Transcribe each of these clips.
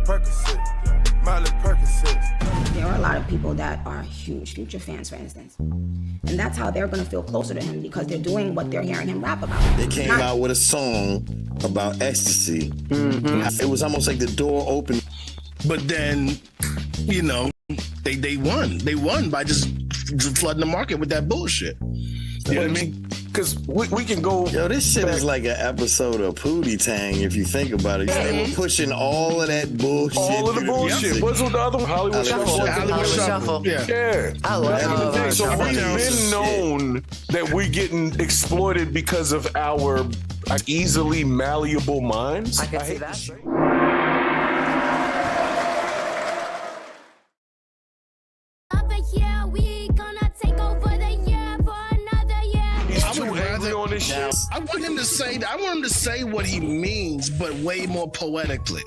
Percocet, Miley Percocet. There are a lot of people that are huge Future fans, for instance. And that's how they're going to feel closer to him, because they're doing what they're hearing him rap about. They came out with a song about ecstasy. It was almost like the door opened. But then, you know, they won. They won by just flooding the market with that bullshit. You know what I mean? Because we can go... Yo, this shit is like an episode of Pootie Tang, if you think about it. They were pushing all of that bullshit. All of the bullshit. What's with the other one? Hollywood Shuffle. Hollywood Shuffle. Yeah. I love that. So we've been known that we're getting exploited because of our easily malleable minds. I can see that. I want him to say what he means, but way more poetically.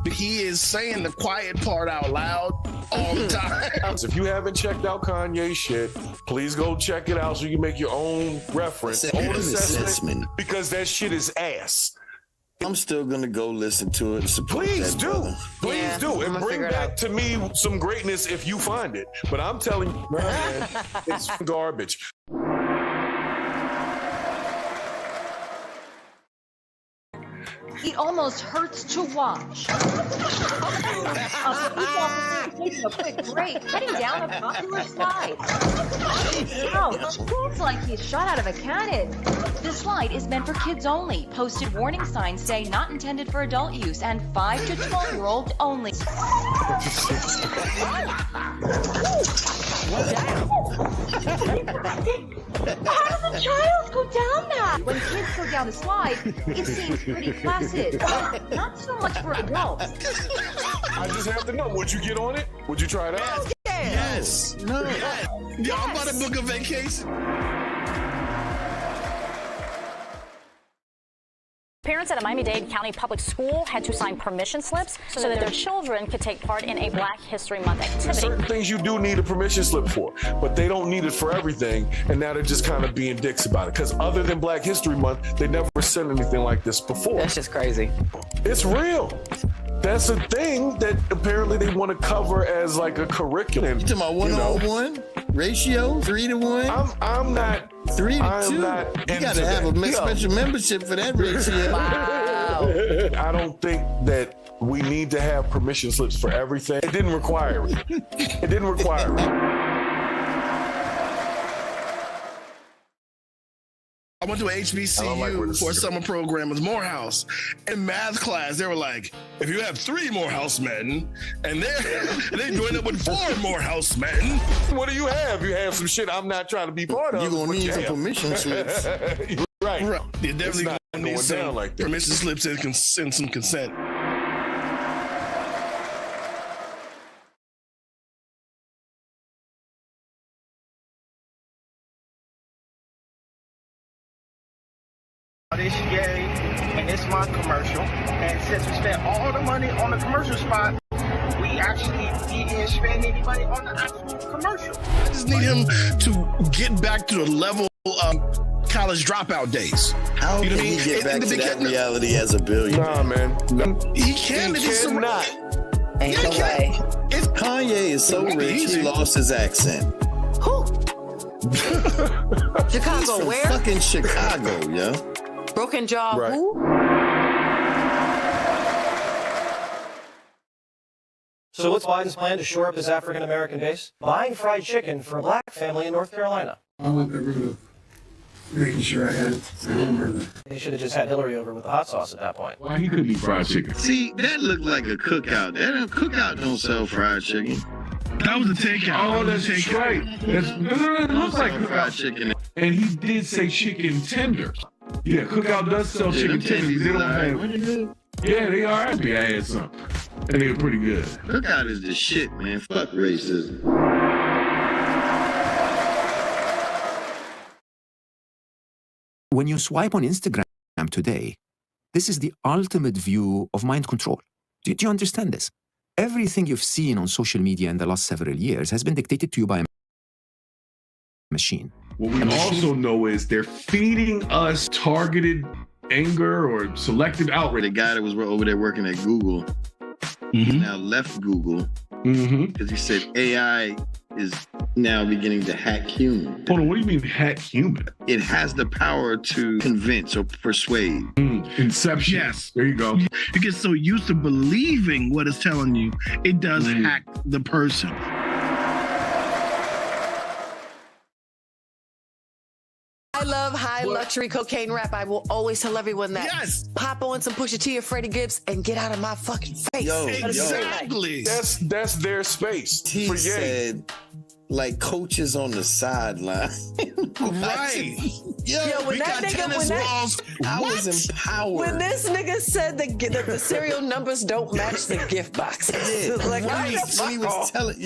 But he is saying the quiet part out loud all the time. If you haven't checked out Kanye's shit, please go check it out so you can make your own reference, own assessment, because that shit is ass. I'm still gonna go listen to it and support Please that do. brother. Please do. And bring back to me some greatness if you find it. But I'm telling you, man, it's garbage. It almost hurts to watch. A police officer taking a quick break, heading down a popular slide. Ouch, looks like he's shot out of a cannon. The slide is meant for kids only. Posted warning signs say not intended for adult use and 5 to 12-year-olds only. How does a child go down that? When kids go down the slide, it seems pretty placid. Not so much for adults. I just have to know, would you get on it? Would you try it out? Yes. No. Yeah, I'm about to book a vacation. Parents at a Miami-Dade County public school had to sign permission slips so that their children could take part in a Black History Month activity. There's certain things you do need a permission slip for, but they don't need it for everything, and now they're just kind of being dicks about it. Because other than Black History Month, they never sent anything like this before. That's just crazy. It's real. That's a thing that apparently they want to cover as like a curriculum. You talking about 1-on-1 ratio, 3-to-1? I'm not 3-to-2. You gotta have a special membership for that ratio. Wow. I don't think that we need to have permission slips for everything. It didn't require it. It didn't require it. I went to HBCU for a summer program with Morehouse. In math class, they were like, if you have 3 Morehouse men, and they joined up with 4 Morehouse men. What do you have? You have some shit I'm not trying to be part of. You're going to need some permission slips. Right. You're definitely going to need some like that. permission slips and some consent. This gay, and it's my commercial. And since we spent all the money on the commercial spot, we actually didn't spend any money on the actual commercial. I just need him to get back to the level of college dropout days. How can he get back to that reality as a billionaire? Nah, man. He can. He cannot. Ain't no way. Kanye is so rich, he lost his accent. Who? Chicago, He's from where? Fucking Chicago, yo. Broken Jaw, Right. who? So what's Biden's plan to shore up his African-American base? Buying fried chicken for a black family in North Carolina. I went the route of making sure I had a hamburger. They should have just had Hillary over with the hot sauce at that point. Why he couldn't eat fried chicken? See, that looked like a cookout. That cookout don't sell fried chicken. That was a takeout. Oh, that's right. It looks like fried cookout. chicken. And he did say chicken tenders. Yeah, cookout does sell chicken tenders. They don't have. Yeah, they are happy I had some. And they were pretty good. Cookout is the shit, man. Fuck racism. When you swipe on Instagram today, this is the ultimate view of mind control. Do you understand this? Everything you've seen on social media in the last several years has been dictated to you by a machine. What we also know is they're feeding us targeted anger or selective outrage. The guy that was over there working at Google, He now left Google because he said AI is now beginning to hack human. Hold on, what do you mean hack human? It has the power to convince or persuade. Inception. Yes. There you go. You get so used to believing what it's telling you, it does hack the person. I love high luxury cocaine rap. I will always tell everyone that. Yes. Pop on some Pusha T or Freddie Gibbs and get out of my fucking face. Exactly. That's their space. He said, like coaches on the sideline. Right. Yo, when that nigga, I was empowered. when this nigga said that the serial numbers don't match the gift boxes, like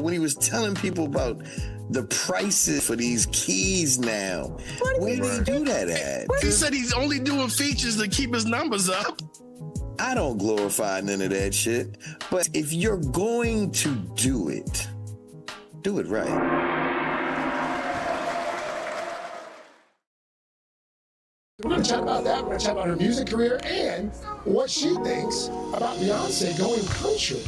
when he was telling people about the prices for these keys now, where did he do that at? He said he's only doing features to keep his numbers up. I don't glorify none of that shit, but if you're going to do it right. We're going to chat about that. We're going to chat about her music career and what she thinks about Beyonce going country.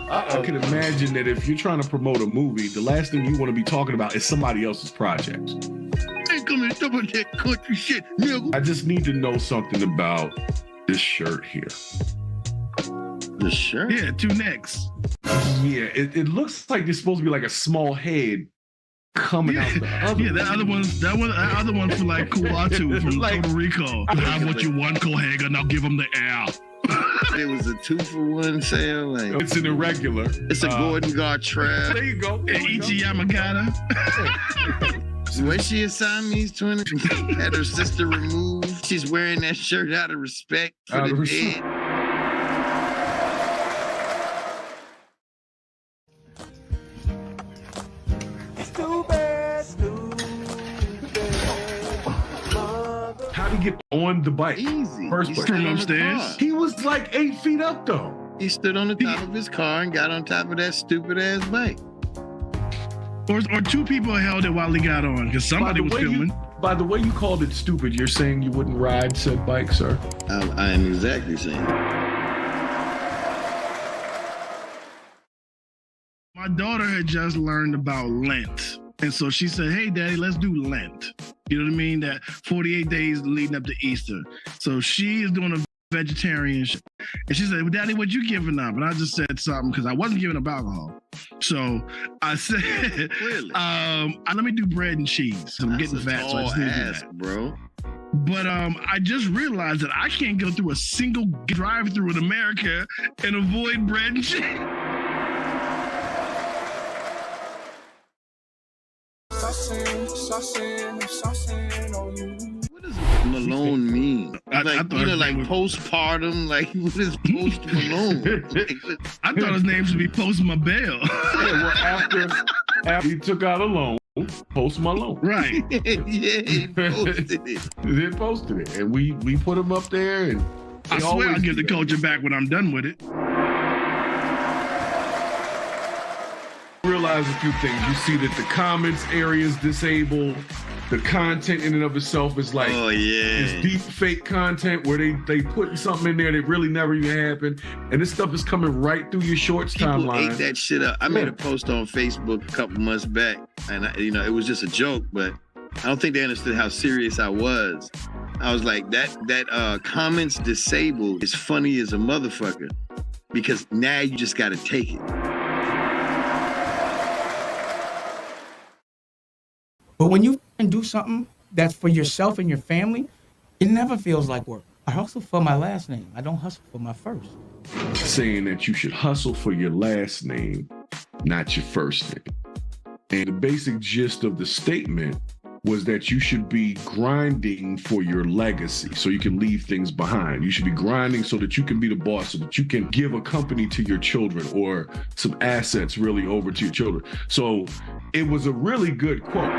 I can imagine that if you're trying to promote a movie, the last thing you want to be talking about is somebody else's project. Ain't coming to talk about that country shit, nigga. I just need to know something about this shirt here. The shirt? Yeah, 2 necks. Yeah, it looks like there's supposed to be like a small head coming out the other. Yeah, that other one's for like Kuatu from Puerto Rico. I want you one Cohaga, now give him the air. It was a 2-for-1 sale. Like, it's an irregular. It's a Gordon Gartrell. There you go. Ichi Yamagata. When she a Siamese twin, had her sister removed. She's wearing that shirt out of respect for the dead. How did he get on the bike? Easy. First place. From upstairs. He was like 8 feet up though. He stood on the top of his car and got on top of that stupid ass bike. Or 2 people held it while he got on, because somebody was filming. By the way you called it stupid, you're saying you wouldn't ride said bike, sir? I am exactly saying that. My daughter had just learned about Lent. And so she said, hey, Daddy, let's do Lent. You know what I mean? That 48 days leading up to Easter. So she is doing a vegetarian shit. And she said, well, Daddy, what you giving up? And I just said something because I wasn't giving up alcohol. So I said, Really? let me do bread and cheese. I'm getting fat, so I just need to do that. Bro. But I just realized that I can't go through a single drive-through in America and avoid bread and cheese. What does Malone mean? Like, I thought like postpartum. Like, what is Post Malone? I thought his name should be Post Mabel. Yeah, well, after he took out a loan, Post Malone. Right. Yeah, he posted it. They posted it, and we put him up there. And I swear I'll give the culture back when I'm done with it. Realize a few things. You see that the comments area is disabled. The content in and of itself is like this deep fake content where they putting something in there that really never even happened, and this stuff is coming right through your shorts timeline. Ate that shit up. I made a post on Facebook a couple months back, and it was just a joke, but I don't think they understood how serious I was. I was like, that comments disabled is funny as a motherfucker, because now you just got to take it. But when you do something that's for yourself and your family, it never feels like work. I hustle for my last name. I don't hustle for my first. Saying that you should hustle for your last name, not your first name. And the basic gist of the statement was that you should be grinding for your legacy so you can leave things behind. You should be grinding so that you can be the boss, so that you can give a company to your children or some assets really over to your children. So it was a really good quote.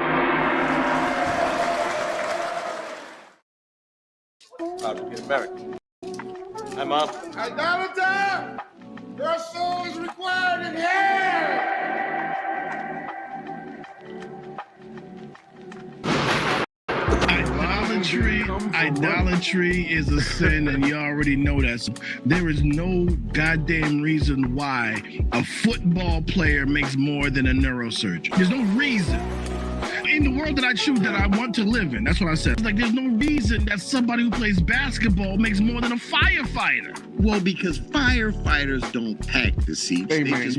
Proud to be American. Hi, Mom. Idolater! Your soul is required in hell! Idolatry is a sin, and you already know that. So there is no goddamn reason why a football player makes more than a neurosurgeon. There's no reason. In the world that I choose, that I want to live in, that's what I said. It's like there's no reason that somebody who plays basketball makes more than a firefighter. Well, because firefighters don't pack the seats. Hey, they man. just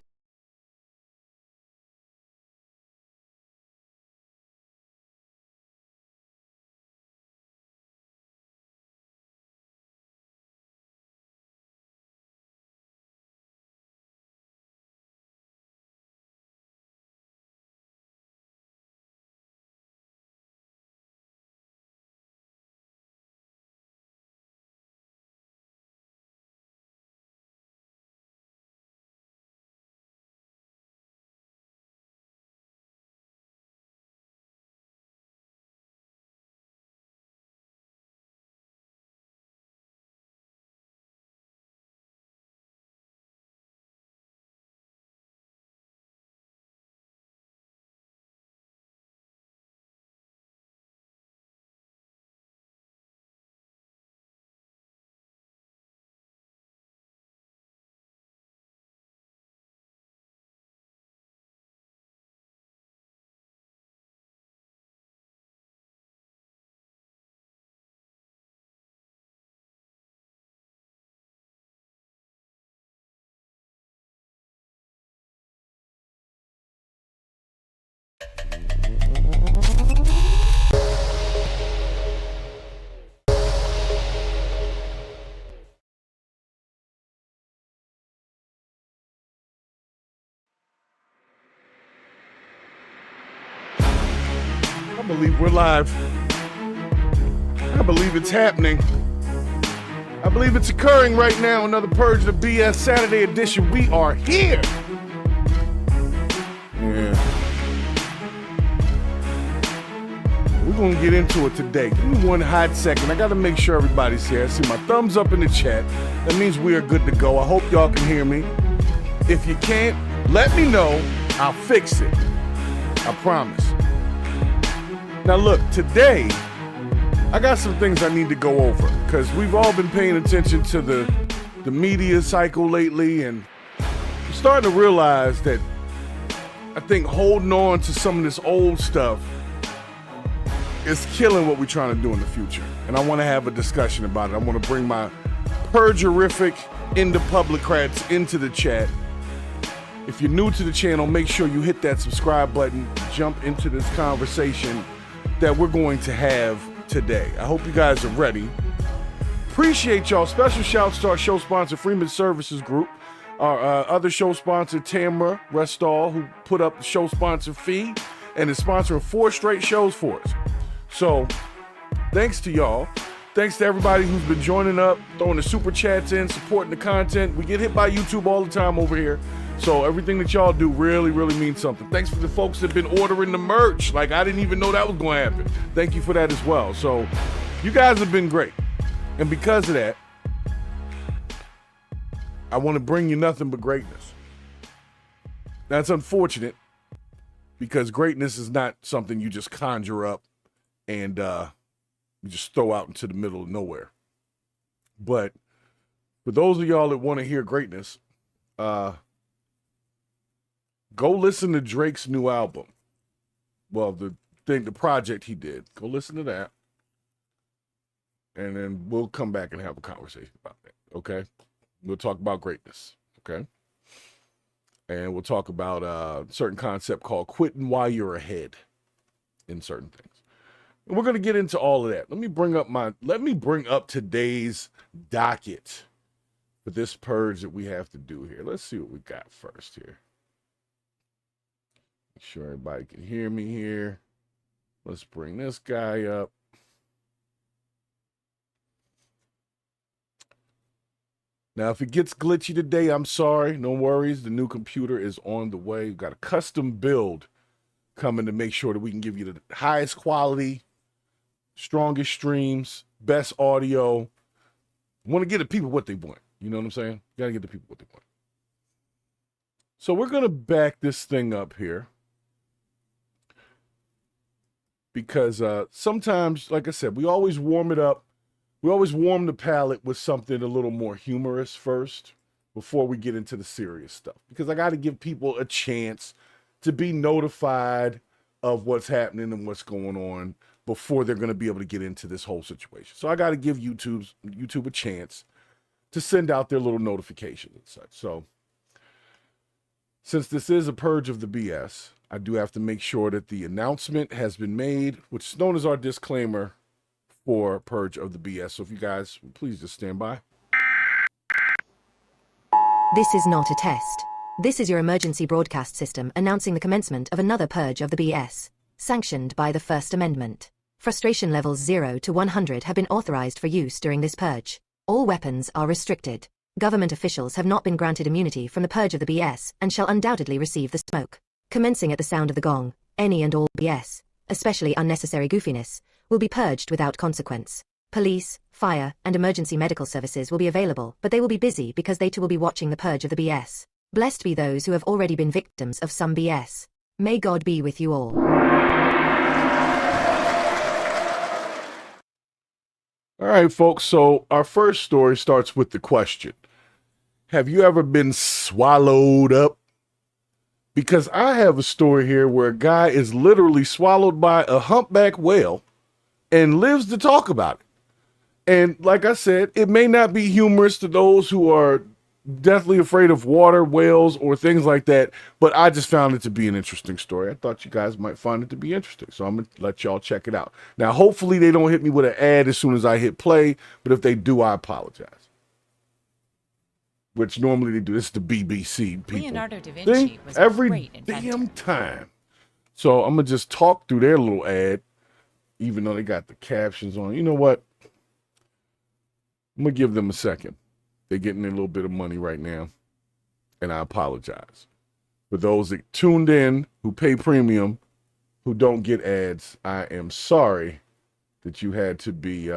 I believe we're live. I believe it's happening. I believe it's occurring right now. Another Purge the BS Saturday edition. We are here. Yeah. We're going to get into it today. Give me one hot second. I got to make sure everybody's here. I see my thumbs up in the chat. That means we are good to go. I hope y'all can hear me. If you can't, let me know. I'll fix it. I promise. Now look, today, I got some things I need to go over because we've all been paying attention to the media cycle lately, and I'm starting to realize that I think holding on to some of this old stuff is killing what we're trying to do in the future. And I want to have a discussion about it. I want to bring my purgerific into publicrats into the chat. If you're new to the channel, make sure you hit that subscribe button, jump into this conversation that we're going to have today. I hope you guys are ready. Appreciate y'all. Special shouts to our show sponsor, Freeman Services Group. Our other show sponsor, Tamra Restall, who put up the show sponsor fee and is sponsoring 4 straight shows for us. So, thanks to y'all. Thanks to everybody who's been joining up, throwing the super chats in, supporting the content. We get hit by YouTube all the time over here. So everything that y'all do really, really means something. Thanks for the folks that have been ordering the merch. Like, I didn't even know that was going to happen. Thank you for that as well. So you guys have been great. And because of that, I want to bring you nothing but greatness. That's unfortunate because greatness is not something you just conjure up and you just throw out into the middle of nowhere. But for those of y'all that want to hear greatness, go listen to Drake's new album. Well, the project he did. Go listen to that. And then we'll come back and have a conversation about that. Okay? We'll talk about greatness. Okay? And we'll talk about a certain concept called quitting while you're ahead in certain things. And we're going to get into all of that. Let me bring up today's docket for this purge that we have to do here. Let's see what we got first here. Make sure everybody can hear me here. Let's bring this guy up. Now, if it gets glitchy today, I'm sorry. No worries. The new computer is on the way. We've got a custom build coming to make sure that we can give you the highest quality, strongest streams, best audio. Want to get the people what they want. You know what I'm saying? Got to get the people what they want. So we're going to back this thing up here. Because sometimes, like I said, we always warm it up We always warm the palate with something a little more humorous first before we get into the serious stuff, because I got to give people a chance to be notified of what's happening and what's going on before they're going to be able to get into this whole situation. So I got to give YouTube a chance to send out their little notifications and such. So since this is a purge of the BS, I do have to make sure that the announcement has been made, which is known as our disclaimer for Purge of the BS. So if you guys please just stand by. This is not a test. This is your emergency broadcast system announcing the commencement of another purge of the BS, sanctioned by the First Amendment. Frustration levels 0 to 100 have been authorized for use during this purge. All weapons are restricted. Government officials have not been granted immunity from the purge of the BS and shall undoubtedly receive the smoke. Commencing at the sound of the gong, any and all BS, especially unnecessary goofiness, will be purged without consequence. Police, fire, and emergency medical services will be available, but they will be busy because they too will be watching the purge of the BS. Blessed be those who have already been victims of some BS. May God be with you all. All right, folks. So our first story starts with the question: have you ever been swallowed up? Because I have a story here where a guy is literally swallowed by a humpback whale and lives to talk about it. And like I said, it may not be humorous to those who are deathly afraid of water, whales, or things like that, but I just found it to be an interesting story. I thought you guys might find it to be interesting, so I'm going to let y'all check it out. Now, hopefully they don't hit me with an ad as soon as I hit play, but if they do, I apologize. Which normally they do. This is the BBC people. Leonardo da Vinci was every a great inventor. damn time. So I'm going to just talk through their little ad, even though they got the captions on. You know what? I'm going to give them a second. They're getting a little bit of money right now, and I apologize. For those that tuned in, who pay premium, who don't get ads, I am sorry that you had to be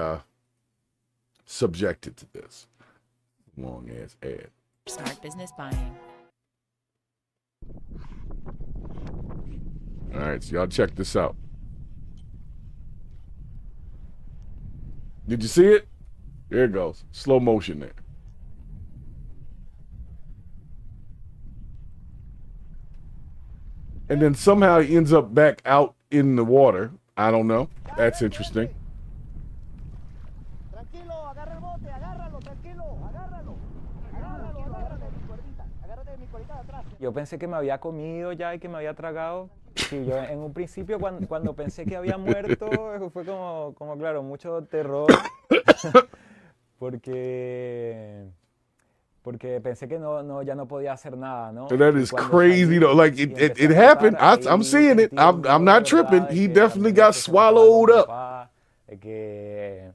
subjected to this long-ass ad. Smart business buying. All right, so y'all check this out. Did you see it? There it goes. Slow motion there. And then somehow he ends up back out in the water. I don't know. That's interesting. Yo pensé que me había comido ya y que me había tragado. Sí, yo en un principio cuando pensé que había muerto fue como claro, mucho terror. porque pensé que ya no podía hacer nada, ¿no? That is crazy though. Like it happened. I'm seeing it. I'm not tripping. He definitely got swallowed up. Que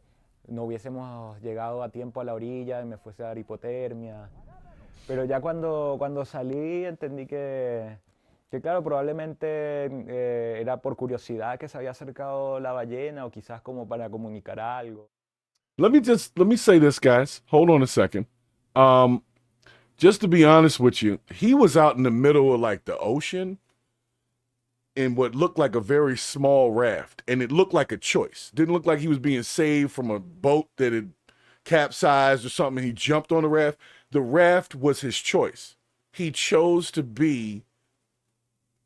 no hubiésemos llegado a tiempo a la orilla y me fuese a dar hipotermia. Pero ya cuando salí entendí que claro, probablemente era por curiosidad que se había acercado la ballena o quizás como para comunicar algo. Let me say this, guys. Hold on a second. Just to be honest with you, he was out in the middle of like the ocean in what looked like a very small raft, and it looked like a choice. Didn't look like he was being saved from a boat that had capsized or something. He jumped on the raft. The raft was his choice. He chose to be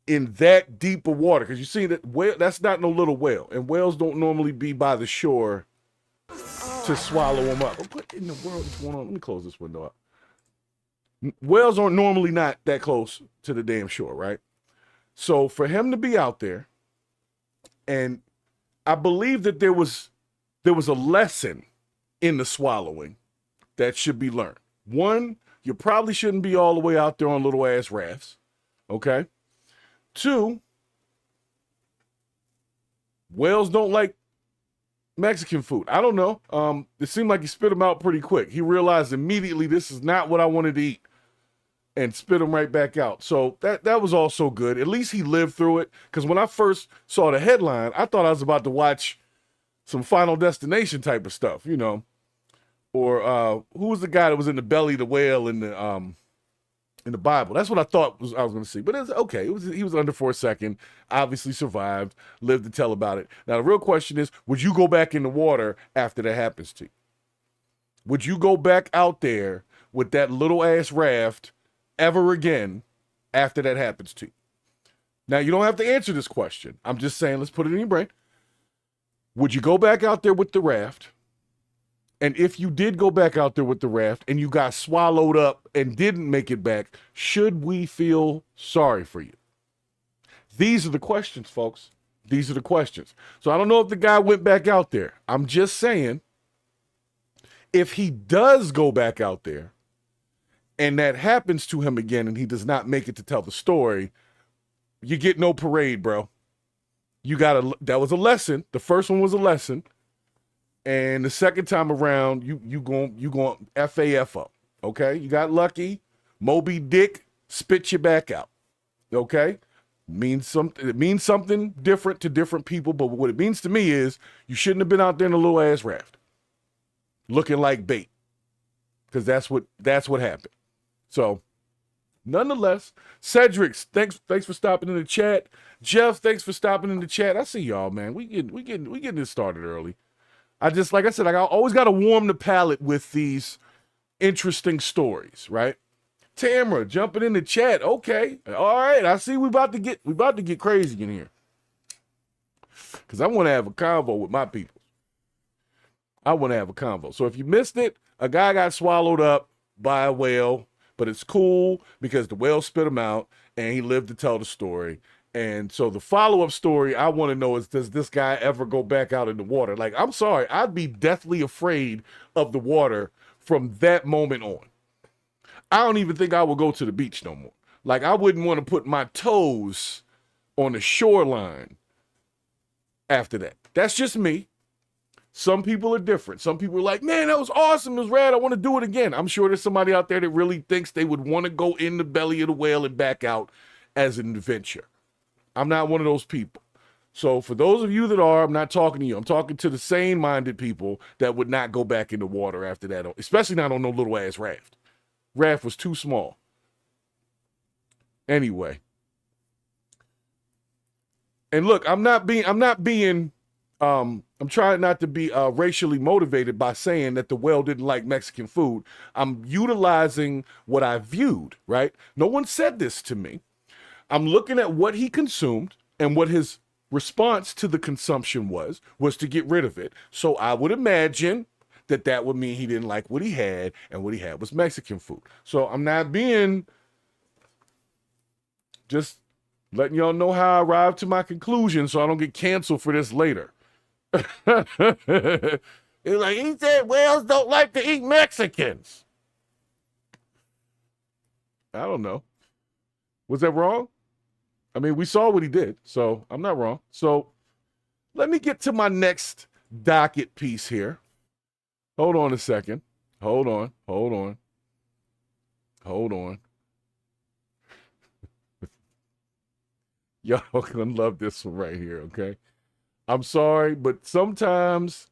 in that deep of water, because you see that whale, that's not no little whale, and whales don't normally be by the shore to swallow them up. What in the world is going on? Let me close this window up. Whales aren't normally not that close to the damn shore, right? So for him to be out there, and I believe that there was a lesson in the swallowing that should be learned. One, you probably shouldn't be all the way out there on little ass rafts, okay? Two, whales don't like Mexican food. I don't know. It seemed like he spit them out pretty quick. He realized immediately this is not what I wanted to eat and spit them right back out. So that was also good. At least he lived through it, because when I first saw the headline, I thought I was about to watch some Final Destination type of stuff, you know. Or who was the guy that was in the belly of the whale in the Bible? That's what I thought I was going to see. But it's okay. He was under for a second, obviously survived, lived to tell about it. Now, the real question is, would you go back in the water after that happens to you? Would you go back out there with that little ass raft ever again after that happens to you? Now, you don't have to answer this question. I'm just saying, let's put it in your brain. Would you go back out there with the raft? And if you did go back out there with the raft and you got swallowed up and didn't make it back, should we feel sorry for you? These are the questions, folks. These are the questions. So I don't know if the guy went back out there. I'm just saying, if he does go back out there and that happens to him again and he does not make it to tell the story, you get no parade, bro. That was a lesson. The first one was a lesson. And the second time around, you going FAFO. Okay? You got lucky. Moby Dick spit you back out. Okay? It means something different to different people, but what it means to me is you shouldn't have been out there in a little ass raft looking like bait. Because that's what happened. So nonetheless, Cedric, thanks for stopping in the chat. Jeff, thanks for stopping in the chat. I see y'all, man. We getting this started early. Like I said, I always got to warm the palate with these interesting stories, right? Tamara jumping in the chat. Okay, all right. I see we about to get crazy in here because I want to have a convo with my people. I want to have a convo. So if you missed it, a guy got swallowed up by a whale, but it's cool because the whale spit him out and he lived to tell the story. And so the follow-up story I want to know is, does this guy ever go back out in the water? Like, I'm sorry, I'd be deathly afraid of the water from that moment on. I don't even think I would go to the beach no more. Like, I wouldn't want to put my toes on the shoreline after that. That's just me. Some people are different. Some people are like, man, that was awesome. It was rad. I want to do it again. I'm sure there's somebody out there that really thinks they would want to go in the belly of the whale and back out as an adventure. I'm not one of those people. So for those of you that are, I'm not talking to you. I'm talking to the sane-minded people that would not go back in the water after that, especially not on no little-ass raft. Raft was too small. Anyway. And look, I'm trying not to be racially motivated by saying that the whale didn't like Mexican food. I'm utilizing what I viewed, right? No one said this to me. I'm looking at what he consumed and what his response to the consumption was to get rid of it. So I would imagine that would mean he didn't like what he had, and what he had was Mexican food. So I'm not being, just letting y'all know how I arrived to my conclusion so I don't get canceled for this later. It's like, he said whales don't like to eat Mexicans. I don't know. Was that wrong? I mean, we saw what he did, so I'm not wrong. So let me get to my next docket piece here. Hold on a second. Hold on. Y'all gonna love this one right here, okay? I'm sorry, but sometimes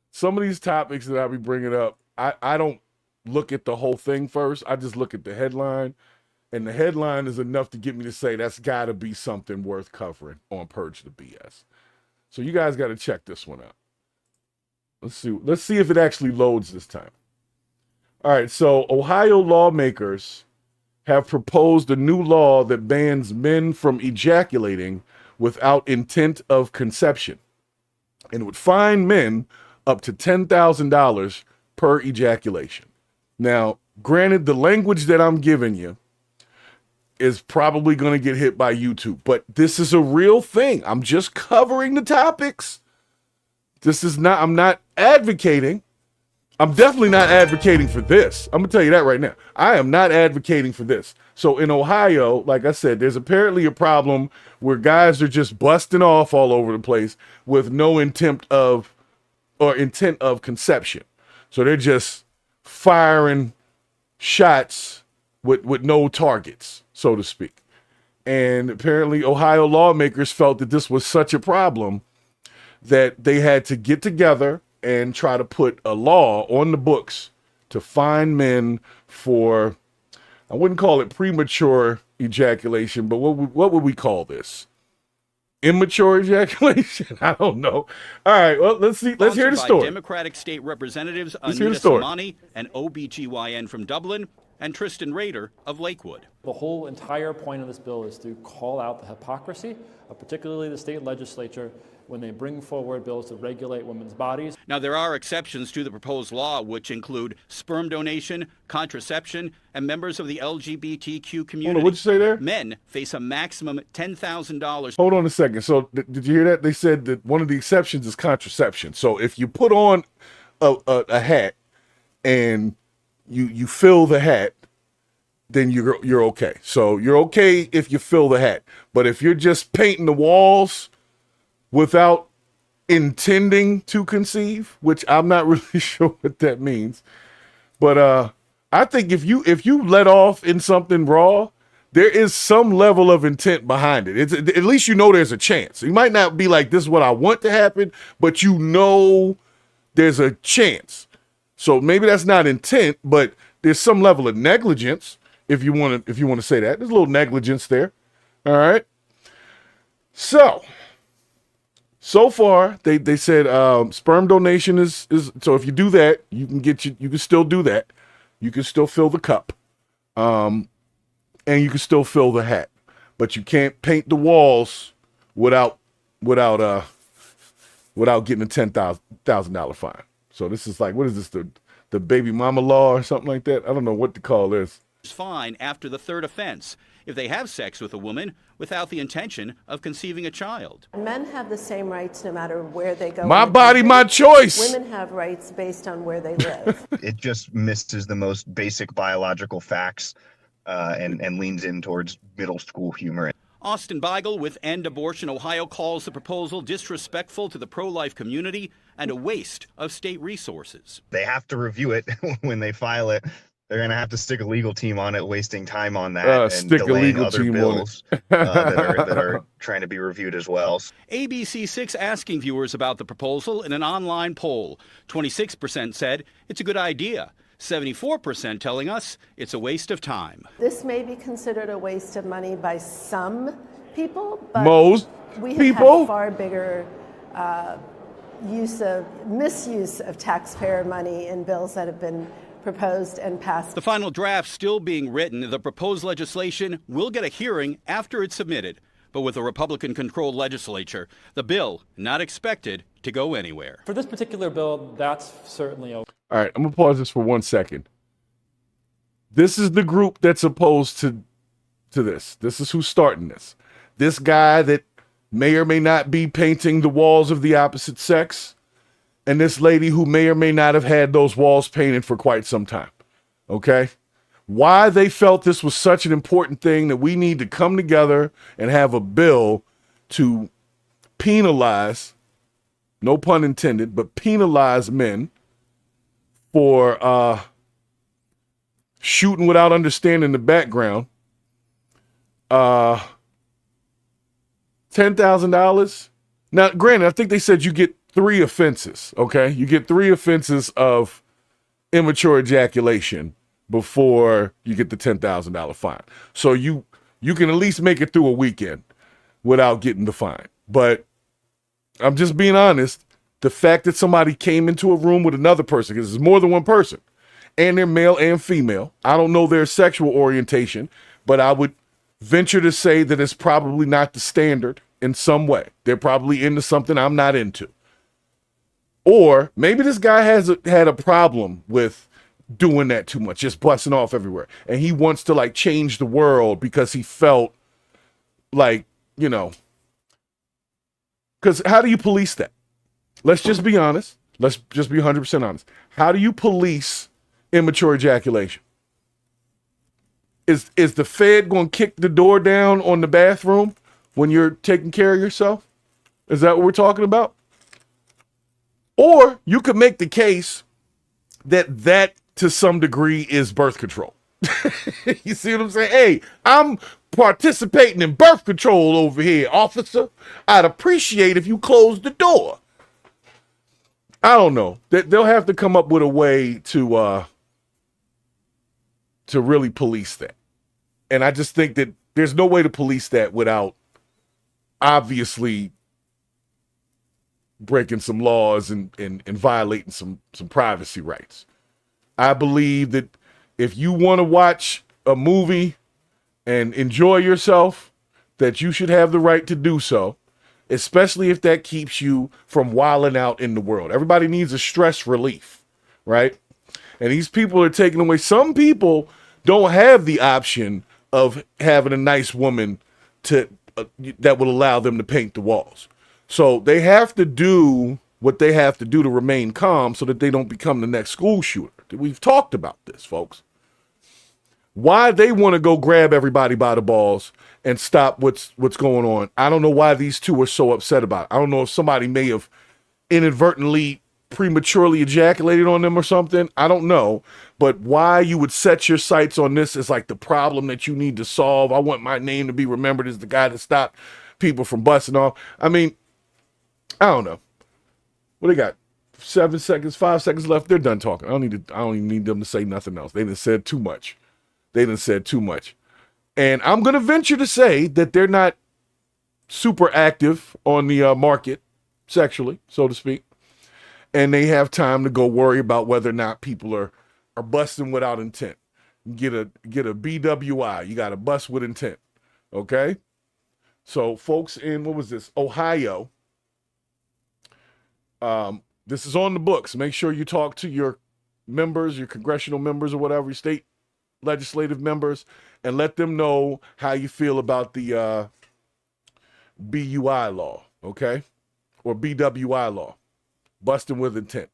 some of these topics that I be bringing up, I don't look at the whole thing first. I just look at the headline. And the headline is enough to get me to say that's got to be something worth covering on Purge the BS. So you guys got to check this one out. Let's see if it actually loads this time. All right, so Ohio lawmakers have proposed a new law that bans men from ejaculating without intent of conception and would fine men up to $10,000 per ejaculation. Now, granted, the language that I'm giving you is probably going to get hit by YouTube, but this is a real thing. I'm just covering the topics. I'm not advocating. I'm definitely not advocating for this. I'm gonna tell you that right now. I am not advocating for this. So in Ohio, like I said, there's apparently a problem where guys are just busting off all over the place with no intent of conception. So they're just firing shots with no targets, so to speak. And apparently Ohio lawmakers felt that this was such a problem that they had to get together and try to put a law on the books to fine men for, I wouldn't call it premature ejaculation, but what would we call this? immature ejaculation? I don't know. All right, well, let's see. Let's hear the Sponsored by story. Democratic State Representatives Let's hear the Anita story. Samani, an OBGYN from Dublin, and Tristan Rader of Lakewood. The whole entire point of this bill is to call out the hypocrisy of particularly the state legislature when they bring forward bills to regulate women's bodies. Now, there are exceptions to the proposed law, which include sperm donation, contraception, and members of the LGBTQ community. Hold on, what'd you say there? Men face a maximum $10,000. Hold on a second. So did you hear that? They said that one of the exceptions is contraception. So if you put on a hat and you fill the hat, then you're okay. So you're okay if you fill the hat. But if you're just painting the walls without intending to conceive, which I'm not really sure what that means, but I think if you let off in something raw, there is some level of intent behind it. It's at least you know there's a chance. You might not be like, this is what I want to happen, but you know there's a chance. So maybe that's not intent, but there's some level of negligence, if you want to say that. There's a little negligence there. All right. So far they said sperm donation is so if you do that, you can still do that. You can still fill the cup. And you can still fill the hat. But you can't paint the walls without getting a $10,000 fine. So this is like, what is this, the baby mama law or something like that? I don't know what to call this. Fine after the third offense if they have sex with a woman without the intention of conceiving a child. Men have the same rights no matter where they go. My body, my choice. Women have rights based on where they live. It just misses the most basic biological facts and leans in towards middle school humor. Austin Beigel with End Abortion Ohio calls the proposal disrespectful to the pro-life community and a waste of state resources. They have to review it when they file it. They're going to have to stick a legal team on it, wasting time on that and delaying other bills that are trying to be reviewed as well. ABC6 asking viewers about the proposal in an online poll. 26% said it's a good idea. 74% telling us it's a waste of time. This may be considered a waste of money by some people, but most we have people had far bigger misuse of taxpayer money in bills that have been proposed and passed. The final draft still being written. The proposed legislation will get a hearing after it's submitted. But with a Republican-controlled legislature, the bill not expected to go anywhere. For this particular bill, that's certainly okay. All right, I'm going to pause this for 1 second. This is the group that's opposed to this. This is who's starting this. This guy that may or may not be painting the walls of the opposite sex, and this lady who may or may not have had those walls painted for quite some time. Okay? Why they felt this was such an important thing that we need to come together and have a bill to penalize, no pun intended, but penalize men for shooting without understanding the background. $10,000. Now, granted, I think they said you get 3 offenses, okay? You get 3 offenses of immature ejaculation before you get the $10,000 fine. So you can at least make it through a weekend without getting the fine. But I'm just being honest, the fact that somebody came into a room with another person, because it's more than one person, and they're male and female, I don't know their sexual orientation, but I would venture to say that it's probably not the standard in some way. They're probably into something I'm not into. Or maybe this guy had a problem with doing that too much, just busting off everywhere. And he wants to like change the world because he felt like, because how do you police that? Let's just be honest. Let's just be 100% honest. How do you police immature ejaculation? Is the Fed going to kick the door down on the bathroom when you're taking care of yourself? Is that what we're talking about? Or you could make the case that to some degree is birth control. You see what I'm saying? Hey, I'm participating in birth control over here, officer. I'd appreciate if you closed the door. I don't know. They'll have to come up with a way to really police that. And I just think that there's no way to police that without obviously breaking some laws and violating some privacy rights. I believe that if you want to watch a movie and enjoy yourself, that you should have the right to do so, especially if that keeps you from wilding out in the world. Everybody needs a stress relief, right? And these people are taking away. Some people don't have the option of having a nice woman to that will allow them to paint the walls. So they have to do what they have to do to remain calm so that they don't become the next school shooter. We've talked about this, folks. Why they want to go grab everybody by the balls and stop what's going on. I don't know why these two are so upset about it. I don't know if somebody may have inadvertently prematurely ejaculated on them or something. I don't know. But why you would set your sights on this is like the problem that you need to solve. I want my name to be remembered as the guy that stopped people from busting off. I mean, I don't know. What they got? 7 seconds, 5 seconds left. They're done talking. I don't even need them to say nothing else. They done said too much. And I'm going to venture to say that they're not super active on the market sexually, so to speak. And they have time to go worry about whether or not people are busting without intent. Get a BWI. You got to bust with intent. Okay? So folks in, what was this? Ohio. This is on the books. Make sure you talk to your members, your congressional members or whatever, your state legislative members, and let them know how you feel about the BUI law, okay? Or BWI law. Busting with intent.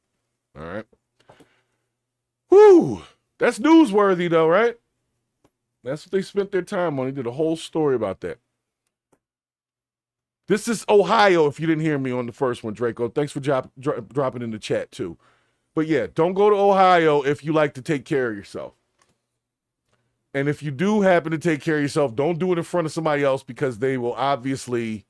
All right. Whew. That's newsworthy though, right? That's what they spent their time on. They did a whole story about that. This is Ohio, if you didn't hear me on the first one, Draco. Thanks for dropping in the chat, too. But, yeah, don't go to Ohio if you like to take care of yourself. And if you do happen to take care of yourself, don't do it in front of somebody else because they're obviously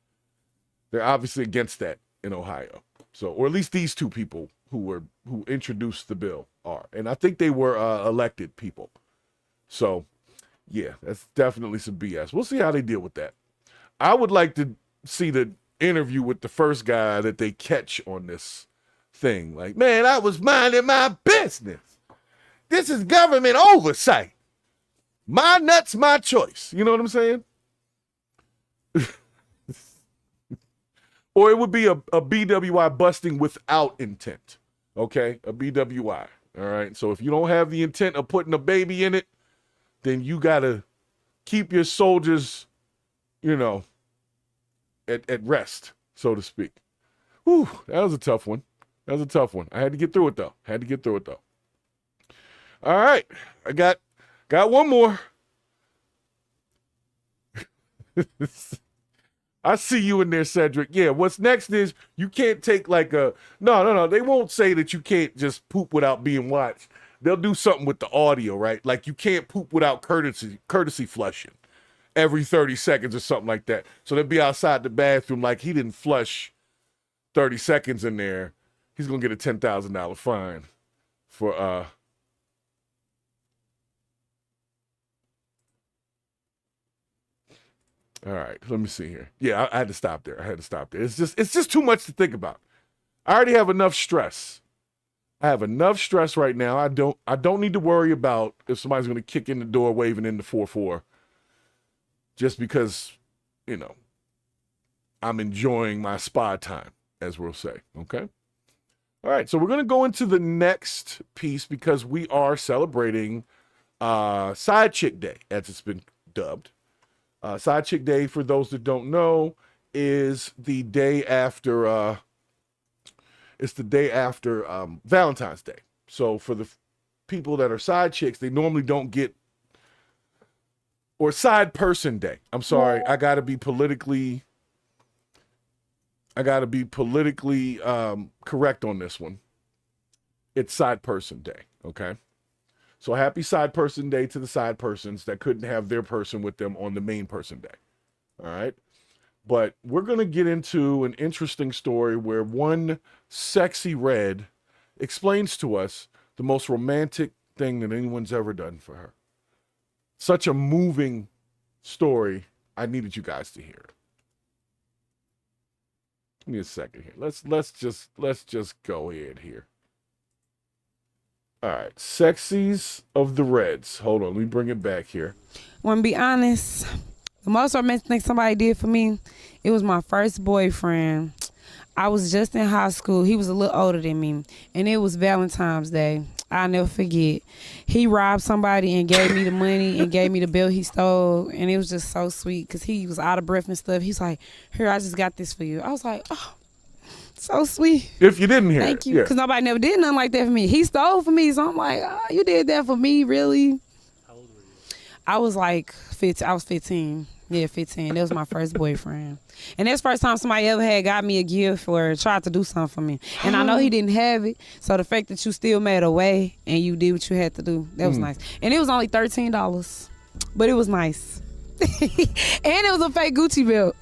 against that in Ohio. So, or at least these two people who introduced the bill are. And I think they were elected people. So, yeah, that's definitely some BS. We'll see how they deal with that. I would like to see the interview with the first guy that they catch on this thing. Like, man, I was minding my business. This is government oversight. My nuts, my choice. You know what I'm saying? Or it would be a BWI busting without intent. Okay? A BWI. All right? So if you don't have the intent of putting a baby in it, then you got to keep your soldiers, at rest, so to speak. Whew, that was a tough one. I had to get through it, though. All right. I got one more. I see you in there, Cedric. Yeah, what's next is you can't take like a... No. They won't say that you can't just poop without being watched. They'll do something with the audio, right? Like you can't poop without courtesy flushing every 30 seconds or something like that. So they'll be outside the bathroom like he didn't flush 30 seconds in there. He's going to get a $10,000 fine for... All right, let me see here. Yeah, I had to stop there. It's just too much to think about. I already have enough stress. I have enough stress right now. I don't need to worry about if somebody's going to kick in the door waving in the 4-4 just because, I'm enjoying my spa time, as we'll say, okay? All right, so we're going to go into the next piece because we are celebrating Side Chick Day, as it's been dubbed. Side Chick Day, for those that don't know, is the day after Valentine's Day. So for the people that are side chicks, they normally don't get, or side person day. I'm sorry, I gotta be politically correct on this one. It's side person day, okay? So happy side person day to the side persons that couldn't have their person with them on the main person day. All right. But we're going to get into an interesting story where one sexy red explains to us the most romantic thing that anyone's ever done for her. Such a moving story. I needed you guys to hear it. Give me a second here. Let's just go ahead here. All right, sexies of the Reds. Hold on, let me bring it back here. Want to be honest, the most romantic thing somebody did for me, it was my first boyfriend. I was just in high school. He was a little older than me, and it was Valentine's Day. I'll never forget. He robbed somebody and gave me the money and gave me the bill he stole, and it was just so sweet because he was out of breath and stuff. He's like, here, I just got this for you. I was like, oh, so sweet. If you didn't hear Thank it, you, because nobody never did nothing like that for me. He stole for me, so I'm like, oh, you did that for me, really? How old were you? I was like 15. I was 15. Yeah, 15. That was my first boyfriend. And that's the first time somebody ever had got me a gift or tried to do something for me. And I know he didn't have it. So the fact that you still made a way and you did what you had to do, that was nice. And it was only $13. But it was nice. And it was a fake Gucci belt.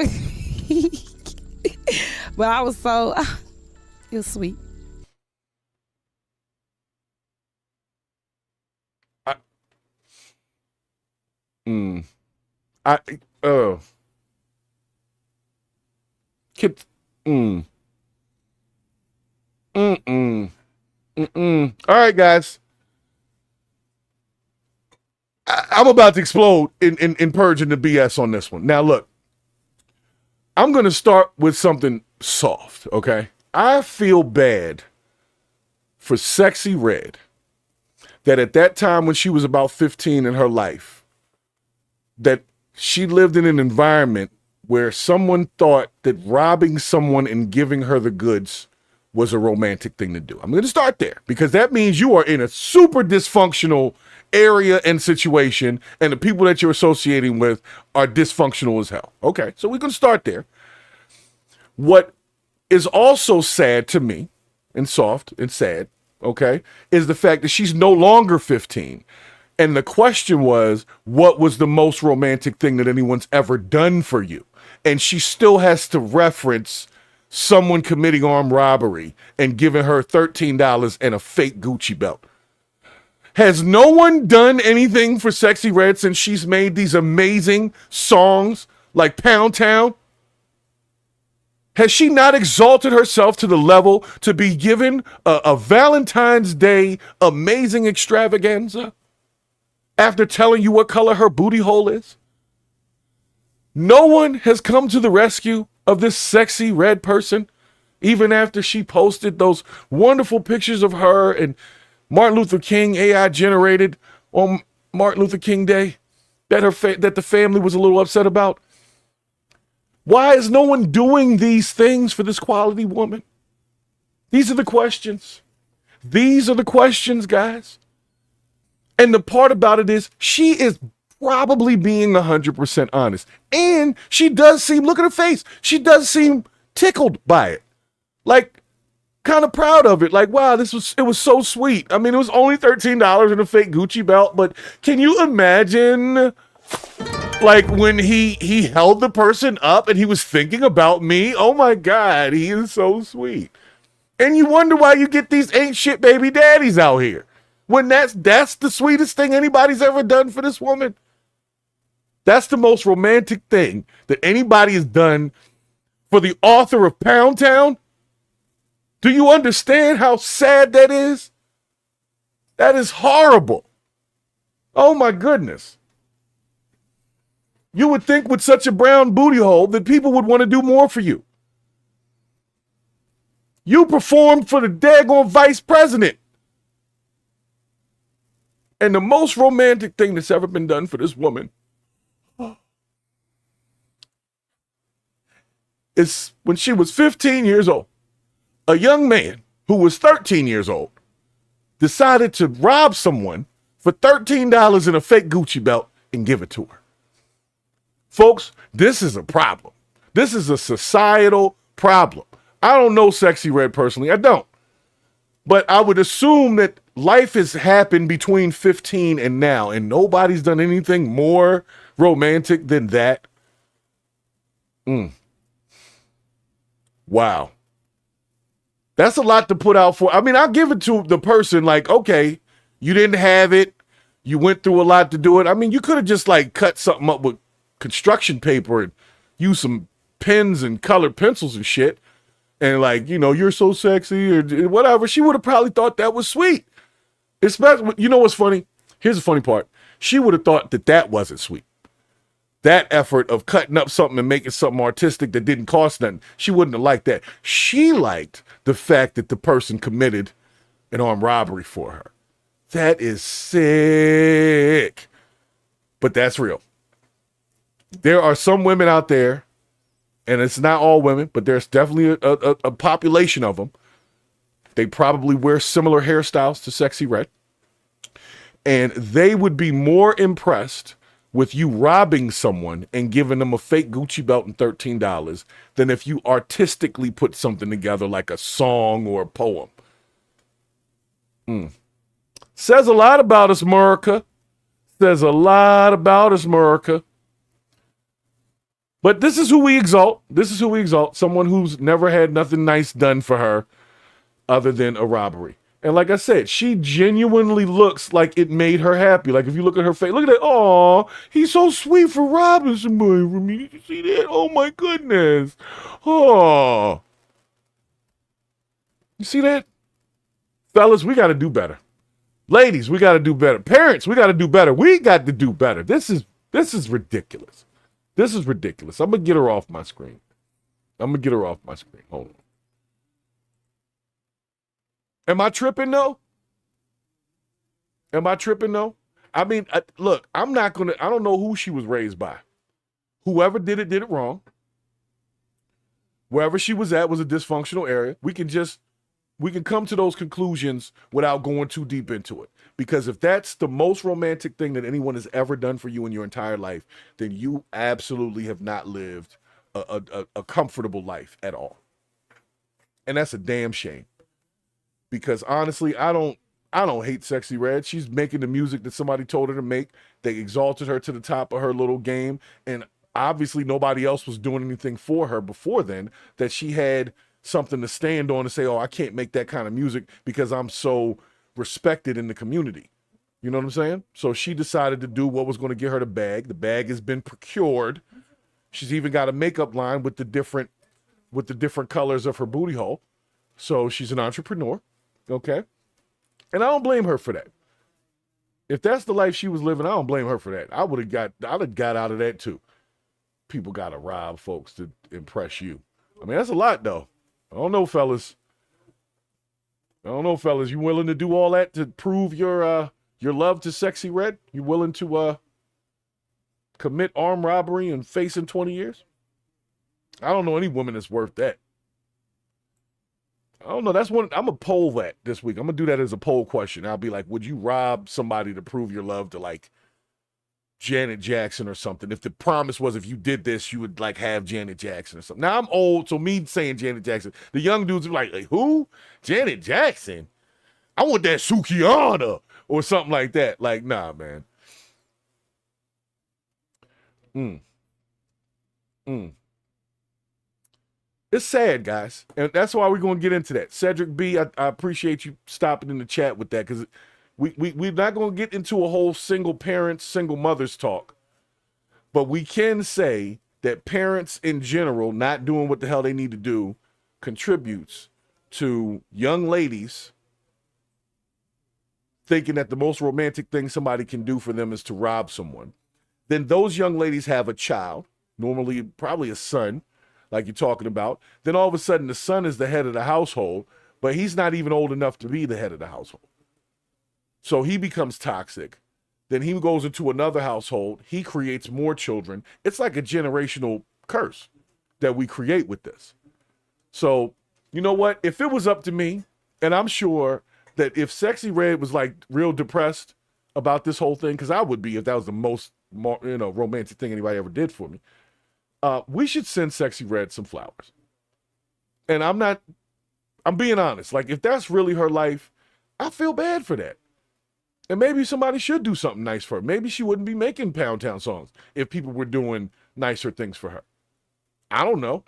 But I was so, it was sweet. All right, guys. I'm about to explode in purging the BS on this one. Now, look, I'm going to start with something soft, okay? I feel bad for Sexy Red that at that time when she was about 15 in her life, that she lived in an environment where someone thought that robbing someone and giving her the goods was a romantic thing to do. I'm going to start there because that means you are in a super dysfunctional area and situation, and the people that you're associating with are dysfunctional as hell. Okay, so we're going to start there. What is also sad to me, and soft and sad, okay, is the fact that she's no longer 15. And the question was, what was the most romantic thing that anyone's ever done for you? And she still has to reference someone committing armed robbery and giving her $13 and a fake Gucci belt. Has no one done anything for Sexy Red since she's made these amazing songs like Pound Town? Has she not exalted herself to the level to be given a Valentine's Day amazing extravaganza after telling you what color her booty hole is? No one has come to the rescue of this Sexy Red person, even after she posted those wonderful pictures of her and Martin Luther King AI generated on Martin Luther King Day that that the family was a little upset about. Why is no one doing these things for this quality woman? These are the questions. These are the questions, guys. And the part about it is she is probably being 100% honest. And she does seem, look at her face, she does seem tickled by it. Like, kind of proud of it. Like, wow, it was so sweet. I mean, it was only $13 and a fake Gucci belt, but can you imagine, like, when he held the person up and he was thinking about me? Oh my God, he is so sweet. And you wonder why you get these ain't shit baby daddies out here, when that's the sweetest thing anybody's ever done for this woman. That's the most romantic thing that anybody has done for the author of Pound Town. Do you understand how sad that is? That is horrible. Oh my goodness. You would think with such a brown booty hole that people would want to do more for you. You performed for the daggone vice president. And the most romantic thing that's ever been done for this woman is when she was 15 years old. A young man who was 13 years old decided to rob someone for $13 and a fake Gucci belt and give it to her. Folks, this is a problem. This is a societal problem. I don't know Sexy Red personally. I don't. But I would assume that life has happened between 15 and now, and nobody's done anything more romantic than that. Wow. That's a lot to put out for. I mean, I'll give it to the person, like, okay, you didn't have it. You went through a lot to do it. I mean, you could have just like cut something up with construction paper and used some pens and colored pencils and shit. and like, you know, you're so sexy or whatever, she would have probably thought that was sweet. Especially, you know what's funny? Here's the funny part. She would have thought that that wasn't sweet. That effort of cutting up something and making something artistic that didn't cost nothing, she wouldn't have liked that. She liked the fact that the person committed an armed robbery for her. That is sick. But that's real. There are some women out there, and it's not all women, but there's definitely a population of them. They probably wear similar hairstyles to Sexy Red. And they would be more impressed with you robbing someone and giving them a fake Gucci belt and $13 than if you artistically put something together like a song or a poem. Says a lot about us, America. Says a lot about us, America. But this is who we exalt. This is who we exalt. Someone who's never had nothing nice done for her other than a robbery. And like I said, she genuinely looks like it made her happy. Like if you look at her face, look at that. Oh, he's so sweet for robbing somebody from me. Did you see that? Oh my goodness. Oh. You see that? Fellas, we got to do better. Ladies, we got to do better. Parents, we got to do better. We got to do better. This is ridiculous. This is ridiculous. I'm going to get her off my screen. Hold on. Am I tripping though? I mean, look, I don't know who she was raised by. Whoever did it wrong. Wherever she was at was a dysfunctional area. We can come to those conclusions without going too deep into it. Because if that's the most romantic thing that anyone has ever done for you in your entire life, then you absolutely have not lived a comfortable life at all. And that's a damn shame. Because honestly, I don't hate Sexy Red. She's making the music that somebody told her to make. They exalted her to the top of her little game. And obviously nobody else was doing anything for her before then, that she had something to stand on and say, oh, I can't make that kind of music because I'm so respected in the community. You know what I'm saying? So she decided to do what was going to get her the bag. The bag has been procured. She's even got a makeup line with the different colors of her booty hole. So she's an entrepreneur. Okay. And I don't blame her for that. If that's the life she was living, I don't blame her for that. I'd have got out of that too. People got to rob folks to impress you. I mean, that's a lot though. I don't know, fellas. You willing to do all that to prove your love to Sexy Red? You willing to commit armed robbery and facing 20 years? I don't know any woman that's worth that. I don't know. That's one. I'm going to poll that this week. I'm going to do that as a poll question. I'll be like, would you rob somebody to prove your love to like Janet Jackson or something? If the promise was if you did this, you would like have Janet Jackson or something. Now I'm old, so me saying Janet Jackson, the young dudes are like who? Janet Jackson? I want that Sukiana or something like that. Like, nah, man. It's sad, guys. And that's why we're going to get into that. Cedric B, I appreciate you stopping in the chat with that, because we're not going to get into a whole single parents, single mothers talk. But we can say that parents in general not doing what the hell they need to do contributes to young ladies thinking that the most romantic thing somebody can do for them is to rob someone. Then those young ladies have a child, normally probably a son, like you're talking about. Then all of a sudden the son is the head of the household, but he's not even old enough to be the head of the household. So he becomes toxic. Then he goes into another household. He creates more children. It's like a generational curse that we create with this. So, you know what? If it was up to me, and I'm sure that if Sexy Red was like real depressed about this whole thing, because I would be if that was the most romantic thing anybody ever did for me, we should send Sexy Red some flowers. And I'm being honest. Like, if that's really her life, I feel bad for that. And maybe somebody should do something nice for her. Maybe she wouldn't be making Pound Town songs if people were doing nicer things for her. I don't know.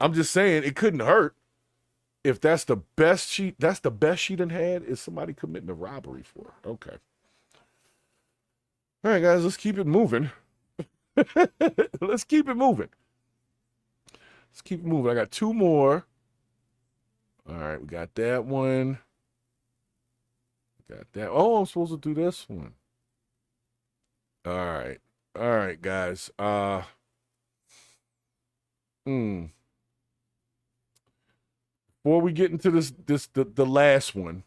I'm just saying it couldn't hurt. If that's the best she done had, is somebody committing a robbery for her. Okay. All right, guys, let's keep it moving. Let's keep it moving. I got two more All right, we got that one. Got that. Oh, I'm supposed to do this one. All right. All right, guys. Before we get into the last one.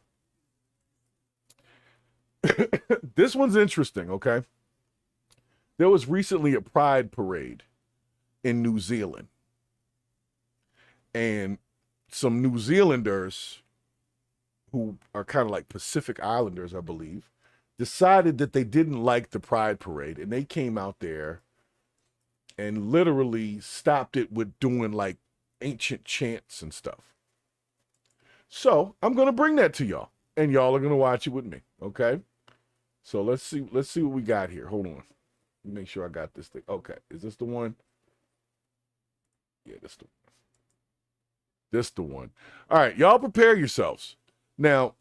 This one's interesting, okay? There was recently a pride parade in New Zealand. And some New Zealanders who are kind of like Pacific Islanders, I believe, decided that they didn't like the pride parade. And they came out there and literally stopped it with doing like ancient chants and stuff. So I'm going to bring that to y'all. And y'all are going to watch it with me, okay? So let's see what we got here. Hold on. Let me make sure I got this thing. Okay, is this the one? Yeah, this the one. This the one. All right, y'all prepare yourselves. Now,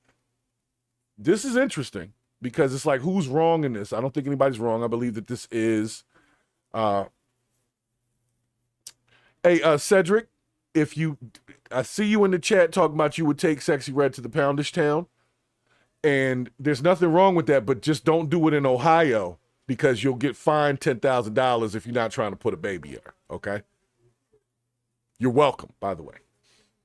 this is interesting because it's like, who's wrong in this? I don't think anybody's wrong. I believe that this is Cedric, I see you in the chat talking about you would take Sexy Red to the Poundish Town. And there's nothing wrong with that, but just don't do it in Ohio because you'll get fined $10,000 if you're not trying to put a baby in her, okay? You're welcome, by the way.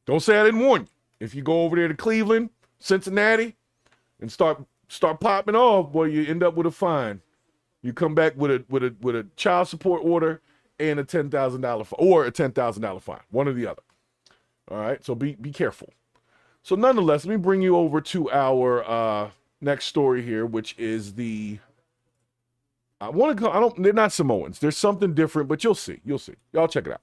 Don't say I didn't warn you. If you go over there to Cleveland, Cincinnati, and start popping off, boy, you end up with a fine. You come back with a child support order and a $10,000 or a $10,000 fine, one or the other. All right, so be careful. So nonetheless, let me bring you over to our next story here, which is they're not Samoans. There's something different, but you'll see. Y'all check it out.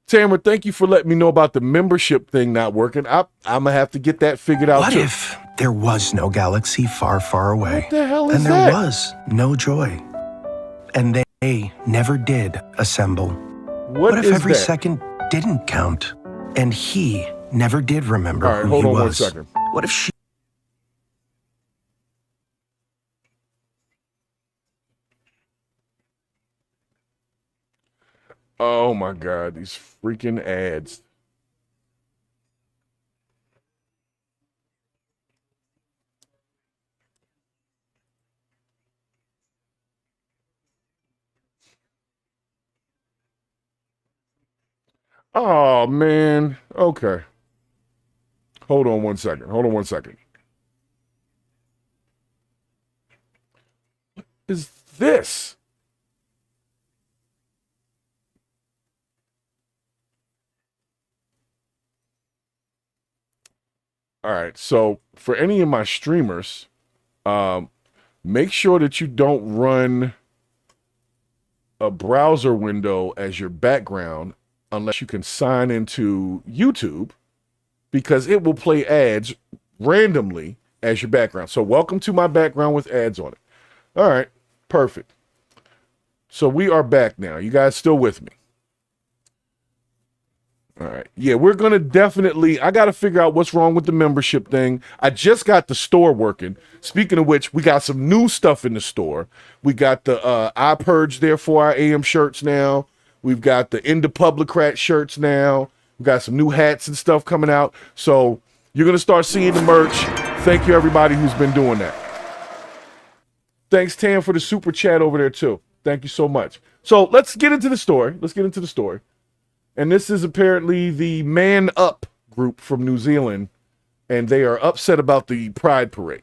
Tamara, thank you for letting me know about the membership thing not working. I'm going to have to get that figured out too. What if there was no galaxy far, far away? What the hell is that? And there was no joy. And they never did assemble. What if every second didn't count? And he never did remember who he was. Hold on 1 second. What if she... Oh my God, these freaking ads. Oh, man. Okay. Hold on 1 second. What is this? All right. So for any of my streamers, make sure that you don't run a browser window as your background unless you can sign into YouTube, because it will play ads randomly as your background. So welcome to my background with ads on it. All right, perfect. So we are back now. You guys still with me? All right. Yeah, we're going to definitely, I got to figure out what's wrong with the membership thing. I just got the store working. Speaking of which, we got some new stuff in the store. We got the I Purge there for our AM shirts now. We've got the End the Publicrat shirts now. We've got some new hats and stuff coming out. So you're going to start seeing the merch. Thank you, everybody who's been doing that. Thanks, Tam, for the super chat over there, too. Thank you so much. So let's get into the story. And this is apparently the Man Up group from New Zealand, and they are upset about the Pride Parade.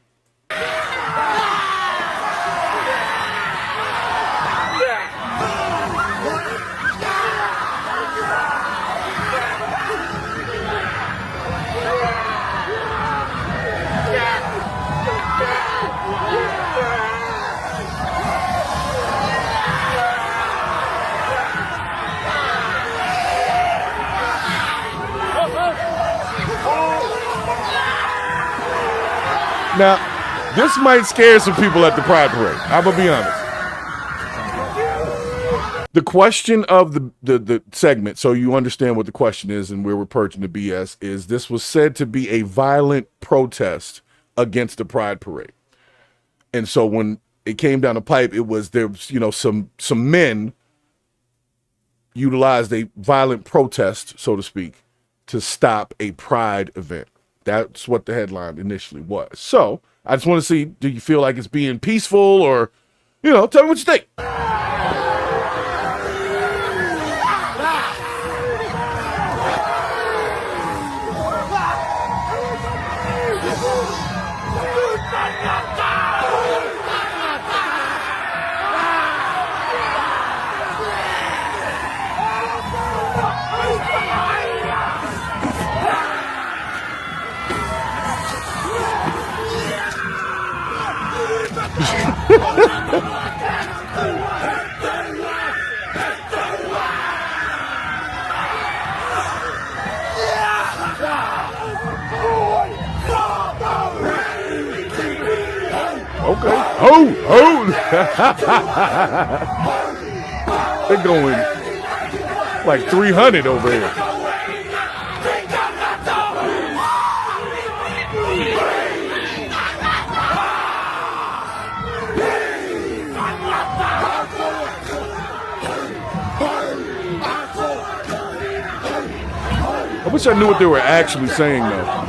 Now, this might scare some people at the Pride Parade. I'm going to be honest. The question of the segment, so you understand what the question is and where we're purging the BS, is this was said to be a violent protest against the Pride Parade. And so when it came down the pipe, it was some men utilized a violent protest, so to speak, to stop a pride event. That's what the headline initially was. So I just want to see, do you feel like it's being peaceful, or, tell me what you think. Okay. Oh! They're going like 300 over here. I wish I knew what they were actually saying, though.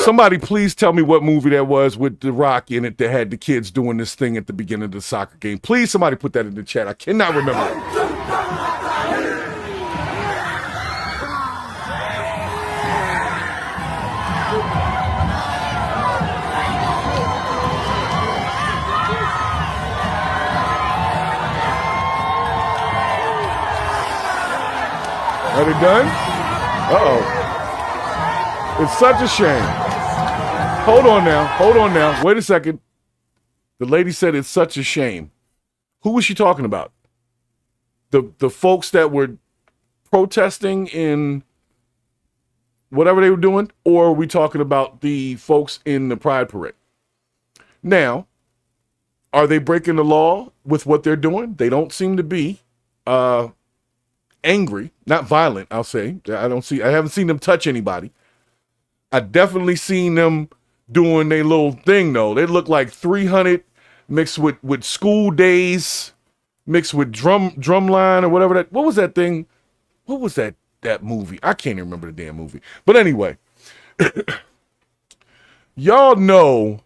Somebody please tell me what movie that was with The Rock in it that had the kids doing this thing at the beginning of the soccer game. Please, somebody put that in the chat. I cannot remember it. Are they done? Uh-oh. It's such a shame. Hold on now. Wait a second. The lady said it's such a shame. Who was she talking about? The folks that were protesting in whatever they were doing? Or are we talking about the folks in the Pride Parade? Now, are they breaking the law with what they're doing? They don't seem to be angry, not violent, I'll say. I haven't seen them touch anybody. I definitely seen them doing their little thing, though. They look like 300 mixed with school days, mixed with drumline or whatever that. What was that thing? What was that movie? I can't even remember the damn movie. But anyway, y'all know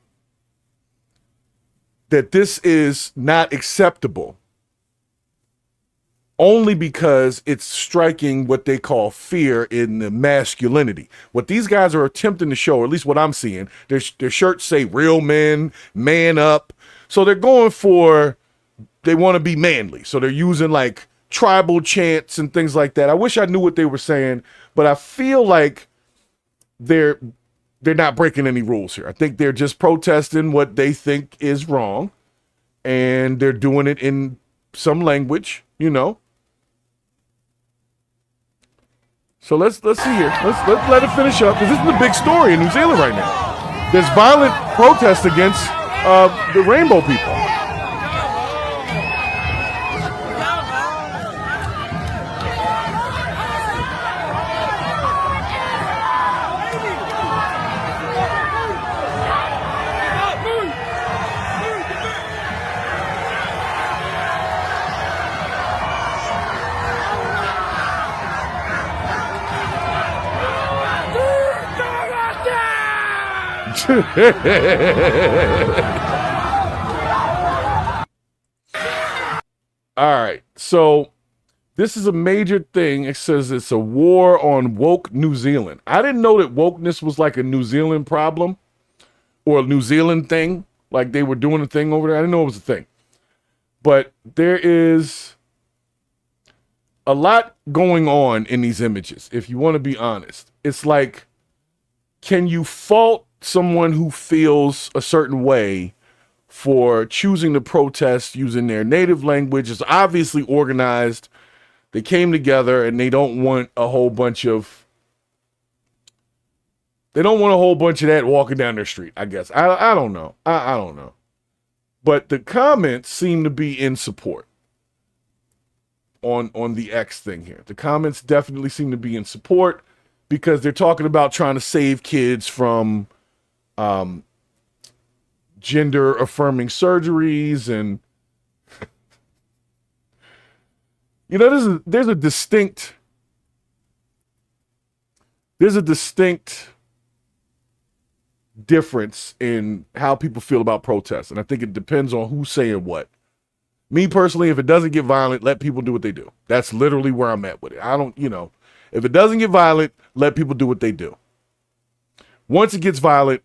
that this is not acceptable only because it's striking what they call fear in the masculinity. What these guys are attempting to show, or at least what I'm seeing, their shirts say real men, man up. So they're going for, they want to be manly. So they're using like tribal chants and things like that. I wish I knew what they were saying, but I feel like they're not breaking any rules here. I think they're just protesting what they think is wrong, and they're doing it in some language, So let's see here. Let's let it finish up, because this is the big story in New Zealand right now. There's violent protests against the rainbow people. All right, so this is a major thing. It says it's a war on woke New Zealand. I didn't know that wokeness was like a New Zealand problem or a New Zealand thing, like they were doing a thing over there. I didn't know it was a thing. But there is a lot going on in these images, if you want to be honest. It's like, can you fault someone who feels a certain way for choosing to protest using their native language? It's obviously organized. They came together and they don't want a whole bunch of that walking down their street, I guess. I don't know. I don't know. But the comments seem to be in support. on the X thing here. The comments definitely seem to be in support because they're talking about trying to save kids from gender affirming surgeries, and there's a distinct difference in how people feel about protests, and I think it depends on who's saying what. Me personally, if it doesn't get violent, let people do what they do. That's literally where I'm at with it. I don't, if it doesn't get violent, let people do what they do. Once it gets violent,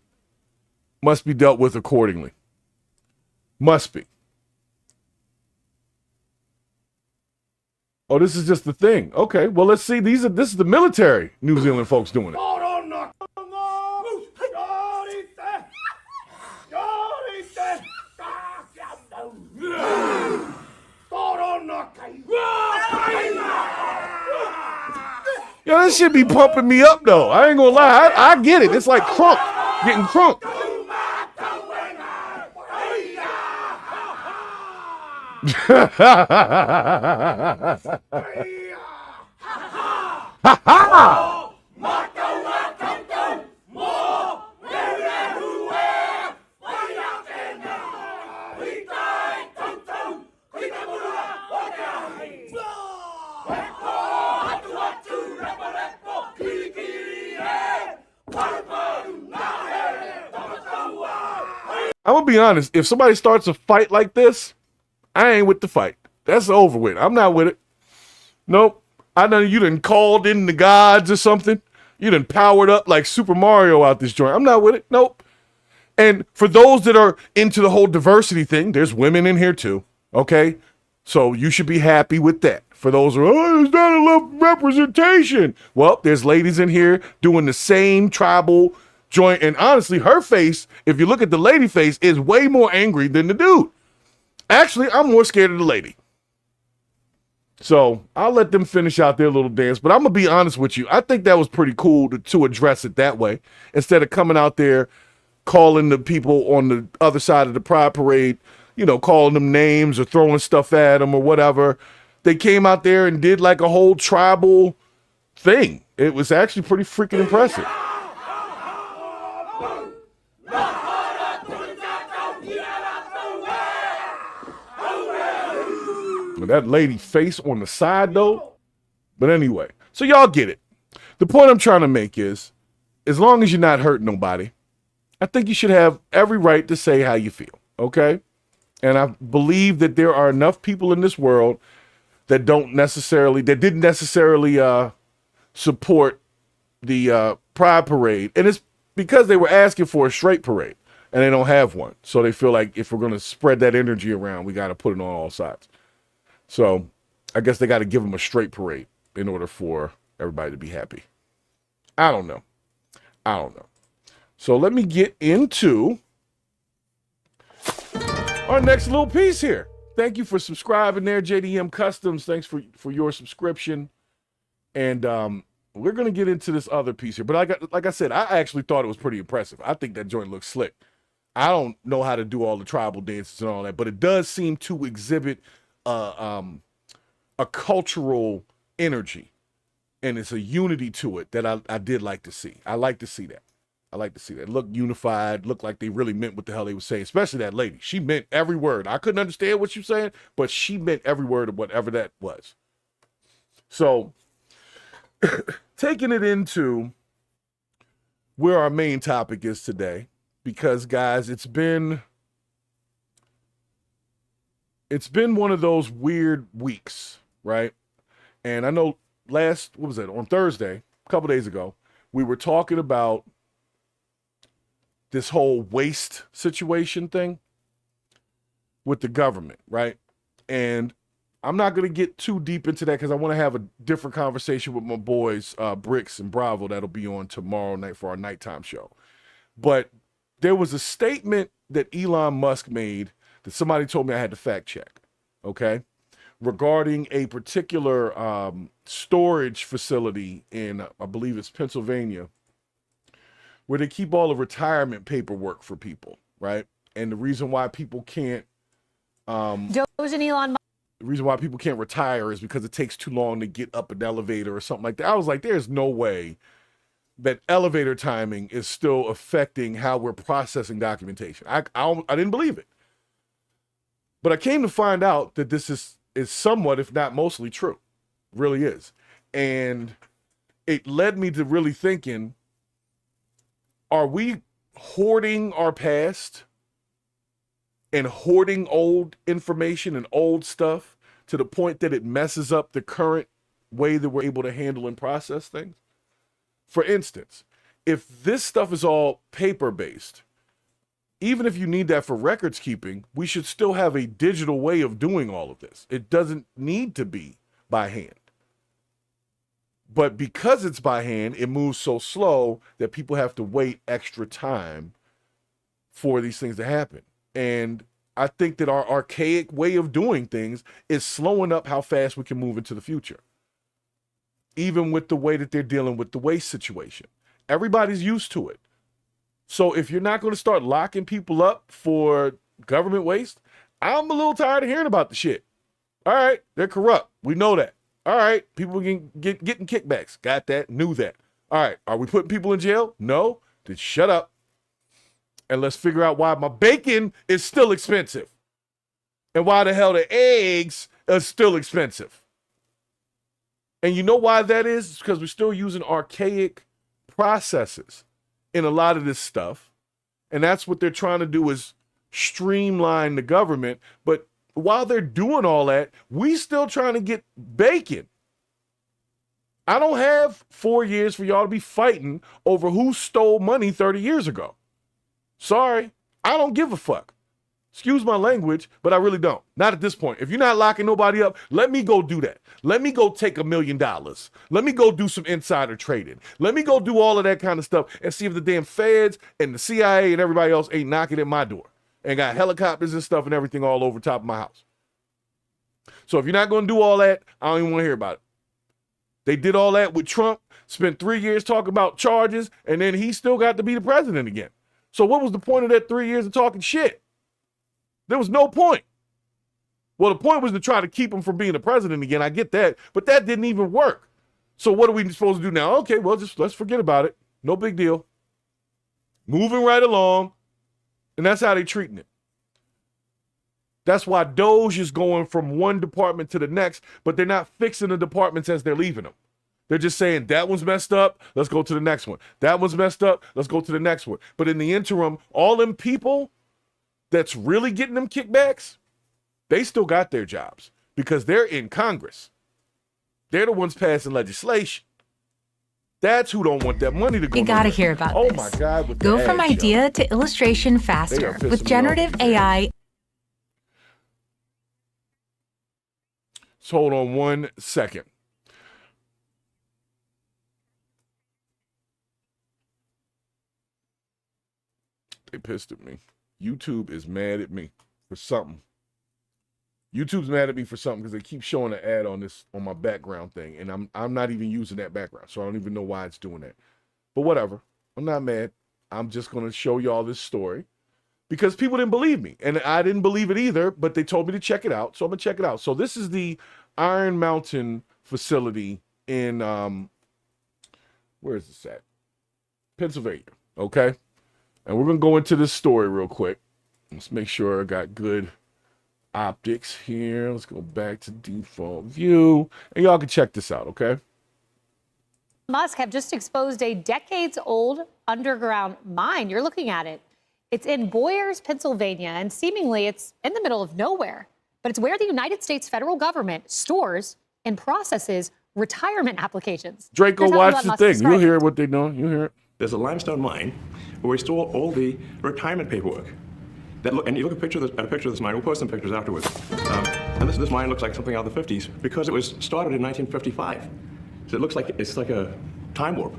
must be dealt with accordingly. Must be. Oh, this is just the thing. Okay, well, let's see. This is the military New Zealand folks doing it. Yo, that shit be pumping me up, though. I ain't gonna lie. I get it. It's like crunk. Getting crunk. Ha ha! I'm gonna be honest, if somebody starts a fight like this, I ain't with the fight. That's over with. I'm not with it. Nope. I know you done called in the gods or something. You done powered up like Super Mario out this joint. I'm not with it. Nope. And for those that are into the whole diversity thing, there's women in here too. Okay? So you should be happy with that. For those who are, there's not enough representation. Well, there's ladies in here doing the same tribal joint. And honestly, her face, if you look at the lady face, is way more angry than the dude. Actually, I'm more scared of the lady. So I'll let them finish out their little dance. But I'm going to be honest with you. I think that was pretty cool to address it that way. Instead of coming out there calling the people on the other side of the Pride Parade, calling them names or throwing stuff at them or whatever. They came out there and did like a whole tribal thing. It was actually pretty freaking impressive. That lady face on the side though. But anyway, so y'all get it. The point I'm trying to make is, as long as you're not hurting nobody, I think you should have every right to say how you feel, okay? And I believe that there are enough people in this world that didn't necessarily support the Pride Parade. And it's because they were asking for a straight parade and they don't have one. So they feel like if we're going to spread that energy around, we got to put it on all sides. So I guess they got to give them a straight parade in order for everybody to be happy. I don't know. So let me get into our next little piece here. Thank you for subscribing there, JDM Customs. Thanks for your subscription. And we're going to get into this other piece here. But like I said, I actually thought it was pretty impressive. I think that joint looks slick. I don't know how to do all the tribal dances and all that, but it does seem to exhibit a cultural energy, and it's a unity to it that I did like to see. I like to see that. Look unified, look like they really meant what the hell they were saying, especially that lady. She meant every word. I couldn't understand what she was saying, but she meant every word of whatever that was. So taking it into where our main topic is today, because guys, it's been one of those weird weeks, right? And I know on Thursday, a couple days ago, we were talking about this whole waste situation thing with the government, right? And I'm not going to get too deep into that because I want to have a different conversation with my boys, Brix and Bravo, that'll be on tomorrow night for our nighttime show. But there was a statement that Elon Musk made that somebody told me I had to fact check, okay, regarding a particular storage facility in, I believe it's Pennsylvania, where they keep all the retirement paperwork for people, right? And the reason why people can't... Doge and Elon The reason why people can't retire is because it takes too long to get up an elevator or something like that. I was like, there's no way that elevator timing is still affecting how we're processing documentation. I didn't believe it. But I came to find out that this is somewhat, if not mostly, true. It really is. And it led me to really thinking, are we hoarding our past and hoarding old information and old stuff to the point that it messes up the current way that we're able to handle and process things? For instance, if this stuff is all paper-based, even if you need that for records keeping, we should still have a digital way of doing all of this. It doesn't need to be by hand. But because it's by hand, it moves so slow that people have to wait extra time for these things to happen. And I think that our archaic way of doing things is slowing up how fast we can move into the future. Even with the way that they're dealing with the waste situation. Everybody's used to it. So if you're not going to start locking people up for government waste, I'm a little tired of hearing about the shit. All right, they're corrupt. We know that. All right, people getting kickbacks. Got that, knew that. All right, are we putting people in jail? No? Then shut up. And let's figure out why my bacon is still expensive. And why the hell the eggs are still expensive. And you know why that is? It's because we're still using archaic processes in a lot of this stuff. And that's what they're trying to do, is streamline the government. But while they're doing all that, we still trying to get bacon. I don't have 4 years for y'all to be fighting over who stole money 30 years ago. Sorry, I don't give a fuck. Excuse my language, but I really don't. Not at this point. If you're not locking nobody up, let me go do that. Let me go take $1 million. Let me go do some insider trading. Let me go do all of that kind of stuff and see if the damn feds and the CIA and everybody else ain't knocking at my door and got helicopters and stuff and everything all over top of my house. So if you're not going to do all that, I don't even want to hear about it. They did all that with Trump, spent 3 years talking about charges, and then he still got to be the president again. So what was the point of that 3 years of talking shit? There was no point. Well, the point was to try to keep him from being the president again. I get that, but that didn't even work. So what are we supposed to do now? Okay, well, just let's forget about it. No big deal. Moving right along, and that's how they're treating it. That's why Doge is going from one department to the next, but they're not fixing the departments as they're leaving them. They're just saying, that one's messed up, let's go to the next one. That one's messed up, let's go to the next one. But in the interim, all them people that's really getting them kickbacks, they still got their jobs because they're in Congress. They're the ones passing legislation. That's who don't want that money to go. You gotta hear about this. Oh my God. With Go from idea to illustration faster with generative AI. So hold on 1 second. They pissed at me. YouTube is mad at me for something. YouTube's mad at me for something because they keep showing an ad on my background thing, and I'm not even using that background, so I don't even know why it's doing that. But whatever, I'm not mad. I'm just gonna show y'all this story because people didn't believe me, and I didn't believe it either. But they told me to check it out, so I'm gonna check it out. So this is the Iron Mountain facility in where is this at? Pennsylvania. Okay, and we're gonna go into this story real quick. Let's make sure I got good optics here. Let's go back to default view, and y'all can check this out, okay? Musk have just exposed a decades-old underground mine. You're looking at it. It's in Boyers, Pennsylvania, and seemingly it's in the middle of nowhere. But it's where the United States federal government stores and processes retirement applications. Draco, watch the thing. You'll hear what they're doing. You'll hear it. There's a limestone mine where we store all the retirement paperwork. And you look at a picture of this mine. We'll post some pictures afterwards. And this mine looks like something out of the 50s because it was started in 1955. So it looks like it's like a time warp.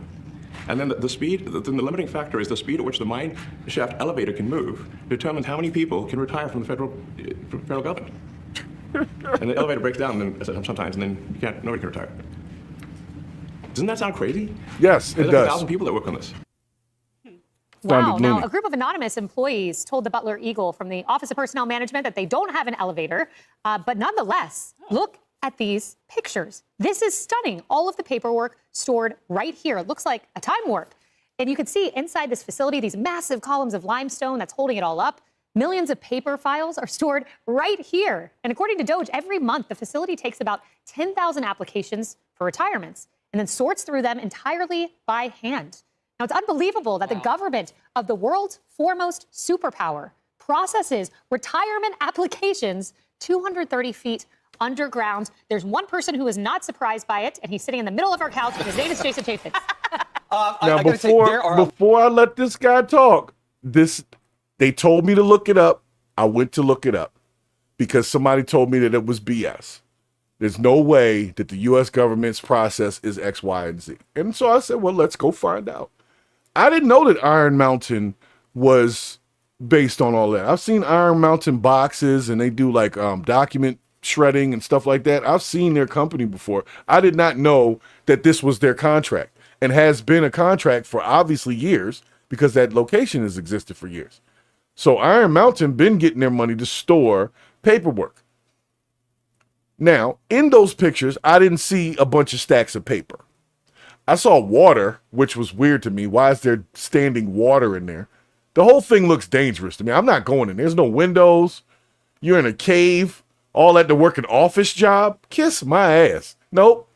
And then the speed, the limiting factor is the speed at which the mine shaft elevator can move determines how many people can retire from the federal government. And the elevator breaks down sometimes, and then nobody can retire. Doesn't that sound crazy? Yes, it There's does. like 1,000 people that work on this. Wow. Now, a group of anonymous employees told the Butler Eagle from the Office of Personnel Management that they don't have an elevator. But nonetheless, look at these pictures. This is stunning. All of the paperwork stored right here. It looks like a time warp. And you can see inside this facility, these massive columns of limestone that's holding it all up. Millions of paper files are stored right here. And according to Doge, every month, the facility takes about 10,000 applications for retirements and then sorts through them entirely by hand. Now, it's unbelievable that the government of the world's foremost superpower processes retirement applications 230 feet underground. There's one person who is not surprised by it, and he's sitting in the middle of our couch, and his name is Jason Chaffetz. Now, before I let this guy talk, they told me to look it up. I went to look it up because somebody told me that it was BS. There's no way that the U.S. government's process is X, Y, and Z. And so I said, well, let's go find out. I didn't know that Iron Mountain was based on all that. I've seen Iron Mountain boxes, and they do like document shredding and stuff like that. I've seen their company before. I did not know that this was their contract and has been a contract for obviously years because that location has existed for years. So Iron Mountain been getting their money to store paperwork. Now, in those pictures, I didn't see a bunch of stacks of paper. I saw water, which was weird to me. Why is there standing water in there? The whole thing looks dangerous to me. I'm not going in. There's no windows. You're in a cave. All that to work an office job? Kiss my ass. Nope.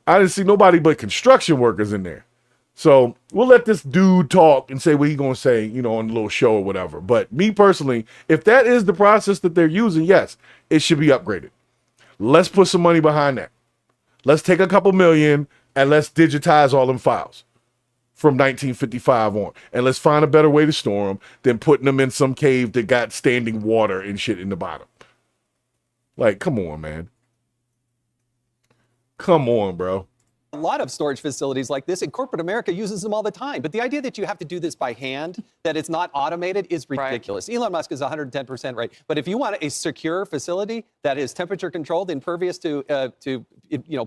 I didn't see nobody but construction workers in there. So we'll let this dude talk and say what he's going to say, on a little show or whatever. But me personally, if that is the process that they're using, yes, it should be upgraded. Let's put some money behind that. Let's take a couple million and let's digitize all them files from 1955 on. And let's find a better way to store them than putting them in some cave that got standing water and shit in the bottom. Like, come on, man. Come on, bro. A lot of storage facilities like this, and corporate America uses them all the time. But the idea that you have to do this by hand, that it's not automated, is ridiculous. Right. Elon Musk is 110% right. But if you want a secure facility that is temperature controlled, impervious to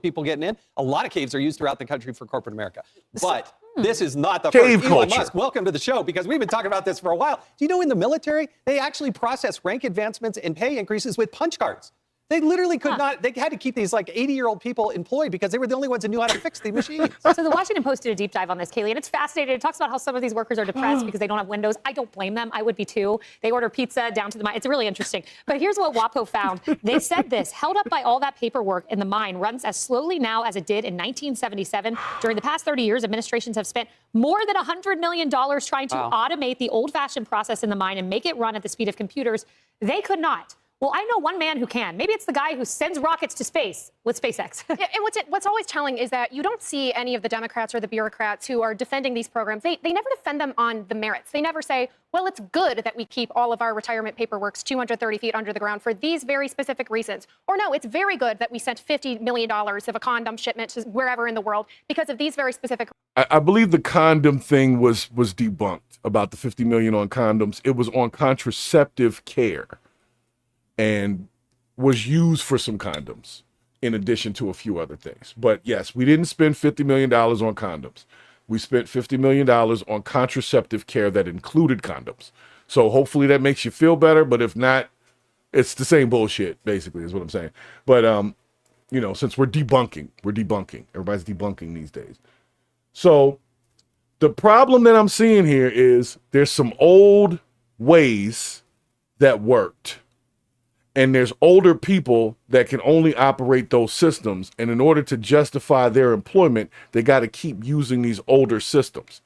people getting in, a lot of caves are used throughout the country for corporate America. But this is not the cave first. culture. Elon Musk, welcome to the show, because we've been talking about this for a while. Do you know in the military, they actually process rank advancements and pay increases with punch cards? They literally could not, they had to keep these like 80-year-old people employed because they were the only ones who knew how to fix the machines. So the Washington Post did a deep dive on this, Kaylee, and it's fascinating. It talks about how some of these workers are depressed because they don't have windows. I don't blame them. I would be too. They order pizza down to the mine. It's really interesting. But here's what WAPO found. They said this, held up by all that paperwork in the mine, runs as slowly now as it did in 1977. During the past 30 years, administrations have spent more than $100 million trying to automate the old-fashioned process in the mine and make it run at the speed of computers. They could not. Well, I know one man who can. Maybe it's the guy who sends rockets to space with SpaceX. And what's always telling is that you don't see any of the Democrats or the bureaucrats who are defending these programs. They never defend them on the merits. They never say, well, it's good that we keep all of our retirement paperwork 230 feet under the ground for these very specific reasons. Or no, it's very good that we sent $50 million of a condom shipment to wherever in the world because of these very specific. I believe the condom thing was debunked about the $50 million on condoms. It was on contraceptive care and was used for some condoms in addition to a few other things. But yes, we didn't spend $50 million on condoms. We spent $50 million on contraceptive care that included condoms. So hopefully that makes you feel better, but if not, it's the same bullshit, basically, is what I'm saying. But, since we're debunking. Everybody's debunking these days. So the problem that I'm seeing here is there's some old ways that worked. And there's older people that can only operate those systems. And in order to justify their employment, they got to keep using these older systems.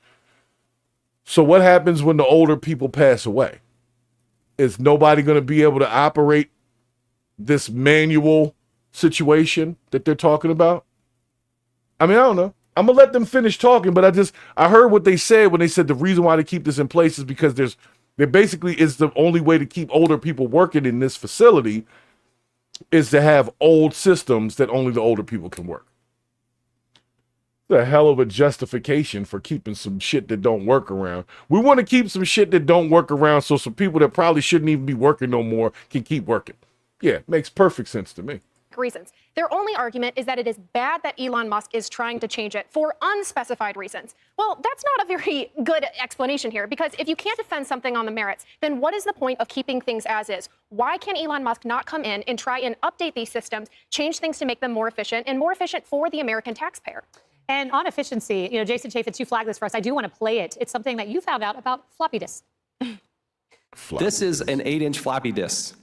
So what happens when the older people pass away? Is nobody going to be able to operate this manual situation that they're talking about? I mean, I don't know. I'm going to let them finish talking, but I heard what they said when they said the reason why they keep this in place is because there basically is the only way to keep older people working in this facility is to have old systems that only the older people can work. It's a hell of a justification for keeping some shit that don't work around. We want to keep some shit that don't work around so some people that probably shouldn't even be working no more can keep working. Yeah, it makes perfect sense to me. reasons. Their only argument is that it is bad that Elon Musk is trying to change it for unspecified reasons. Well, that's not a very good explanation here, because if you can't defend something on the merits, then what is the point of keeping things as is? Why can Elon Musk not come in and try and update these systems, change things to make them more efficient and more efficient for the American taxpayer? And on efficiency, Jason Chaffetz, you flagged this for us. I do want to play it. It's something that you found out about floppy disks. This is an 8-inch floppy disk.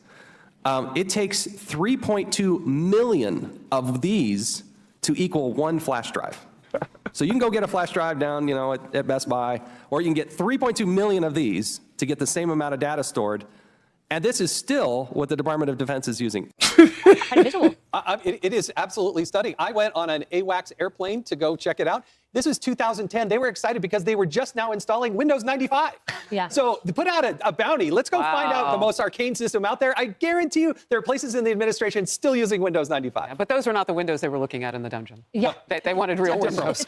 It takes 3.2 million of these to equal one flash drive. So you can go get a flash drive down, at Best Buy, or you can get 3.2 million of these to get the same amount of data stored. And this is still what the Department of Defense is using. It is absolutely stunning. I went on an AWACS airplane to go check it out. This was 2010. They were excited because they were just now installing Windows 95. Yeah. So to put out a bounty, let's go find out the most arcane system out there. I guarantee you there are places in the administration still using Windows 95. Yeah, but those were not the windows they were looking at in the dungeon. Yeah. They wanted real windows.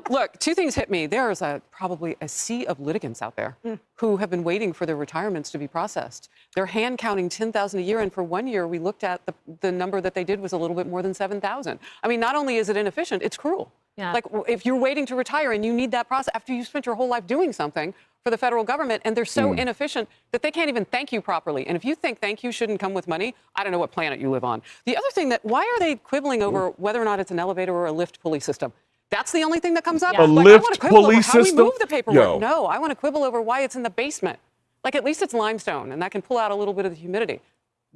Look, two things hit me. There is probably a sea of litigants out there who have been waiting for their retirements to be processed. They're hand counting 10,000 a year, and for 1 year we looked at the number that they did was a little bit more than 7,000. I mean, not only is it inefficient, it's cruel. Yeah. Like, if you're waiting to retire and you need that process after you spent your whole life doing something for the federal government, and they're so inefficient that they can't even thank you properly. And if you think thank you shouldn't come with money, I don't know what planet you live on. The other thing why are they quibbling over whether or not it's an elevator or a lift pulley system? That's the only thing that comes up. A lift pulley how system? we move the paperwork. Yo. No, I want to quibble over why it's in the basement. Like, at least it's limestone, and that can pull out a little bit of the humidity.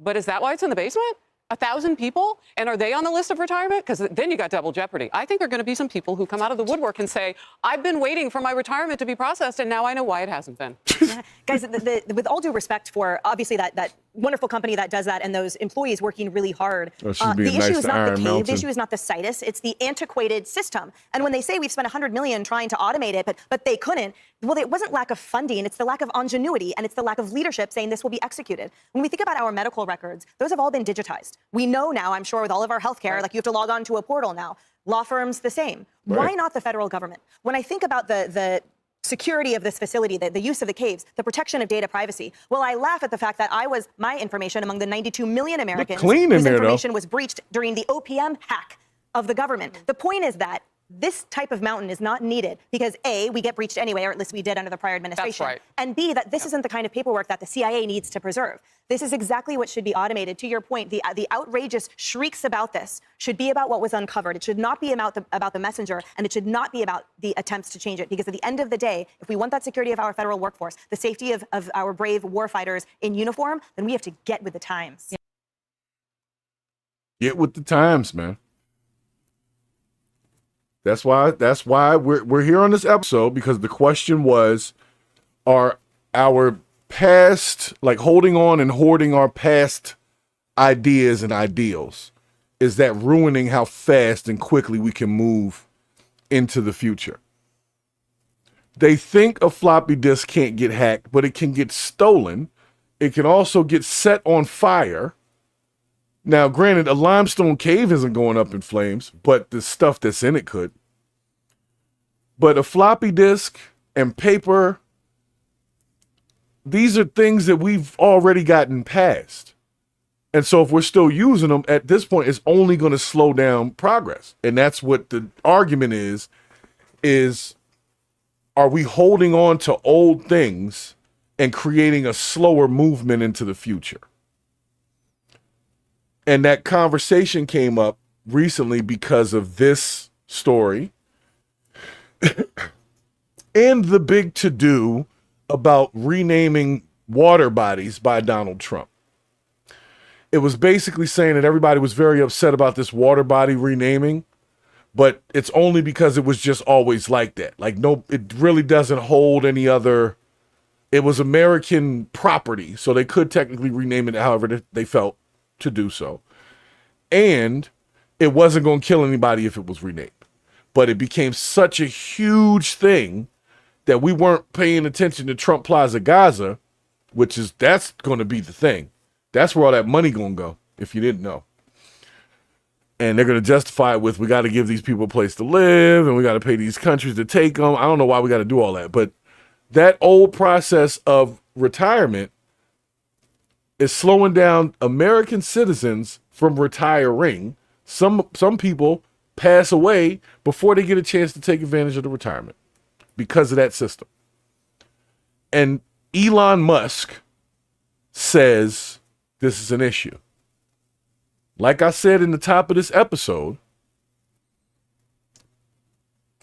But is that why it's in the basement? 1,000 people? And are they on the list of retirement? Because then you got double jeopardy. I think there are going to be some people who come out of the woodwork and say, I've been waiting for my retirement to be processed, and now I know why it hasn't been. Guys, with all due respect for, obviously, that wonderful company that does that and those employees working really hard, the issue is not the cave, the issue is not the situs, it's the antiquated system. And when they say we've spent $100 million trying to automate it, but they couldn't, well, it wasn't lack of funding, it's the lack of ingenuity, and it's the lack of leadership saying this will be executed. When we think about our medical records, those have all been digitized. We know now, I'm sure, with all of our healthcare, like you have to log on to a portal now. Law firms, the same. Right. Why not the federal government? When I think about the security of this facility, the use of the caves, the protection of data privacy, well, I laugh at the fact that my information among the 92 million Americans whose information was breached during the OPM hack of the government. The point is that this type of mountain is not needed because A, we get breached anyway, or at least we did under the prior administration. That's right. And B, that this isn't the kind of paperwork that the CIA needs to preserve. This is exactly what should be automated. To your point, the outrageous shrieks about this should be about what was uncovered. It should not be about the messenger, and it should not be about the attempts to change it. Because at the end of the day, if we want that security of our federal workforce, the safety of our brave warfighters in uniform, then we have to get with the times. Get with the times, man. That's why we're here on this episode, because the question was, are our past, like holding on and hoarding our past ideas and ideals, is that ruining how fast and quickly we can move into the future? They think a floppy disk can't get hacked, but it can get stolen. It can also get set on fire. Now, granted, a limestone cave isn't going up in flames, but the stuff that's in it could. But a floppy disk and paper, these are things that we've already gotten past. And so if we're still using them at this point, it's only going to slow down progress. And that's what the argument is are we holding on to old things and creating a slower movement into the future? And that conversation came up recently because of this story and the big to-do about renaming water bodies by Donald Trump. It was basically saying that everybody was very upset about this water body renaming, but it's only because it was just always like that. Like, no, it really doesn't hold any other. It was American property, so they could technically rename it however they felt to do so. And it wasn't going to kill anybody if it was renamed. But it became such a huge thing that we weren't paying attention to Trump Plaza Gaza, that's going to be the thing. That's where all that money going to go, if you didn't know. And they're going to justify it with, we got to give these people a place to live, and we got to pay these countries to take them. I don't know why we got to do all that. But that old process of retirement is slowing down American citizens from retiring. Some people pass away before they get a chance to take advantage of the retirement because of that system. And Elon Musk says this is an issue. Like I said in the top of this episode,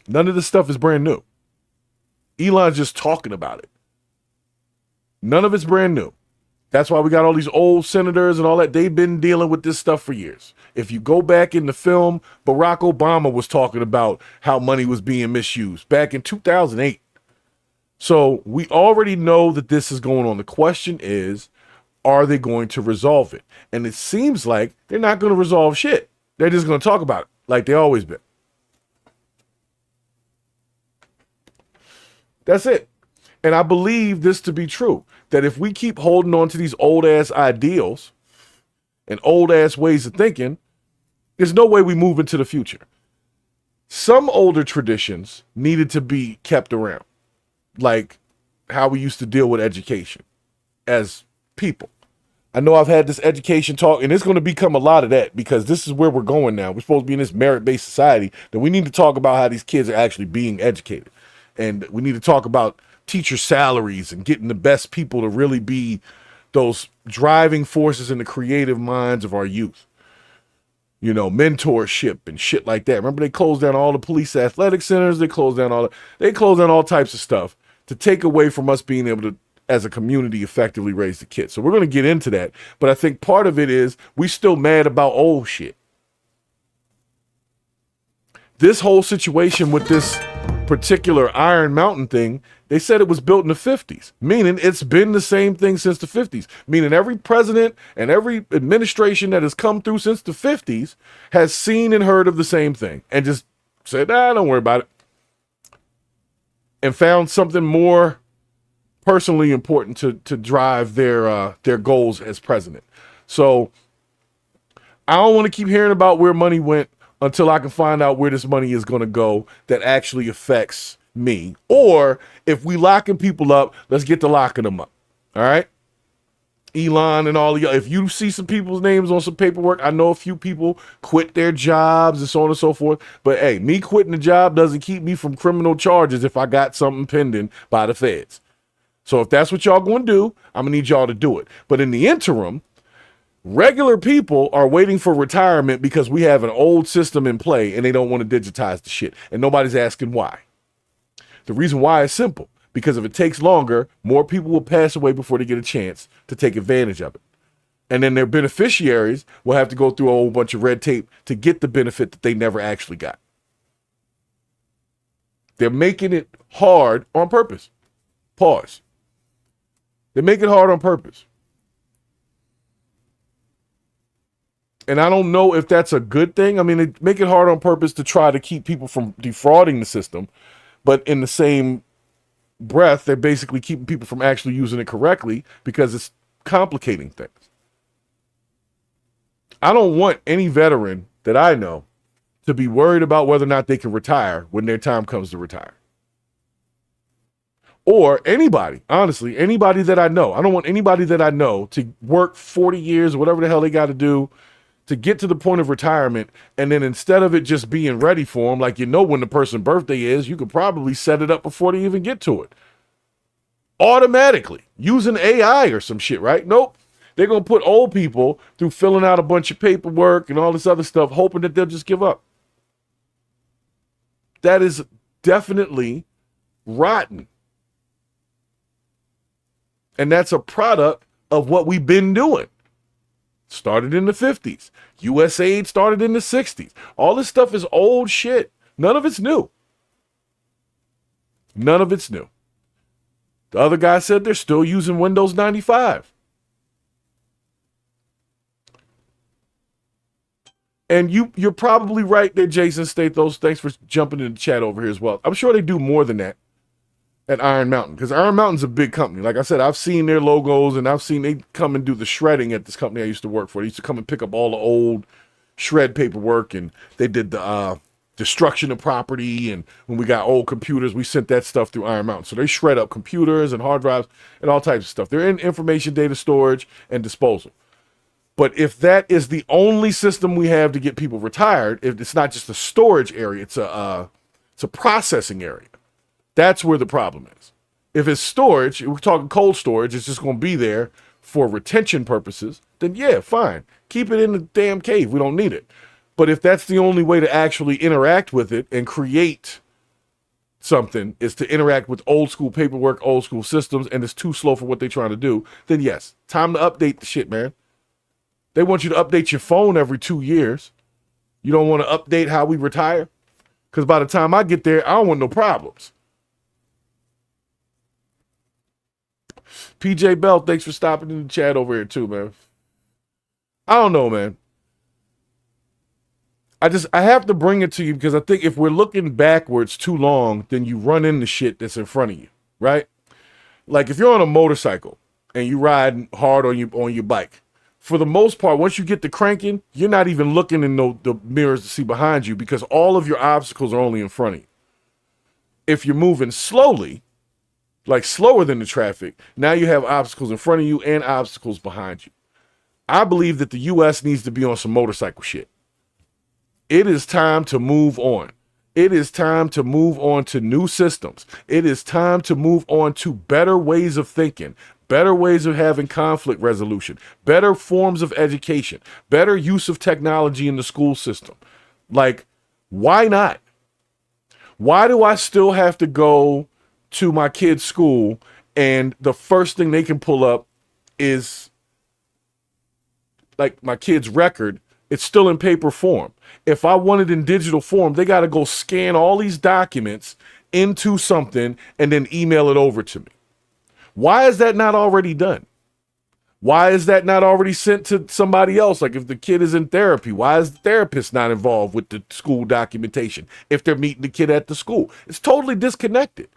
none of this stuff is brand new. Elon's just talking about it. None of it's brand new. That's why we got all these old senators and all that. They've been dealing with this stuff for years. If you go back in the film, Barack Obama was talking about how money was being misused back in 2008. So we already know that this is going on. The question is, are they going to resolve it? And it seems like they're not going to resolve shit. They're just going to talk about it like they always been. That's it. And I believe this to be true, that if we keep holding on to these old-ass ideals and old-ass ways of thinking, there's no way we move into the future. Some older traditions needed to be kept around, like how we used to deal with education as people. I know I've had this education talk, and it's going to become a lot of that because this is where we're going now. We're supposed to be in this merit-based society, that we need to talk about how these kids are actually being educated. And we need to talk about teacher salaries and getting the best people to really be those driving forces in the creative minds of our youth. You know, mentorship and shit like that. Remember, they closed down all the police athletic centers. They closed down all types of stuff to take away from us being able to, as a community, effectively raise the kids. So we're going to get into that. But I think part of it is we still mad about old shit. This whole situation with this particular Iron Mountain thing, they said it was built in the 50s, meaning it's been the same thing since the 50s, meaning every president and every administration that has come through since the 50s has seen and heard of the same thing and just said, don't worry about it, and found something more personally important to drive their goals as president. So I don't want to keep hearing about where money went until I can find out where this money is going to go that actually affects me. Or if we locking people up, let's get to locking them up. All right? Elon and all of y'all, if you see some people's names on some paperwork, I know a few people quit their jobs and so on and so forth. But hey, me quitting the job doesn't keep me from criminal charges if I got something pending by the feds. So if that's what y'all going to do, I'm going to need y'all to do it. But in the interim, regular people are waiting for retirement because we have an old system in play and they don't want to digitize the shit. And nobody's asking why. The reason why is simple. Because if it takes longer, more people will pass away before they get a chance to take advantage of it. And then their beneficiaries will have to go through a whole bunch of red tape to get the benefit that they never actually got. They're making it hard on purpose. Pause. They make it hard on purpose. And I don't know if that's a good thing. I mean, they make it hard on purpose to try to keep people from defrauding the system. But in the same breath, they're basically keeping people from actually using it correctly because it's complicating things. I don't want any veteran that I know to be worried about whether or not they can retire when their time comes to retire. Or anybody, honestly, anybody that I know. I don't want anybody that I know to work 40 years, whatever the hell they got to do, to get to the point of retirement, and then instead of it just being ready for them, like, you know, when the person's birthday is, you could probably set it up before they even get to it. Automatically, using AI or some shit, right? Nope. They're going to put old people through filling out a bunch of paperwork and all this other stuff, hoping that they'll just give up. That is definitely rotten. And that's a product of what we've been doing. Started in the 50s. USAID started in the 60s. All this stuff is old shit. None of it's new. None of it's new. The other guy said they're still using Windows 95. And you're probably right there, Jason Stathos. Thanks for jumping in the chat over here as well. I'm sure they do more than that at Iron Mountain, because Iron Mountain's a big company. Like I said, I've seen their logos, and I've seen they come and do the shredding at this company I used to work for. They used to come and pick up all the old shred paperwork, and they did the destruction of property, and when we got old computers, we sent that stuff through Iron Mountain. So they shred up computers and hard drives and all types of stuff. They're in information data storage and disposal. But if that is the only system we have to get people retired, if it's not just a storage area, it's a processing area. That's where the problem is. If it's storage, we're talking cold storage, it's just going to be there for retention purposes, then yeah, fine. Keep it in the damn cave. We don't need it. But if that's the only way to actually interact with it and create something is to interact with old school paperwork, old school systems, and it's too slow for what they're trying to do, then yes, time to update the shit, man. They want you to update your phone every 2 years. You don't want to update how we retire? Because by the time I get there, I don't want no problems. PJ Bell, thanks for stopping in the chat over here too, man. I don't know, man. I have to bring it to you because I think if we're looking backwards too long, then you run into shit that's in front of you, right? Like if you're on a motorcycle and you ride hard on your bike, for the most part, once you get to cranking, you're not even looking in the mirrors to see behind you because all of your obstacles are only in front of you. If you're moving slowly, like slower than the traffic, now you have obstacles in front of you and obstacles behind you. I believe that the U.S. needs to be on some motorcycle shit. It is time to move on. It is time to move on to new systems. It is time to move on to better ways of thinking, better ways of having conflict resolution, better forms of education, better use of technology in the school system. Like, why not? Why do I still have to go to my kid's school and the first thing they can pull up is like my kid's record? It's still in paper form. If I want it in digital form, they got to go scan all these documents into something and then email it over to me. Why is that not already done? Why is that not already sent to somebody else? Like if the kid is in therapy, why is the therapist not involved with the school documentation if they're meeting the kid at the school? It's totally disconnected.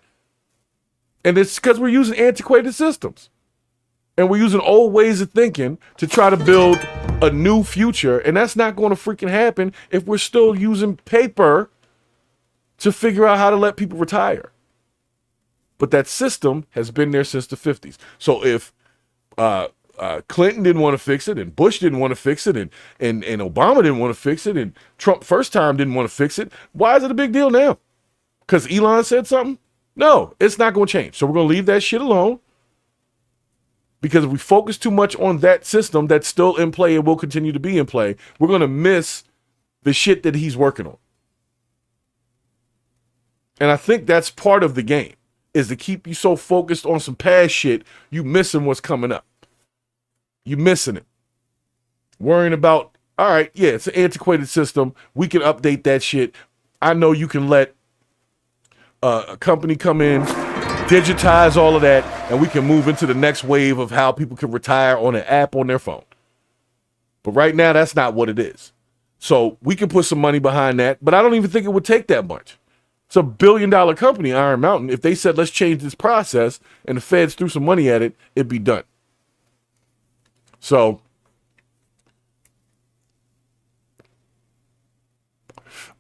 And it's because we're using antiquated systems. And we're using old ways of thinking to try to build a new future. And that's not going to freaking happen if we're still using paper to figure out how to let people retire. But that system has been there since the 50s. So if Clinton didn't want to fix it, and Bush didn't want to fix it, and Obama didn't want to fix it, and Trump first time didn't want to fix it, why is it a big deal now? Because Elon said something? No, it's not going to change. So we're going to leave that shit alone. Because if we focus too much on that system that's still in play and will continue to be in play, we're going to miss the shit that he's working on. And I think that's part of the game, is to keep you so focused on some past shit, you missing what's coming up. You missing it. Worrying about, all right, yeah, it's an antiquated system. We can update that shit. I know you can let a company come in, digitize all of that, and we can move into the next wave of how people can retire on an app on their phone. But right now, that's not what it is. So we can put some money behind that, but I don't even think it would take that much. It's a $1 billion company, Iron Mountain. If they said, let's change this process, and the feds threw some money at it, it'd be done. So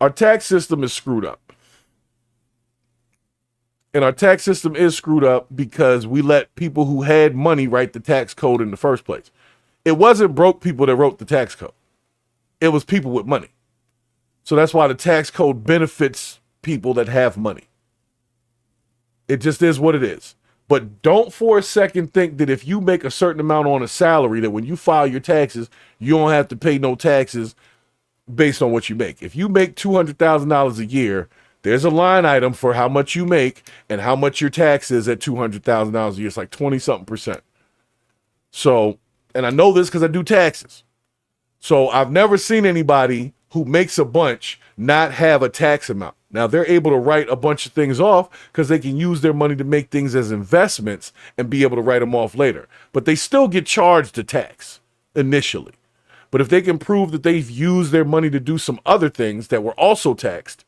our tax system is screwed up. And our tax system is screwed up because we let people who had money write the tax code in the first place. It wasn't broke people that wrote the tax code. It was people with money. So that's why the tax code benefits people that have money. It just is what it is. But don't for a second think that if you make a certain amount on a salary, that when you file your taxes, you don't have to pay no taxes based on what you make. If you make $200,000 a year, there's a line item for how much you make and how much your tax is at $200,000 a year. It's like 20-something%. So, and I know this because I do taxes. So I've never seen anybody who makes a bunch not have a tax amount. Now they're able to write a bunch of things off because they can use their money to make things as investments and be able to write them off later. But they still get charged a tax initially. But if they can prove that they've used their money to do some other things that were also taxed,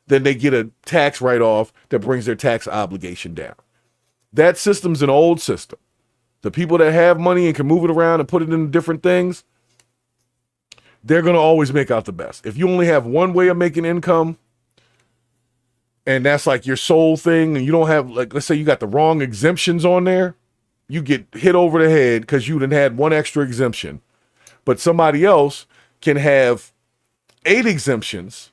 then they get a tax write-off that brings their tax obligation down. That system's an old system. The people that have money and can move it around and put it in different things, they're going to always make out the best. If you only have one way of making income, and that's like your sole thing, and you don't have, like, let's say you got the wrong exemptions on there, you get hit over the head because you done had one extra exemption. But somebody else can have 8 exemptions,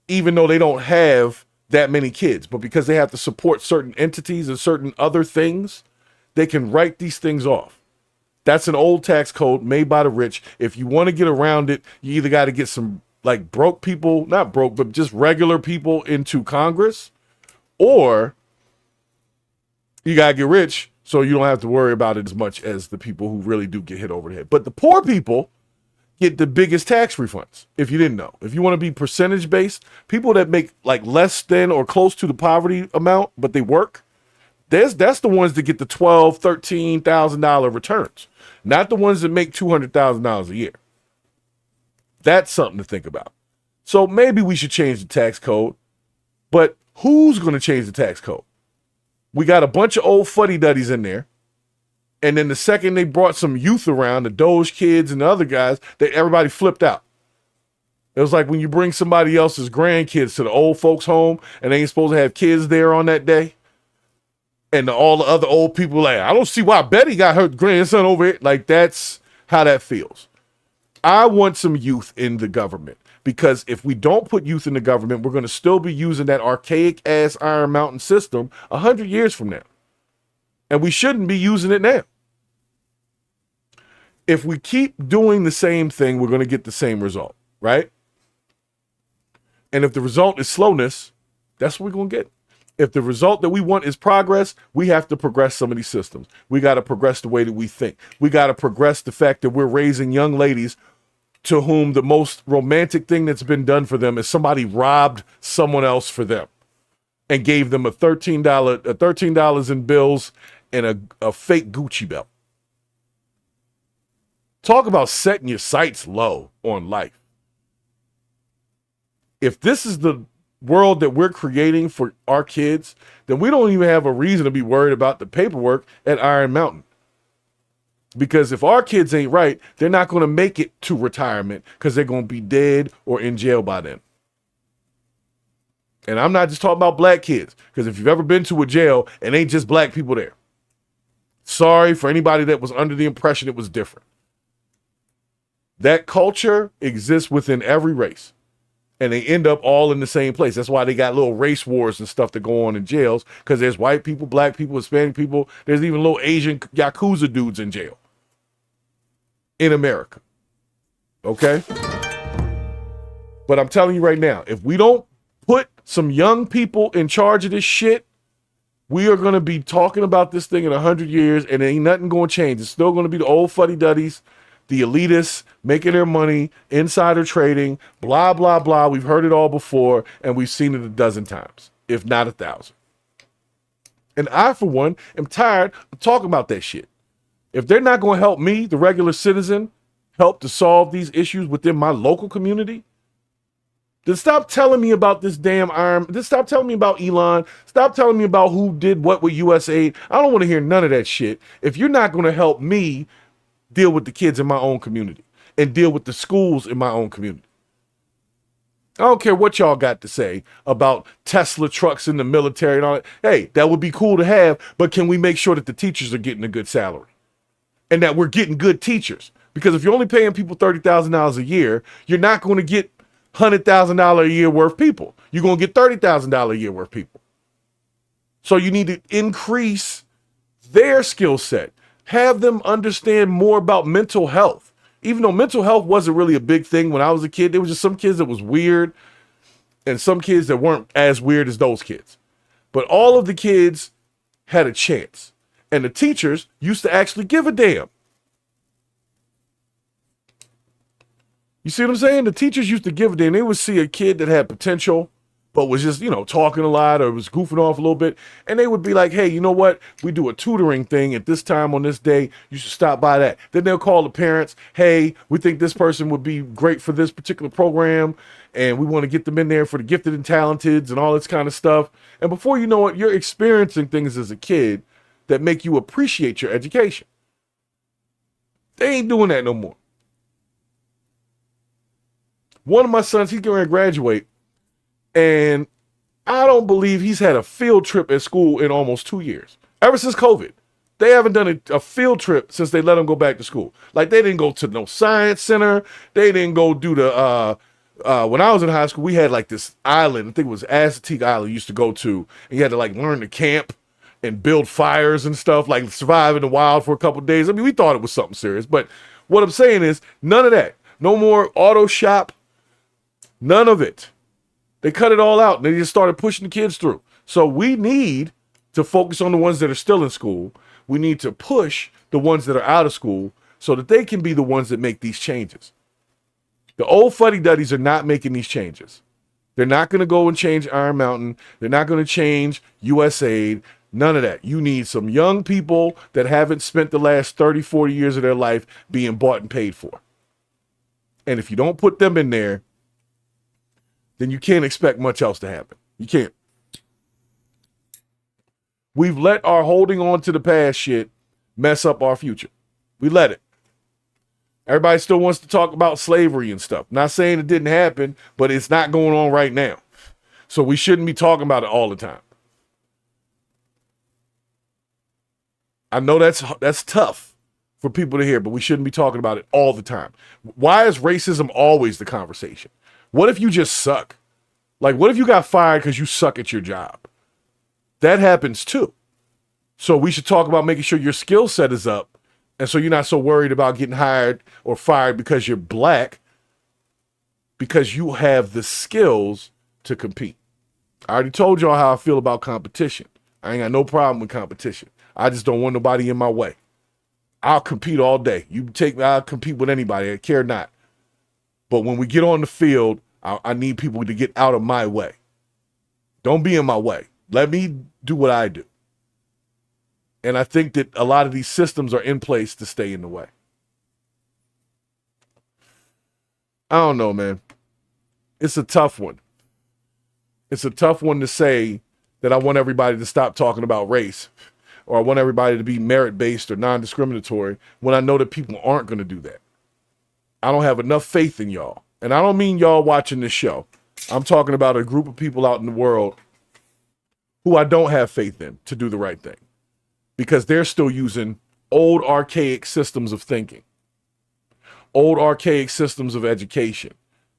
even though they don't have that many kids. But because they have to support certain entities and certain other things, they can write these things off. That's an old tax code made by the rich. If you want to get around it, you either got to get some like broke people, not broke, but just regular people into Congress, or you got to get rich so you don't have to worry about it as much as the people who really do get hit over the head. But the poor people get the biggest tax refunds, if you didn't know. If you want to be percentage based, people that make like less than or close to the poverty amount, but they work, that's the ones that get the $12,000, $13,000 returns, not the ones that make $200,000 a year. That's something to think about. So maybe we should change the tax code, but who's going to change the tax code? We got a bunch of old fuddy-duddies in there. And then the second they brought some youth around, the Doge kids and the other guys, everybody flipped out. It was like when you bring somebody else's grandkids to the old folks' home and they ain't supposed to have kids there on that day. And all the other old people like, I don't see why Betty got her grandson over here. Like, that's how that feels. I want some youth in the government, because if we don't put youth in the government, we're going to still be using that archaic ass Iron Mountain system 100 years from now. And we shouldn't be using it now. If we keep doing the same thing, we're going to get the same result, right? And if the result is slowness, that's what we're going to get. If the result that we want is progress, we have to progress some of these systems. We got to progress the way that we think. We got to progress the fact that we're raising young ladies to whom the most romantic thing that's been done for them is somebody robbed someone else for them and gave them a $13 in bills and a fake Gucci belt. Talk about setting your sights low on life. If this is the world that we're creating for our kids, then we don't even have a reason to be worried about the paperwork at Iron Mountain. Because if our kids ain't right, they're not going to make it to retirement because they're going to be dead or in jail by then. And I'm not just talking about black kids, because if you've ever been to a jail, it ain't just black people there. Sorry for anybody that was under the impression it was different. That culture exists within every race. And they end up all in the same place. That's why they got little race wars and stuff that go on in jails, because there's white people, black people, Hispanic people. There's even little Asian Yakuza dudes in jail in America. Okay? But I'm telling you right now, if we don't put some young people in charge of this shit, we are going to be talking about this thing in 100 years, and ain't nothing going to change. It's still going to be the old fuddy-duddies, the elitists making their money, insider trading, blah, blah, blah. We've heard it all before, and we've seen it a dozen times, if not 1,000. And I, for one, am tired of talking about that shit. If they're not going to help me, the regular citizen, help to solve these issues within my local community, then stop telling me about this damn arm. Just stop telling me about Elon. Stop telling me about who did what with USAID. I don't want to hear none of that shit if you're not going to help me deal with the kids in my own community and deal with the schools in my own community. I don't care what y'all got to say about Tesla trucks in the military and all that. Hey, that would be cool to have, but can we make sure that the teachers are getting a good salary and that we're getting good teachers? Because if you're only paying people $30,000 a year, you're not going to get $100,000 a year worth people. You're going to get $30,000 a year worth people. So you need to increase their skill set. Have them understand more about mental health. Even though mental health wasn't really a big thing when I was a kid, there was just some kids that was weird and some kids that weren't as weird as those kids. But all of the kids had a chance. And the teachers used to actually give a damn. You see what I'm saying? The teachers used to give a damn. They would see a kid that had potential, but was just, talking a lot or was goofing off a little bit. And they would be like, hey, you know what? We do a tutoring thing at this time on this day. You should stop by that. Then they'll call the parents. Hey, we think this person would be great for this particular program. And we want to get them in there for the gifted and talented and all this kind of stuff. And before you know it, you're experiencing things as a kid that make you appreciate your education. They ain't doing that no more. One of my sons, he's going to graduate. And I don't believe he's had a field trip at school in almost 2 years. Ever since COVID. They haven't done a field trip since they let him go back to school. Like, they didn't go to no science center. They didn't go do the, when I was in high school, we had like this island, I think it was Aztec Island we used to go to. And you had to like learn to camp and build fires and stuff, like survive in the wild for a couple of days. I mean, we thought it was something serious. But what I'm saying is, none of that. No more auto shop. None of it. They cut it all out and they just started pushing the kids through. So we need to focus on the ones that are still in school. We need to push the ones that are out of school so that they can be the ones that make these changes. The old fuddy-duddies are not making these changes. They're not going to go and change Iron Mountain. They're not going to change USAID. None of that. You need some young people that haven't spent the last 30, 40 years of their life being bought and paid for. And if you don't put them in there, then you can't expect much else to happen. You can't. We've let our holding on to the past shit mess up our future. We let it. Everybody still wants to talk about slavery and stuff. Not saying it didn't happen, but it's not going on right now. So we shouldn't be talking about it all the time. I know that's tough for people to hear, but we shouldn't be talking about it all the time. Why is racism always the conversation? What if you just suck? Like, what if you got fired because you suck at your job? That happens too. So we should talk about making sure your skill set is up. And so you're not so worried about getting hired or fired because you're black, because you have the skills to compete. I already told y'all how I feel about competition. I ain't got no problem with competition. I just don't want nobody in my way. I'll compete all day. I'll compete with anybody. I care not. But when we get on the field, I need people to get out of my way. Don't be in my way. Let me do what I do. And I think that a lot of these systems are in place to stay in the way. I don't know, man. It's a tough one. It's a tough one to say that I want everybody to stop talking about race, or I want everybody to be merit-based or non-discriminatory, when I know that people aren't going to do that. I don't have enough faith in y'all. And I don't mean y'all watching this show. I'm talking about a group of people out in the world who I don't have faith in to do the right thing, because they're still using old archaic systems of thinking, old archaic systems of education,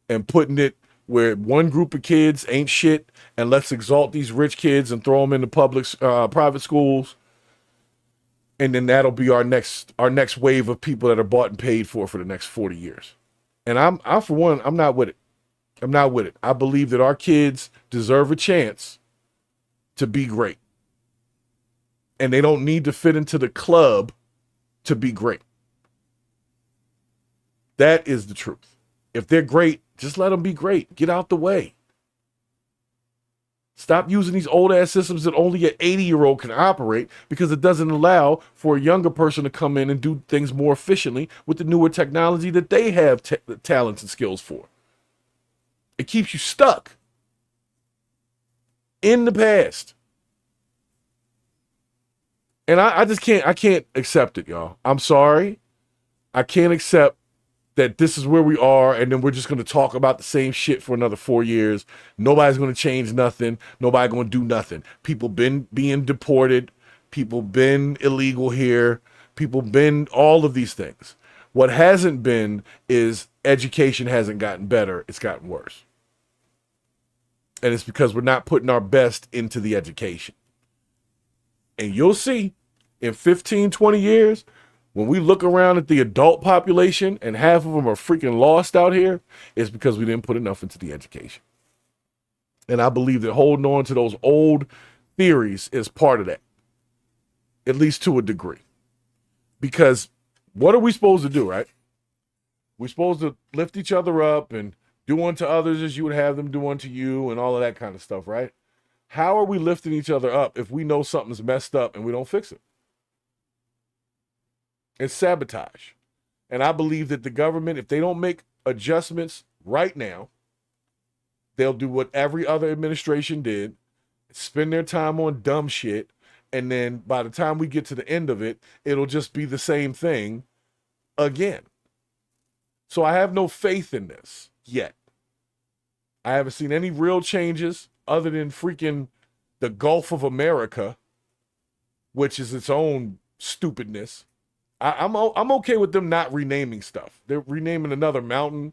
and putting it where one group of kids ain't shit, and let's exalt these rich kids and throw them into private schools. And then that'll be our next wave of people that are bought and paid for the next 40 years. And I for one, I'm not with it. I'm not with it. I believe that our kids deserve a chance to be great. And they don't need to fit into the club to be great. That is the truth. If they're great, just let them be great. Get out the way. Stop using these old ass systems that only an 80-year-old can operate, because it doesn't allow for a younger person to come in and do things more efficiently with the newer technology that they have talents and skills for. It keeps you stuck in the past. And I just can't accept it, y'all. I'm sorry. I can't accept that this is where we are, and then we're just going to talk about the same shit for another 4 years. Nobody's going to change nothing. Nobody going to do nothing. People been being deported. People been illegal here. People been all of these things. What hasn't been is education hasn't gotten better. It's gotten worse. And it's because we're not putting our best into the education. And you'll see in 15, 20 years, when we look around at the adult population and half of them are freaking lost out here, it's because we didn't put enough into the education. And I believe that holding on to those old theories is part of that, at least to a degree. Because what are we supposed to do, right? We're supposed to lift each other up and do unto others as you would have them do unto you and all of that kind of stuff, right? How are we lifting each other up if we know something's messed up and we don't fix it? It's sabotage. And I believe that the government, if they don't make adjustments right now, they'll do what every other administration did, spend their time on dumb shit, and then by the time we get to the end of it, it'll just be the same thing again. So I have no faith in this yet. I haven't seen any real changes other than freaking the Gulf of America, which is its own stupidness. I'm okay with them not renaming stuff. They're renaming another mountain.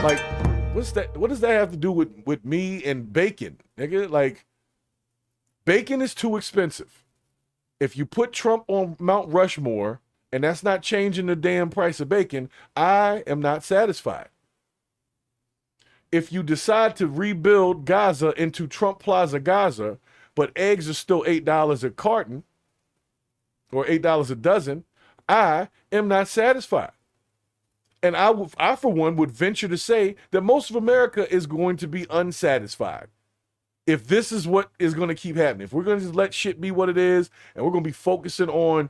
Like, what's that? What does that have to do with me and bacon, nigga? Like, bacon is too expensive. If you put Trump on Mount Rushmore and that's not changing the damn price of bacon, I am not satisfied. If you decide to rebuild Gaza into Trump Plaza Gaza, but eggs are still $8 a carton or $8 a dozen, I am not satisfied. And I, for one, would venture to say that most of America is going to be unsatisfied if this is what is going to keep happening. If we're going to just let shit be what it is, and we're going to be focusing on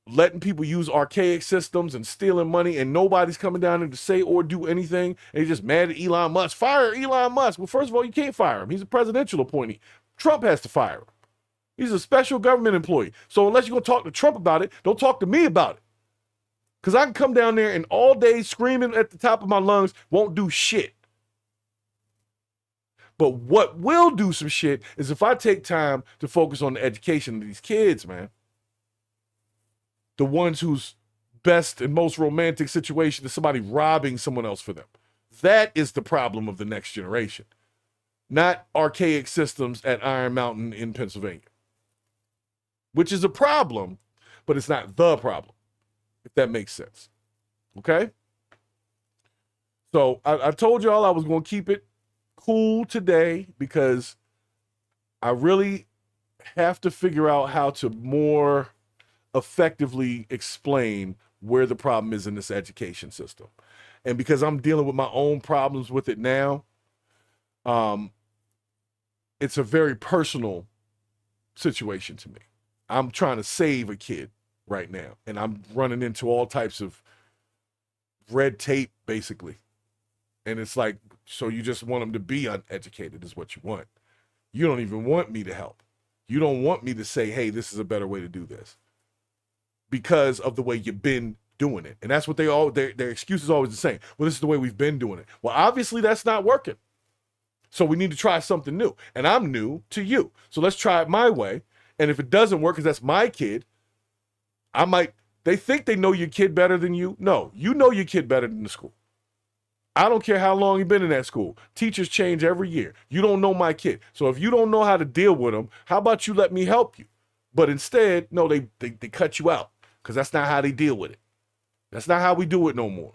letting people use archaic systems and stealing money, and nobody's coming down here to say or do anything, and they're just mad at Elon Musk. Fire Elon Musk. Well, first of all, you can't fire him. He's a presidential appointee. Trump has to fire him. He's a special government employee. So unless you're going to talk to Trump about it, don't talk to me about it. Because I can come down there and all day screaming at the top of my lungs won't do shit. But what will do some shit is if I take time to focus on the education of these kids, man. The ones whose best and most romantic situation is somebody robbing someone else for them. That is the problem of the next generation. Not archaic systems at Iron Mountain in Pennsylvania. Which is a problem, but it's not the problem, if that makes sense. Okay? So I told y'all I was going to keep it cool today because I really have to figure out how to more effectively explain where the problem is in this education system. And because I'm dealing with my own problems with it now, it's a very personal situation to me. I'm trying to save a kid right now, and I'm running into all types of red tape, basically. And it's like, so you just want them to be uneducated is what you want. You don't even want me to help. You don't want me to say, hey, this is a better way to do this because of the way you've been doing it. And that's what their excuse is always the same. Well, this is the way we've been doing it. Well, obviously that's not working. So we need to try something new. And I'm new to you. So let's try it my way. And if it doesn't work, because that's my kid, they think they know your kid better than you. No, you know your kid better than the school. I don't care how long you've been in that school. Teachers change every year. You don't know my kid. So if you don't know how to deal with them, how about you let me help you? But instead, no, they cut you out because that's not how they deal with it. That's not how we do it no more.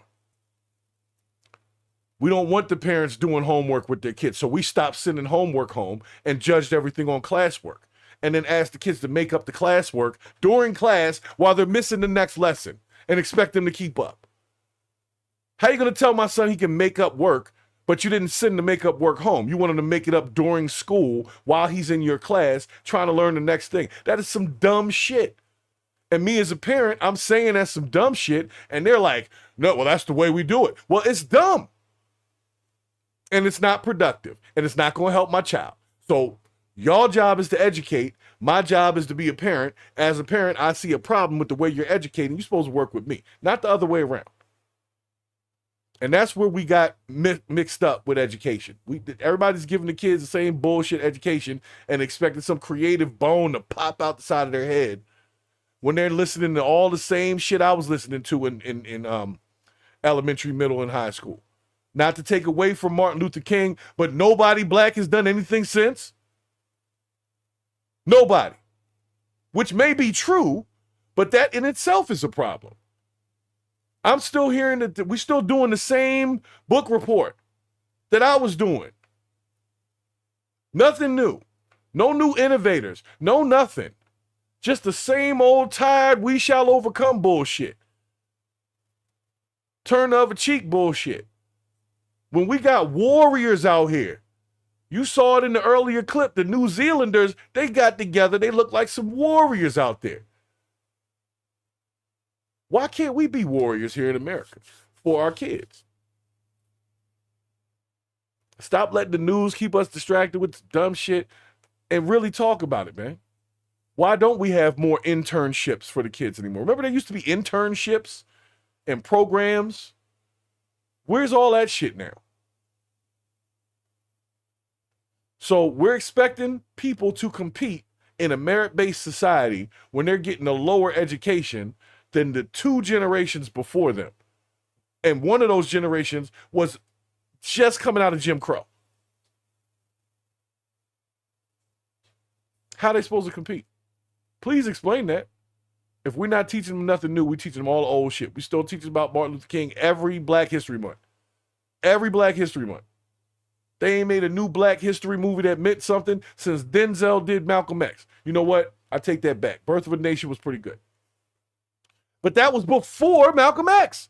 We don't want the parents doing homework with their kids. So we stopped sending homework home and judged everything on classwork. And then ask the kids to make up the classwork during class while they're missing the next lesson and expect them to keep up. How are you going to tell my son he can make up work, but you didn't send the make up work home? You want him to make it up during school while he's in your class trying to learn the next thing. That is some dumb shit. And me as a parent, I'm saying that's some dumb shit. And they're like, no, well, that's the way we do it. Well, it's dumb. And it's not productive. And it's not going to help my child. So your job is to educate. My job is to be a parent. As a parent, I see a problem with the way you're educating. You're supposed to work with me, not the other way around. And that's where we got mixed up with education. Everybody's giving the kids the same bullshit education and expecting some creative bone to pop out the side of their head when they're listening to all the same shit I was listening to in elementary, middle, and high school. Not to take away from Martin Luther King, but nobody black has done anything since. Nobody. Which may be true, but that in itself is a problem. I'm still hearing that we're still doing the same book report that I was doing. Nothing new. No new innovators. No nothing. Just the same old tired we shall overcome bullshit. Turn the other cheek bullshit. When we got warriors out here, you saw it in the earlier clip, the New Zealanders, they got together. They look like some warriors out there. Why can't we be warriors here in America for our kids? Stop letting the news keep us distracted with dumb shit and really talk about it, man. Why don't we have more internships for the kids anymore? Remember there used to be internships and programs? Where's all that shit now? So we're expecting people to compete in a merit-based society when they're getting a lower education than the 2 generations before them. And one of those generations was just coming out of Jim Crow. How are they supposed to compete? Please explain that. If we're not teaching them nothing new, we're teaching them all the old shit. We still teach about Martin Luther King every Black History Month. Every Black History Month. They ain't made a new Black history movie that meant something since Denzel did Malcolm X. You know what? I take that back. Birth of a Nation was pretty good. But that was before Malcolm X.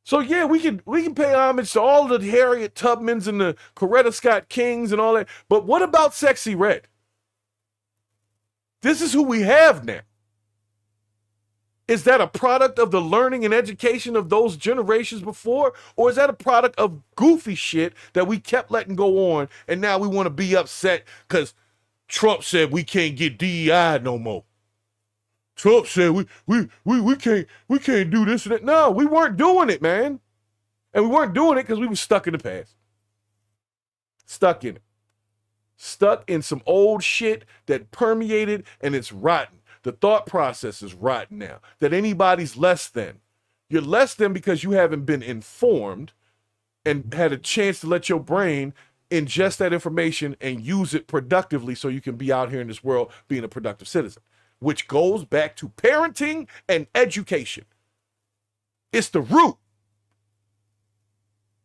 So yeah, we can pay homage to all the Harriet Tubmans and the Coretta Scott Kings and all that. But what about Sexy Red? This is who we have now. Is that a product of the learning and education of those generations before? Or is that a product of goofy shit that we kept letting go on and now we want to be upset because Trump said we can't get DEI no more? Trump said we can't do this and that. No, we weren't doing it, man. And we weren't doing it because we were stuck in the past. Stuck in it. Stuck in some old shit that permeated and it's rotten. The thought process is rotten now. That anybody's less than. You're less than because you haven't been informed and had a chance to let your brain ingest that information and use it productively so you can be out here in this world being a productive citizen. Which goes back to parenting and education. It's the root.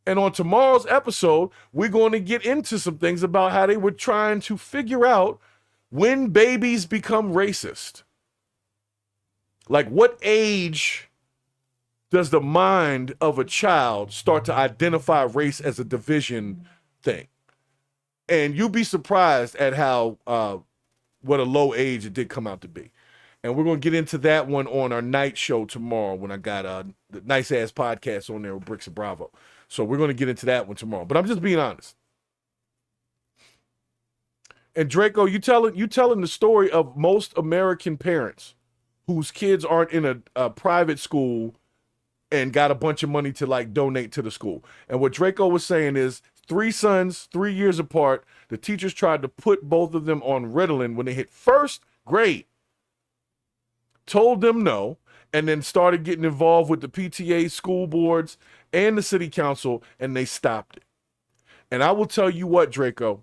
And on tomorrow's episode, we're going to get into some things about how they were trying to figure out when babies become racist. Like, what age does the mind of a child start to identify race as a division thing? And you'll be surprised at how what a low age it did come out to be. And we're going to get into that one on our night show tomorrow when I got the nice ass podcast on there with Brix and Bravo. So we're going to get into that one tomorrow. But I'm just being honest. And Draco, you telling the story of most American parents whose kids aren't in a private school and got a bunch of money to like donate to the school. And what Draco was saying is 3 sons, 3 years apart, the teachers tried to put both of them on Ritalin when they hit 1st grade. Told them no, and then started getting involved with the PTA, school boards, and the city council, and they stopped it. And I will tell you what, Draco,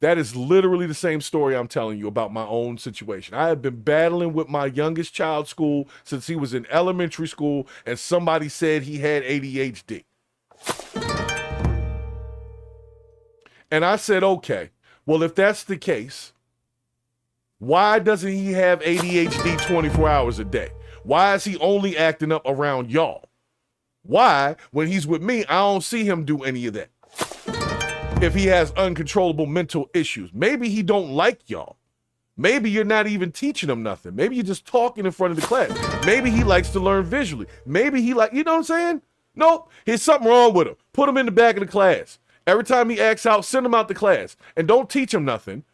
that is literally the same story I'm telling you about my own situation. I have been battling with my youngest child's school since he was in elementary school, and somebody said he had ADHD. And I said, okay, well, if that's the case, why doesn't he have ADHD 24 hours a day? Why is he only acting up around y'all? Why, when he's with me, I don't see him do any of that? If he has uncontrollable mental issues, maybe he don't like y'all. Maybe you're not even teaching him nothing. Maybe you're just talking in front of the class. Maybe he likes to learn visually. Maybe he you know what I'm saying? Nope, there's something wrong with him. Put him in the back of the class. Every time he acts out, send him out the class. And don't teach him nothing.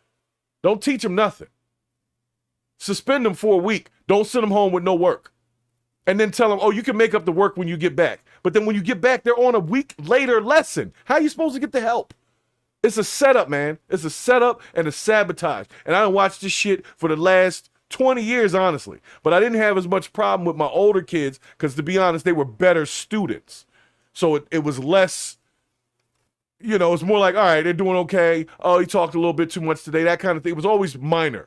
Don't teach him nothing. Suspend him for a week. Don't send him home with no work. And then tell him, oh, you can make up the work when you get back. But then when you get back, they're on a week later lesson. How are you supposed to get the help? It's a setup, man. It's a setup and a sabotage. And I done watched this shit for the last 20 years, honestly. But I didn't have as much problem with my older kids because, to be honest, they were better students. So it was less, you know, it's more like, all right, they're doing okay. Oh, he talked a little bit too much today, that kind of thing. It was always minor.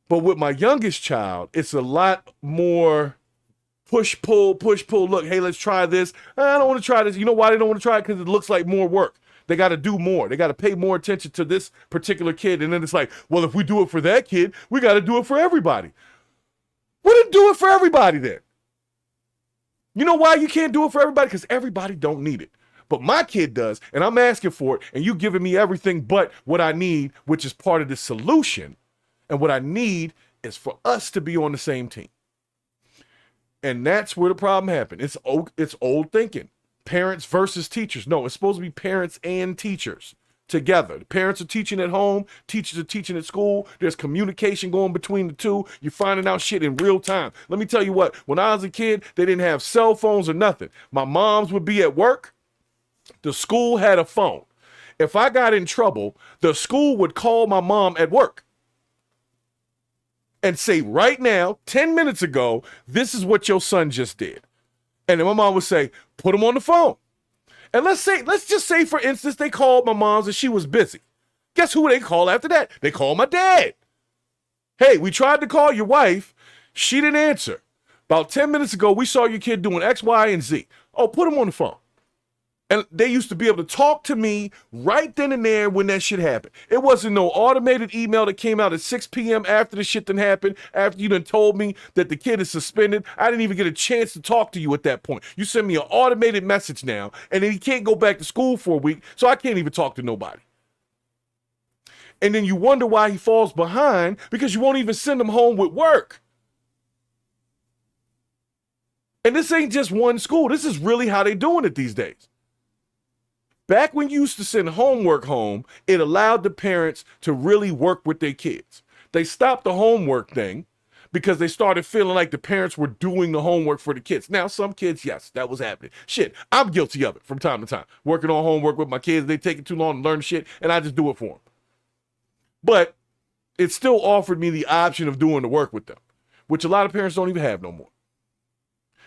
But with my youngest child, it's a lot more push, pull. Look, hey, let's try this. I don't want to try this. You know why they don't want to try it? Because it looks like more work. They got to do more. They got to pay more attention to this particular kid. And then it's like, well, if we do it for that kid, we got to do it for everybody. We didn't do it for everybody then. You know why you can't do it for everybody? Because everybody don't need it. But my kid does, and I'm asking for it, and you giving me everything but what I need, which is part of the solution. And what I need is for us to be on the same team. And that's where the problem happened. It's old thinking. Parents versus teachers. No, it's supposed to be parents and teachers together. The parents are teaching at home, teachers are teaching at school. There's communication going between the two. You're finding out shit in real time. Let me tell you what, when I was a kid, they didn't have cell phones or nothing. My moms would be at work. The school had a phone. If I got in trouble, the school would call my mom at work and say, right now, 10 minutes ago, this is what your son just did. And then my mom would say, put him on the phone. And let's just say, for instance, they called my mom's and she was busy. Guess who they call after that? They call my dad. Hey, we tried to call your wife. She didn't answer. About 10 minutes ago, we saw your kid doing X, Y, and Z. Oh, put him on the phone. And they used to be able to talk to me right then and there when that shit happened. It wasn't no automated email that came out at 6 p.m. after the shit done happened, after you done told me that the kid is suspended. I didn't even get a chance to talk to you at that point. You send me an automated message now, and then he can't go back to school for a week, so I can't even talk to nobody. And then you wonder why he falls behind, because you won't even send him home with work. And this ain't just one school. This is really how they doing it these days. Back when you used to send homework home, it allowed the parents to really work with their kids. They stopped the homework thing because they started feeling like the parents were doing the homework for the kids. Now, some kids, yes, that was happening. Shit, I'm guilty of it from time to time. Working on homework with my kids, they take it too long to learn shit, and I just do it for them. But it still offered me the option of doing the work with them, which a lot of parents don't even have no more.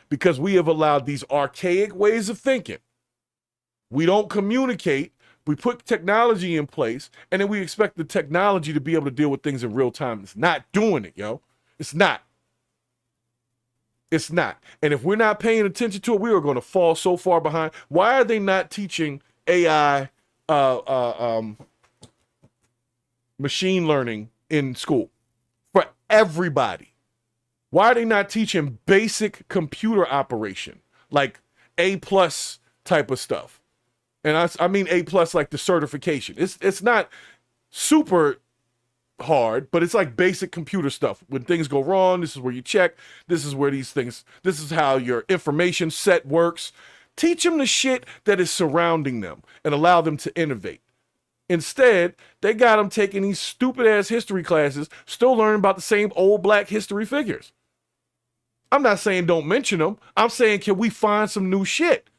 Because we have allowed these archaic ways of thinking. We don't communicate, we put technology in place, and then we expect the technology to be able to deal with things in real time. It's not doing it, yo. It's not. It's not. And if we're not paying attention to it, we are going to fall so far behind. Why are they not teaching AI, machine learning in school for everybody? Why are they not teaching basic computer operation, like A+ type of stuff? And I mean A+ like the certification. It's not super hard, but it's like basic computer stuff. When things go wrong, this is where you check. This is where this is how your information set works. Teach them the shit that is surrounding them and allow them to innovate. Instead, they got them taking these stupid ass history classes, still learning about the same old black history figures. I'm not saying don't mention them. I'm saying, can we find some new shit?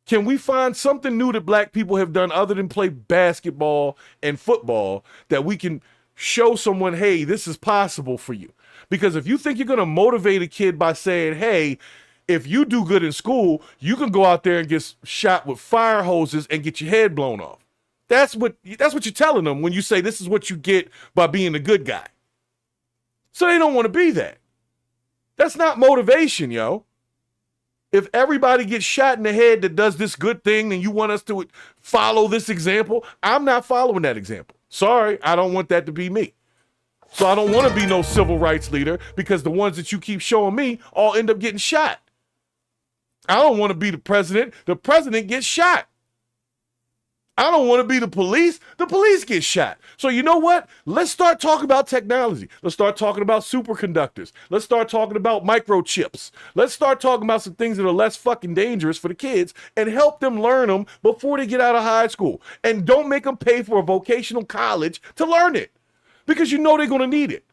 Can we find something new that black people have done other than play basketball and football that we can show someone, hey, this is possible for you? Because if you think you're going to motivate a kid by saying, hey, if you do good in school, you can go out there and get shot with fire hoses and get your head blown off. That's what you're telling them when you say this is what you get by being a good guy. So they don't want to be that. That's not motivation, yo. If everybody gets shot in the head that does this good thing, then you want us to follow this example? I'm not following that example. Sorry, I don't want that to be me. So I don't want to be no civil rights leader because the ones that you keep showing me all end up getting shot. I don't want to be the president. The president gets shot. I don't want to be the police get shot. So you know what? Let's start talking about technology. Let's start talking about superconductors. Let's start talking about microchips. Let's start talking about some things that are less fucking dangerous for the kids and help them learn them before they get out of high school. And don't make them pay for a vocational college to learn it because you know they're going to need it.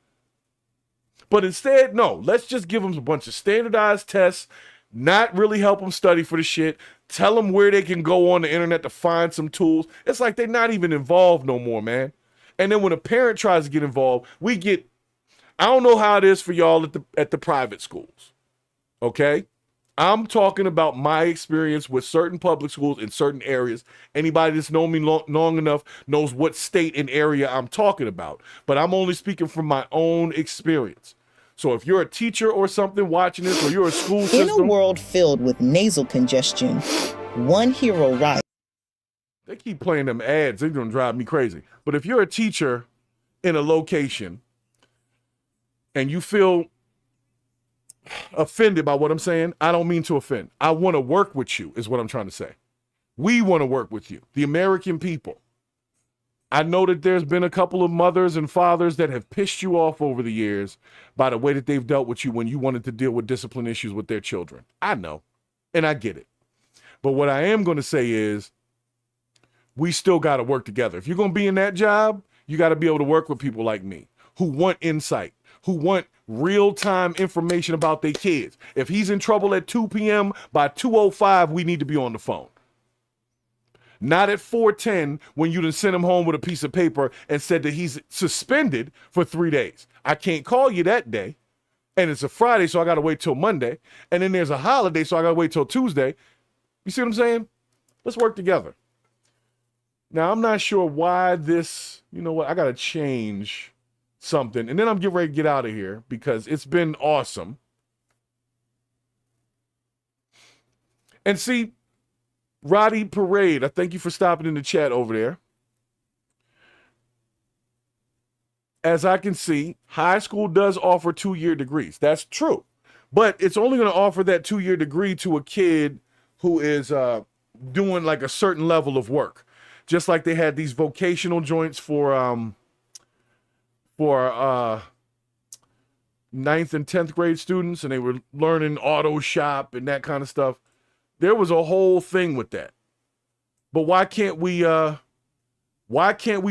But instead, no, let's just give them a bunch of standardized tests, not really help them study for the shit. Tell them where they can go on the internet to find some tools. It's like they're not even involved no more, man. And then when a parent tries to get involved, I don't know how it is for y'all at the private schools, okay? I'm talking about my experience with certain public schools in certain areas. Anybody that's known me long enough knows what state and area I'm talking about. But I'm only speaking from my own experience. So if you're a teacher or something watching this, or you're a school system. In a world filled with nasal congestion, one hero rides. They keep playing them ads. They're going to drive me crazy. But if you're a teacher in a location and you feel offended by what I'm saying, I don't mean to offend. I want to work with you is what I'm trying to say. We want to work with you, the American people. I know that there's been a couple of mothers and fathers that have pissed you off over the years by the way that they've dealt with you when you wanted to deal with discipline issues with their children. I know, and I get it. But what I am going to say is we still got to work together. If you're going to be in that job, you got to be able to work with people like me who want insight, who want real-time information about their kids. If he's in trouble at 2 p.m., by 2:05, we need to be on the phone. Not at 4:10 when you done sent him home with a piece of paper and said that he's suspended for 3 days. I can't call you that day. And it's a Friday, so I got to wait till Monday. And then there's a holiday, so I got to wait till Tuesday. You see what I'm saying? Let's work together. Now, I'm not sure why this, you know what, I got to change something. And then I'm getting ready to get out of here because it's been awesome. And see, Roddy Parade, I thank you for stopping in the chat over there. As I can see, high school does offer 2-year degrees. That's true. But it's only going to offer that 2-year degree to a kid who is doing like a certain level of work. Just like they had these vocational joints for 9th and 10th grade students, and they were learning auto shop and that kind of stuff. There was a whole thing with that. But why can't we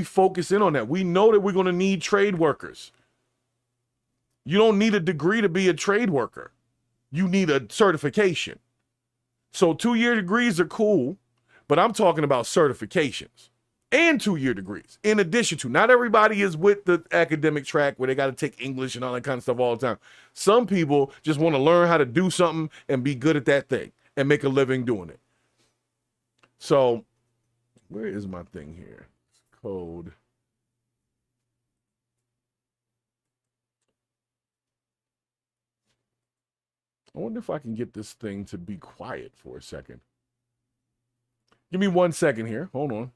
focus in on that? We know that we're going to need trade workers. You don't need a degree to be a trade worker. You need a certification. So 2-year degrees are cool, but I'm talking about certifications and 2-year degrees. In addition to, not everybody is with the academic track where they got to take English and all that kind of stuff all the time. Some people just want to learn how to do something and be good at that thing and make a living doing it. So where is my thing here? Code. I wonder if I can get this thing to be quiet for a second. Give me 1 second here. Hold on.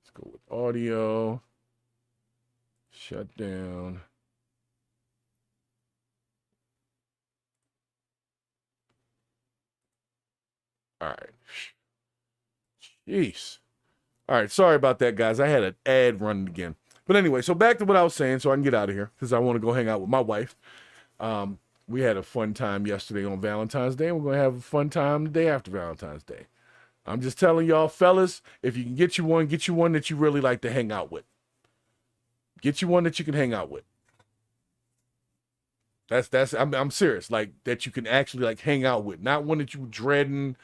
Let's go with audio. Shut down. All right. Jeez. All right. Sorry about that, guys. I had an ad running again. But anyway, so back to what I was saying so I can get out of here because I want to go hang out with my wife. We had a fun time yesterday on Valentine's Day, and we're going to have a fun time the day after Valentine's Day. I'm just telling y'all, fellas, if you can get you one that you really like to hang out with. Get you one that you can hang out with. I'm serious, like that you can actually like hang out with, not one that you dreading.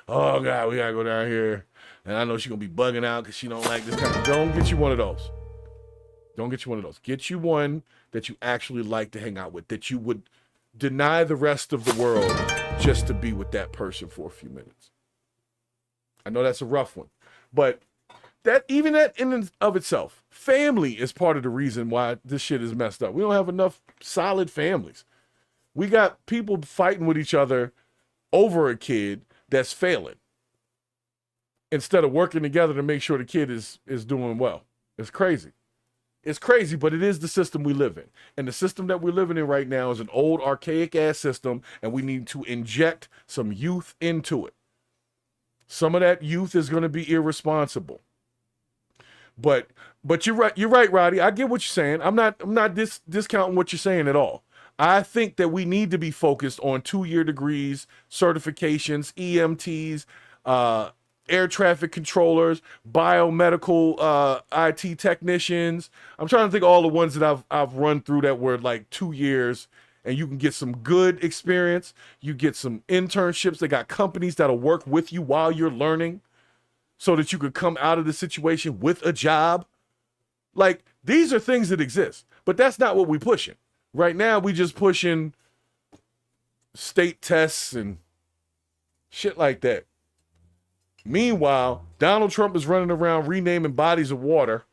Oh God, we gotta go down here, and I know she's gonna be bugging out because she don't like this kind of. Don't get you one of those. Don't get you one of those. Get you one that you actually like to hang out with, that you would deny the rest of the world just to be with that person for a few minutes. I know that's a rough one, but that even that in and of itself, family is part of the reason why this shit is messed up. We don't have enough solid families. We got people fighting with each other over a kid that's failing instead of working together to make sure the kid is doing well. It's crazy. It's crazy, but it is the system we live in. And the system that we're living in right now is an old, archaic-ass system, and we need to inject some youth into it. Some of that youth is going to be irresponsible. But you're right, Roddy. I get what you're saying. I'm not discounting what you're saying at all. I think that we need to be focused on 2-year degrees, certifications, EMTs, air traffic controllers, biomedical IT technicians. I'm trying to think of all the ones that I've run through that were like 2 years, and you can get some good experience. You get some internships. They got companies that'll work with you while you're learning so that you could come out of the situation with a job. Like, these are things that exist, but that's not what we're pushing. Right now, we just pushing state tests and shit like that. Meanwhile, Donald Trump is running around renaming bodies of water.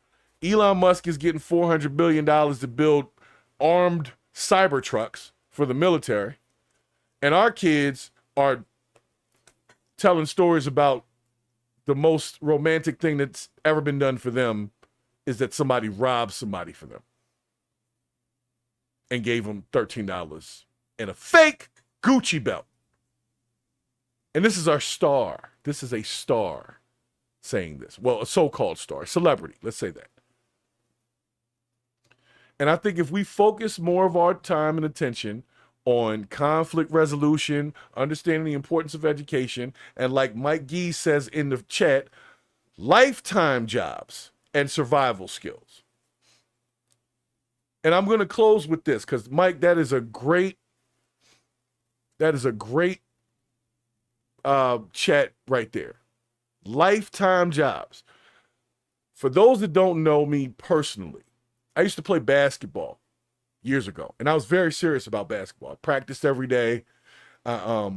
Elon Musk is getting $400 billion to build armed cyber trucks for the military. And our kids are telling stories about the most romantic thing that's ever been done for them is that somebody robbed somebody for them and gave them $13 and a fake Gucci belt. And this is our star. This is a star saying this. Well, a so-called star, celebrity, let's say that. And I think if we focus more of our time and attention on conflict resolution, understanding the importance of education, and like Mike Gee says in the chat, lifetime jobs and survival skills. And I'm going to close with this because, Mike, that is a great chat right there. Lifetime jobs. For those that don't know me personally, I used to play basketball years ago, and I was very serious about basketball. I practiced every day. I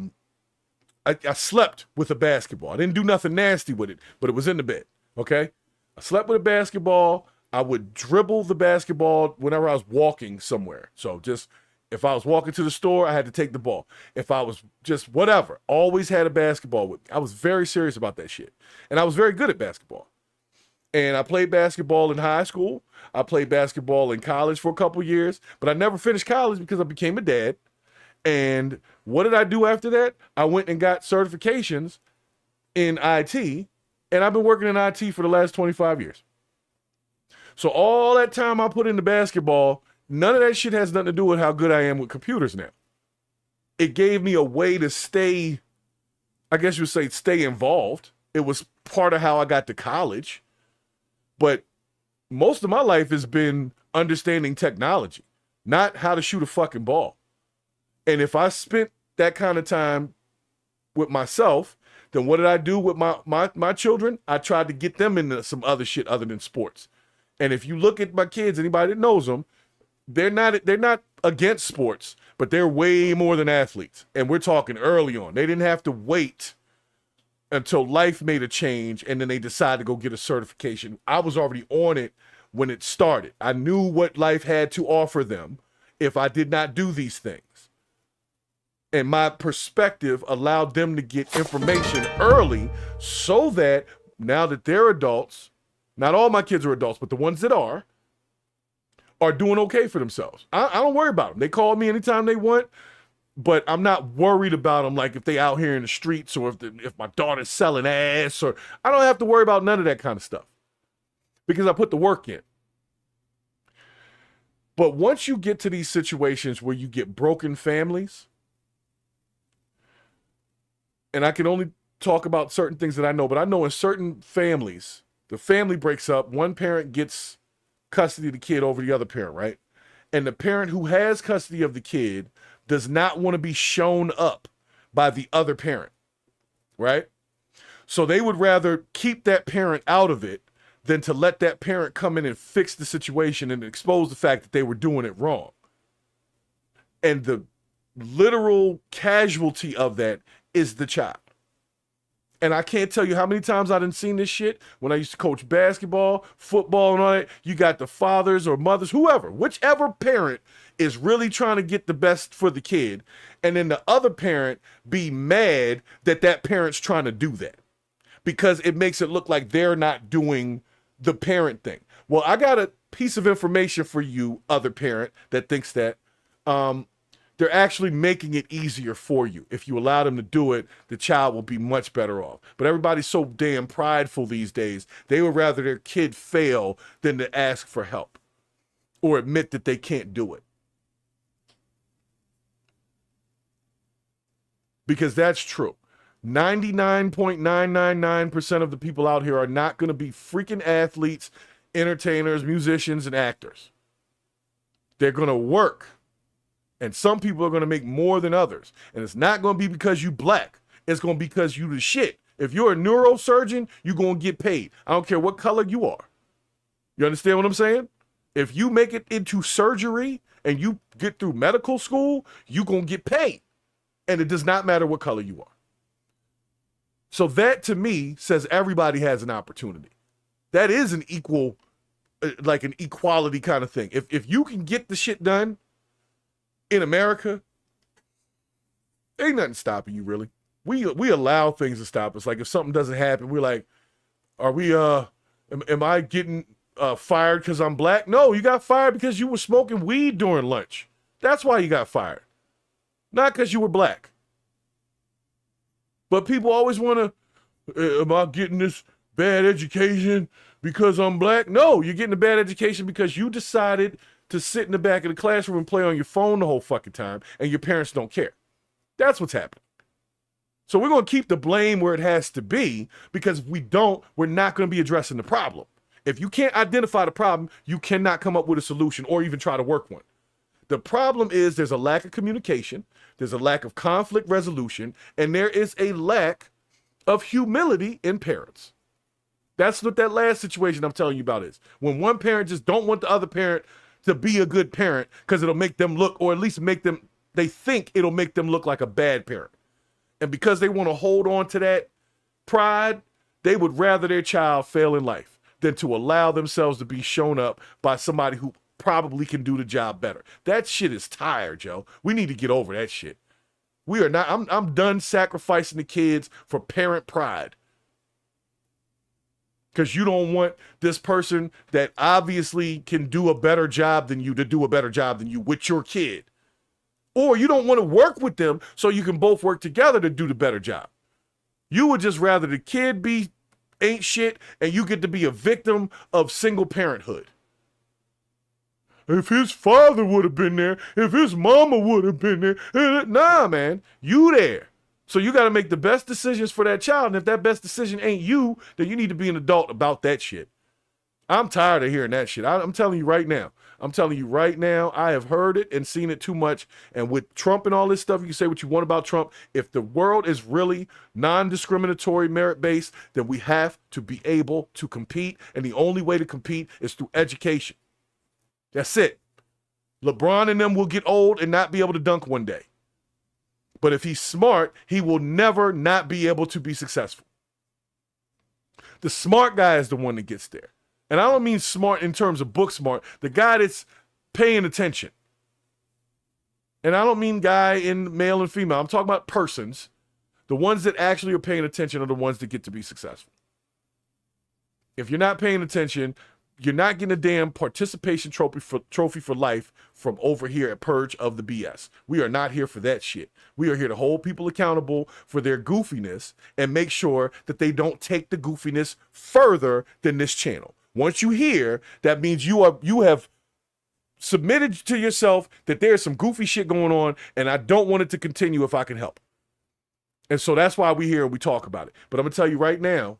slept with a basketball. I didn't do nothing nasty with it, but it was in the bed, okay? I slept with a basketball. I would dribble the basketball whenever I was walking somewhere. So just if I was walking to the store, I had to take the ball. If I was just whatever, always had a basketball with me. I was very serious about that shit. And I was very good at basketball. And I played basketball in high school. I played basketball in college for a couple years, but I never finished college because I became a dad. And what did I do after that? I went and got certifications in IT, and I've been working in IT for the last 25 years. So all that time I put into basketball, none of that shit has nothing to do with how good I am with computers now. It gave me a way to stay, I guess you would say, stay involved. It was part of how I got to college. But most of my life has been understanding technology, not how to shoot a fucking ball. And if I spent that kind of time with myself, then what did I do with my children? I tried to get them into some other shit other than sports. And if you look at my kids, anybody that knows them, they're not against sports, but they're way more than athletes. And we're talking early on. They didn't have to wait until life made a change and then they decided to go get a certification. I was already on it when it started. I knew what life had to offer them if I did not do these things. And my perspective allowed them to get information early so that now that they're adults, not all my kids are adults, but the ones that are doing okay for themselves. I don't worry about them. They call me anytime they want, but I'm not worried about them like if they out here in the streets or if my daughter's selling ass, or I don't have to worry about none of that kind of stuff because I put the work in. But once you get to these situations where you get broken families, and I can only talk about certain things that I know, but I know in certain families, the family breaks up, one parent gets custody of the kid over the other parent, right? And the parent who has custody of the kid does not want to be shown up by the other parent, right? So they would rather keep that parent out of it than to let that parent come in and fix the situation and expose the fact that they were doing it wrong. And the literal casualty of that is the child. And I can't tell you how many times I done seen this shit when I used to coach basketball, football, and all that. You got the fathers or mothers, whoever, whichever parent is really trying to get the best for the kid, and then the other parent be mad that that parent's trying to do that because it makes it look like they're not doing the parent thing. Well, I got a piece of information for you, other parent that thinks that. They're actually making it easier for you. If you allow them to do it, the child will be much better off. But everybody's so damn prideful these days, they would rather their kid fail than to ask for help or admit that they can't do it. Because that's true. 99.999% of the people out here are not going to be freaking athletes, entertainers, musicians, and actors. They're going to work. And some people are going to make more than others. And it's not going to be because you black. It's going to be because you the shit. If you're a neurosurgeon, you're going to get paid. I don't care what color you are. You understand what I'm saying? If you make it into surgery and you get through medical school, you're going to get paid. And it does not matter what color you are. So that to me says everybody has an opportunity. That is an equal, like an equality kind of thing. If you can get the shit done in America, ain't nothing stopping you, really. We allow things to stop us. Like if something doesn't happen, we're like, are we, am I getting fired because I'm black? No, you got fired because you were smoking weed during lunch. That's why you got fired. Not because you were black. But people always want to, am I getting this bad education because I'm black? No, you're getting a bad education because you decided to sit in the back of the classroom and play on your phone the whole fucking time, and your parents don't care. That's what's happening. So we're going to keep the blame where it has to be, because if we don't, we're not going to be addressing the problem. If you can't identify the problem, you cannot come up with a solution or even try to work one. The problem is there's a lack of communication, there's a lack of conflict resolution, and there is a lack of humility in parents. That's what that last situation I'm telling you about is. When one parent just don't want the other parent to be a good parent because it'll make them look, or at least make them, they think it'll make them look like a bad parent. And because they want to hold on to that pride, they would rather their child fail in life than to allow themselves to be shown up by somebody who probably can do the job better. That shit is tired, Joe. We need to get over that shit. We are not, I'm done sacrificing the kids for parent pride. Because you don't want this person that obviously can do a better job than you to do a better job than you with your kid. Or you don't want to work with them so you can both work together to do the better job. You would just rather the kid be ain't shit and you get to be a victim of single parenthood. If his father would have been there, if his mama would have been there, nah, man, you there. So you got to make the best decisions for that child. And if that best decision ain't you, then you need to be an adult about that shit. I'm tired of hearing that shit. I'm telling you right now. I have heard it and seen it too much. And with Trump and all this stuff, you can say what you want about Trump. If the world is really non-discriminatory, merit-based, then we have to be able to compete. And the only way to compete is through education. That's it. LeBron and them will get old and not be able to dunk one day. But if he's smart, he will never not be able to be successful. The smart guy is the one that gets there. And I don't mean smart in terms of book smart, the guy that's paying attention. And I don't mean guy in male and female. I'm talking about persons. The ones that actually are paying attention are the ones that get to be successful. If you're not paying attention, you're not getting a damn participation trophy for life from over here at Purge of the BS. We are not here for that shit. We are here to hold people accountable for their goofiness and make sure that they don't take the goofiness further than this channel. Once you hear, that means you have submitted to yourself that there's some goofy shit going on and I don't want it to continue if I can help. And so that's why we're here and we talk about it. But I'm gonna tell you right now,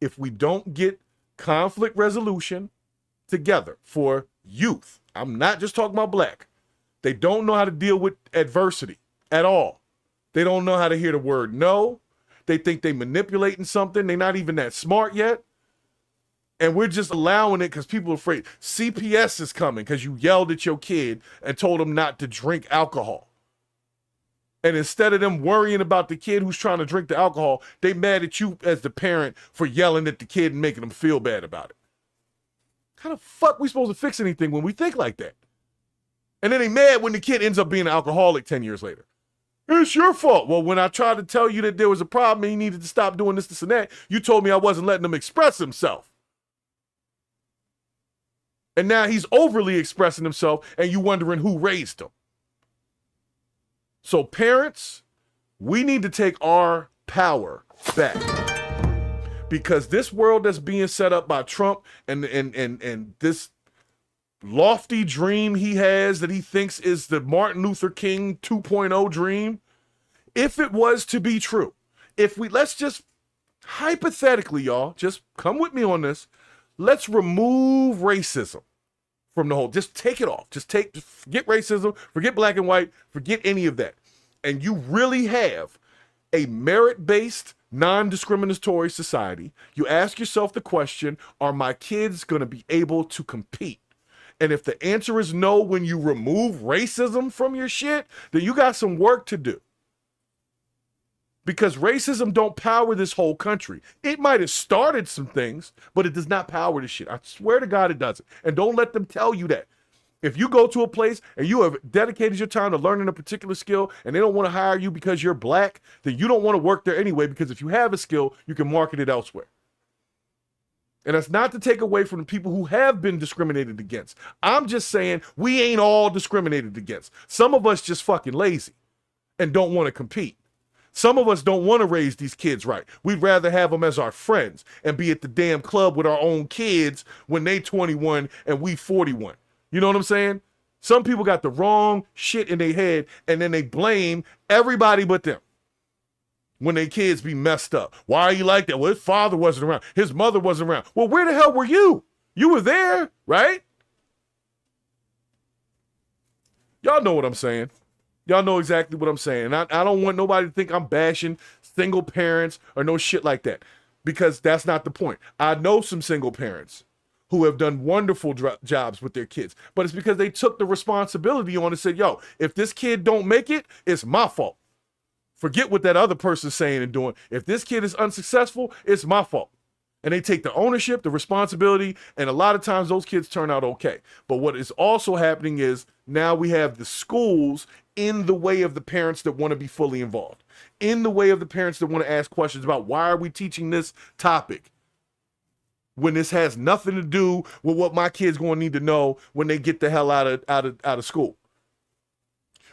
if we don't get conflict resolution together for youth, I'm not just talking about black. They don't know how to deal with adversity at all. They don't know how to hear the word no. They think they manipulating something. They're not even that smart yet. And we're just allowing it because people are afraid. CPS is coming because you yelled at your kid and told him not to drink alcohol. And instead of them worrying about the kid who's trying to drink the alcohol, they mad at you as the parent for yelling at the kid and making them feel bad about it. How the fuck we supposed to fix anything when we think like that? And then they mad when the kid ends up being an alcoholic 10 years later. It's your fault. Well, when I tried to tell you that there was a problem and he needed to stop doing this, and that, you told me I wasn't letting him express himself. And now he's overly expressing himself and you wondering who raised him. So parents, we need to take our power back. Because this world that's being set up by Trump and this lofty dream he has that he thinks is the Martin Luther King 2.0 dream, if it was to be true, let's just hypothetically, y'all, just come with me on this. Let's remove racism from the whole, just take it off. Forget racism, forget black and white, forget any of that. And you really have a merit-based, non-discriminatory society. You ask yourself the question, are my kids going to be able to compete? And if the answer is no when you remove racism from your shit, then you got some work to do. Because racism don't power this whole country. It might have started some things, but it does not power this shit. I swear to God it doesn't. And don't let them tell you that. If you go to a place and you have dedicated your time to learning a particular skill and they don't want to hire you because you're black, then you don't want to work there anyway, because if you have a skill, you can market it elsewhere. And that's not to take away from the people who have been discriminated against. I'm just saying we ain't all discriminated against. Some of us just fucking lazy and don't want to compete. Some of us don't want to raise these kids right. We'd rather have them as our friends and be at the damn club with our own kids when they 21 and we 41. You know what I'm saying? Some people got the wrong shit in their head and then they blame everybody but them when their kids be messed up. Why are you like that? Well, his father wasn't around. His mother wasn't around. Well, where the hell were you? You were there, right? Y'all know what I'm saying. Y'all know exactly what I'm saying. And I don't want nobody to think I'm bashing single parents or no shit like that, because that's not the point. I know some single parents who have done wonderful jobs with their kids, but it's because they took the responsibility on and said, yo, if this kid don't make it, it's my fault. Forget what that other person's saying and doing. If this kid is unsuccessful, it's my fault. And they take the ownership, the responsibility, and a lot of times those kids turn out okay. But what is also happening is now we have the schools in the way of the parents that want to be fully involved, in the way of the parents that want to ask questions about why are we teaching this topic when this has nothing to do with what my kid's going to need to know when they get the hell out of school.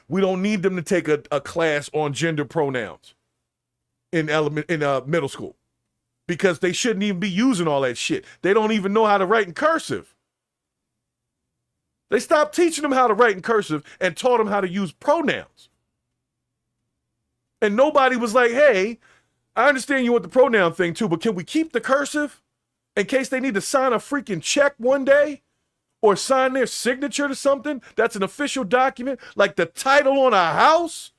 We don't need them to take a class on gender pronouns in middle school, because they shouldn't even be using all that shit. They don't even know how to write in cursive. They stopped teaching them how to write in cursive and taught them how to use pronouns. And nobody was like, hey, I understand you want the pronoun thing too, but can we keep the cursive in case they need to sign a freaking check one day or sign their signature to something that's an official document, like the title on a house?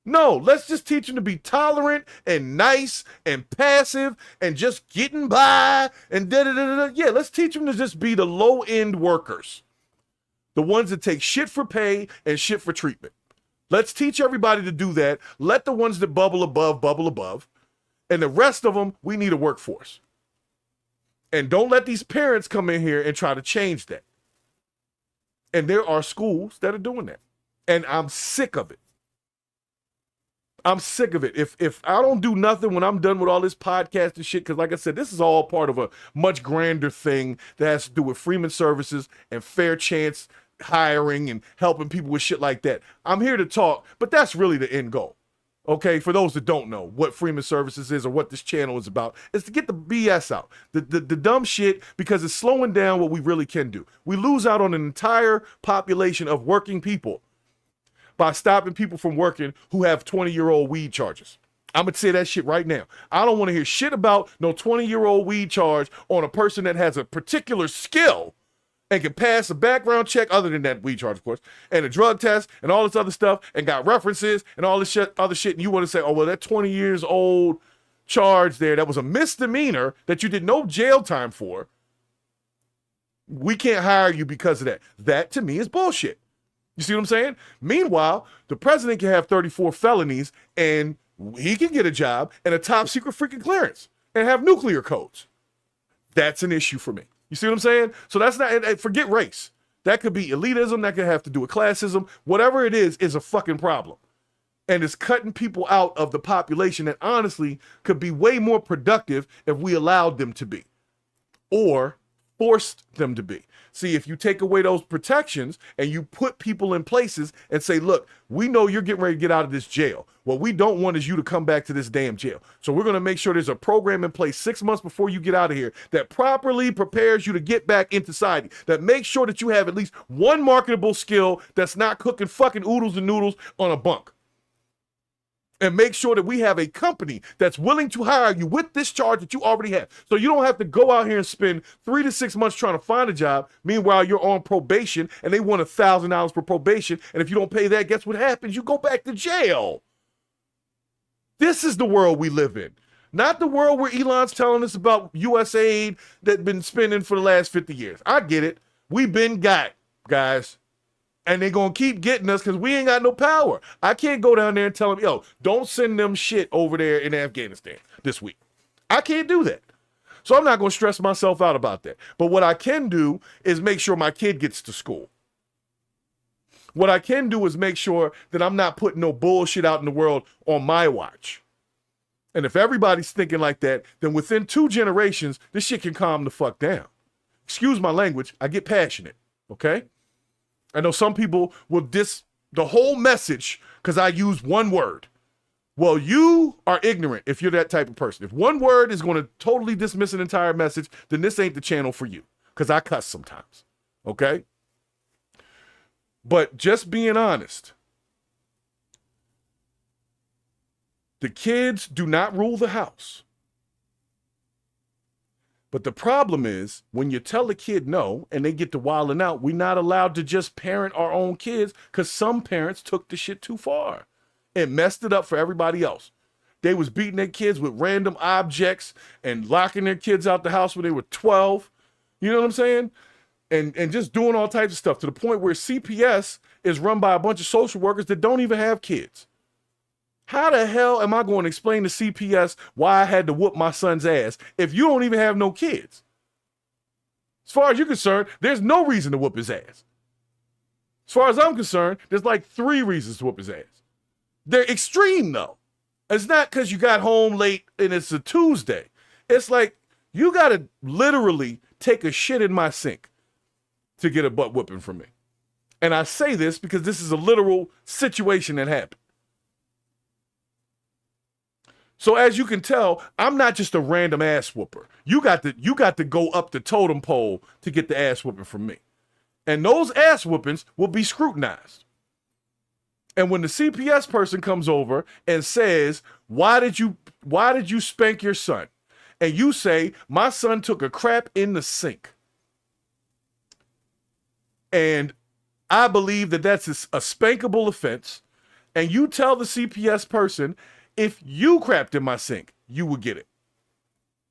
No, let's just teach them to be tolerant and nice and passive and just getting by and da-da-da-da. Yeah, let's teach them to just be the low-end workers, the ones that take shit for pay and shit for treatment. Let's teach everybody to do that. Let the ones that bubble above. And the rest of them, we need a workforce. And don't let these parents come in here and try to change that. And there are schools that are doing that. And I'm sick of it. I'm sick of it. If I don't do nothing when I'm done with all this podcast and shit, because like I said, this is all part of a much grander thing that has to do with Freeman Services and fair chance hiring and helping people with shit like that. I'm here to talk, but that's really the end goal. Okay, for those that don't know what Freeman Services is or what this channel is about, is to get the BS out, the dumb shit, because it's slowing down what we really can do. We lose out on an entire population of working people by stopping people from working who have 20-year-old weed charges. I'm going to say that shit right now. I don't want to hear shit about no 20-year-old weed charge on a person that has a particular skill and can pass a background check, other than that weed charge, of course, and a drug test and all this other stuff, and got references and all this shit, other shit, and you want to say, oh, well, that 20 years old charge there, that was a misdemeanor that you did no jail time for. We can't hire you because of that. That, to me, is bullshit. You see what I'm saying? Meanwhile, the president can have 34 felonies and he can get a job and a top secret freaking clearance and have nuclear codes. That's an issue for me. You see what I'm saying? So that's not, forget race. That could be elitism. That could have to do with classism. Whatever it is a fucking problem. And it's cutting people out of the population that honestly could be way more productive if we allowed them to be or forced them to be. See, if you take away those protections and you put people in places and say, look, we know you're getting ready to get out of this jail. What we don't want is you to come back to this damn jail. So we're going to make sure there's a program in place 6 months before you get out of here that properly prepares you to get back into society, that makes sure that you have at least one marketable skill that's not cooking fucking oodles and noodles on a bunk. And make sure that we have a company that's willing to hire you with this charge that you already have. So you don't have to go out here and spend 3 to 6 months trying to find a job. Meanwhile, you're on probation and they want $1,000 for probation. And if you don't pay that, guess what happens? You go back to jail. This is the world we live in. Not the world where Elon's telling us about USAID that's been spending for the last 50 years. I get it. We've been got, guys. And they're going to keep getting us because we ain't got no power. I can't go down there and tell them, yo, don't send them shit over there in Afghanistan this week. I can't do that. So I'm not going to stress myself out about that. But what I can do is make sure my kid gets to school. What I can do is make sure that I'm not putting no bullshit out in the world on my watch. And if everybody's thinking like that, then within 2 generations, this shit can calm the fuck down. Excuse my language. I get passionate, okay? I know some people will diss the whole message because I use one word. Well, you are ignorant if you're that type of person. If one word is going to totally dismiss an entire message, then this ain't the channel for you because I cuss sometimes, okay? But just being honest, the kids do not rule the house. But the problem is when you tell a kid no and they get to wilding out, we're not allowed to just parent our own kids because some parents took the shit too far and messed it up for everybody else. They was beating their kids with random objects and locking their kids out the house when they were 12. You know what I'm saying? And just doing all types of stuff to the point where CPS is run by a bunch of social workers that don't even have kids. How the hell am I going to explain to CPS why I had to whoop my son's ass if you don't even have no kids? As far as you're concerned, there's no reason to whoop his ass. As far as I'm concerned, there's like 3 reasons to whoop his ass. They're extreme, though. It's not because you got home late and it's a Tuesday. It's like you got to literally take a shit in my sink to get a butt whooping from me. And I say this because this is a literal situation that happened. So as you can tell, I'm not just a random ass whooper. You got to go up the totem pole to get the ass whooping from me. And those ass whoopings will be scrutinized. And when the CPS person comes over and says, why did you spank your son? And you say, my son took a crap in the sink. And I believe that that's a spankable offense. And you tell the CPS person, if you crapped in my sink, you would get it.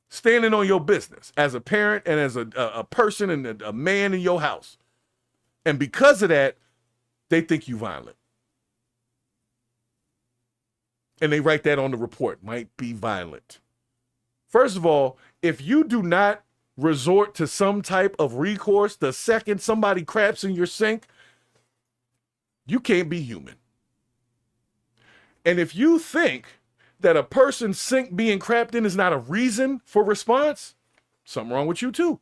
Standing on your business as a parent and as a person and a man in your house. And because of that, they think you violent. And they write that on the report, might be violent. First of all, if you do not resort to some type of recourse the second somebody craps in your sink, you can't be human. And if you think that a person's sink being crapped in is not a reason for response, something wrong with you too.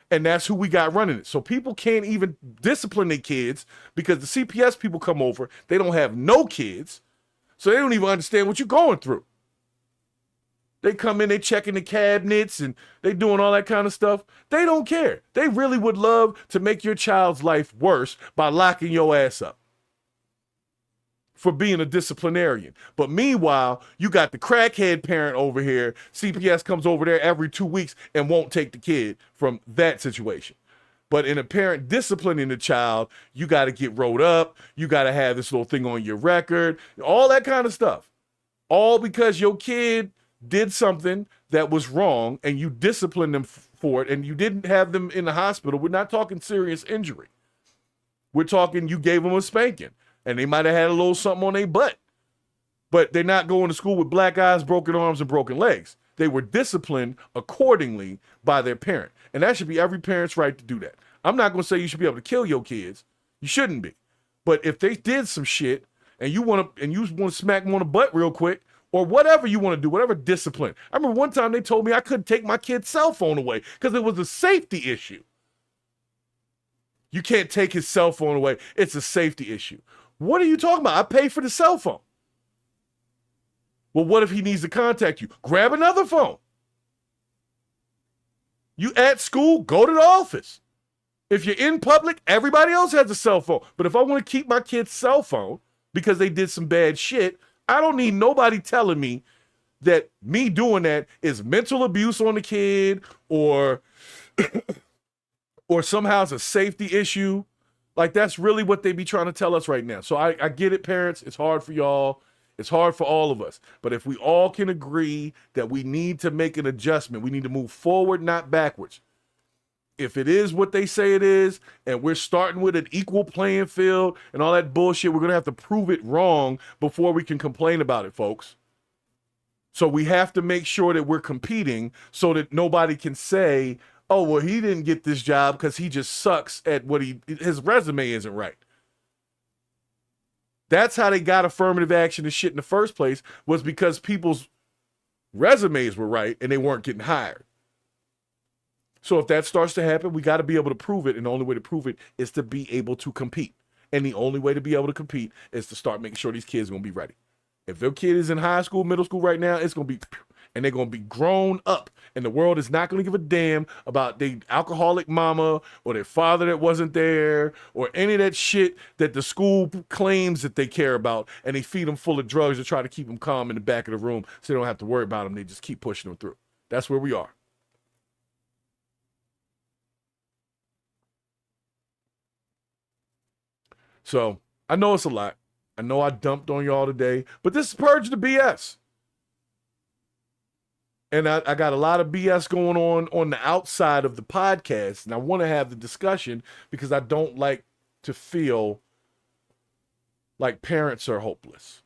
And that's who we got running it. So people can't even discipline their kids because the CPS people come over, they don't have no kids, so they don't even understand what you're going through. They come in, they checking the cabinets and they doing all that kind of stuff. They don't care. They really would love to make your child's life worse by locking your ass up for being a disciplinarian. But meanwhile, you got the crackhead parent over here. CPS comes over there every 2 weeks and won't take the kid from that situation. But in a parent disciplining the child, you got to get rolled up. You got to have this little thing on your record, all that kind of stuff. All because your kid did something that was wrong and you disciplined them for it and you didn't have them in the hospital. We're not talking serious injury. We're talking you gave them a spanking. And they might have had a little something on their butt. But they're not going to school with black eyes, broken arms, and broken legs. They were disciplined accordingly by their parent. And that should be every parent's right to do that. I'm not going to say you should be able to kill your kids. You shouldn't be. But if they did some shit and you want to smack them on the butt real quick, or whatever you want to do, whatever discipline. I remember one time they told me I couldn't take my kid's cell phone away because it was a safety issue. You can't take his cell phone away. It's a safety issue. What are you talking about? I pay for the cell phone. Well, what if he needs to contact you? Grab another phone. You at school, go to the office. If you're in public, everybody else has a cell phone. But if I want to keep my kid's cell phone because they did some bad shit, I don't need nobody telling me that me doing that is mental abuse on the kid or somehow it's a safety issue. Like, that's really what they be trying to tell us right now. So I get it, parents. It's hard for y'all. It's hard for all of us. But if we all can agree that we need to make an adjustment, we need to move forward, not backwards. If it is what they say it is, and we're starting with an equal playing field and all that bullshit, we're going to have to prove it wrong before we can complain about it, folks. So we have to make sure that we're competing so that nobody can say, oh, well, he didn't get this job because he just sucks at his resume isn't right. That's how they got affirmative action and shit in the first place, was because people's resumes were right and they weren't getting hired. So if that starts to happen, we got to be able to prove it. And the only way to prove it is to be able to compete. And the only way to be able to compete is to start making sure these kids are going to be ready. If their kid is in high school, middle school right now, it's going to be, and they're going to be grown up. And the world is not going to give a damn about their alcoholic mama or their father that wasn't there or any of that shit that the school claims that they care about. And they feed them full of drugs to try to keep them calm in the back of the room so they don't have to worry about them. They just keep pushing them through. That's where we are. So I know it's a lot. I know I dumped on y'all today, but this is Purge the BS. And I got a lot of BS going on the outside of the podcast, and I want to have the discussion because I don't like to feel like parents are hopeless.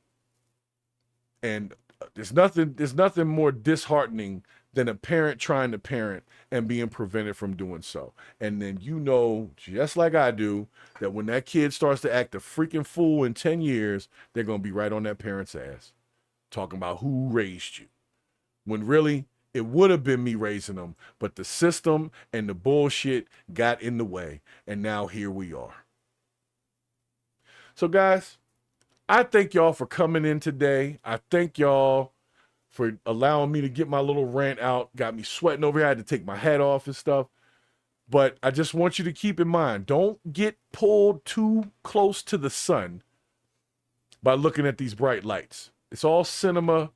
And there's nothing more disheartening than a parent trying to parent and being prevented from doing so. And then you know, just like I do, that when that kid starts to act a freaking fool in 10 years, they're going to be right on that parent's ass, talking about who raised you. When really, it would have been me raising them, but the system and the bullshit got in the way, and now here we are. So guys, I thank y'all for coming in today. I thank y'all for allowing me to get my little rant out. Got me sweating over here. I had to take my hat off and stuff. But I just want you to keep in mind, don't get pulled too close to the sun by looking at these bright lights. It's all cinema.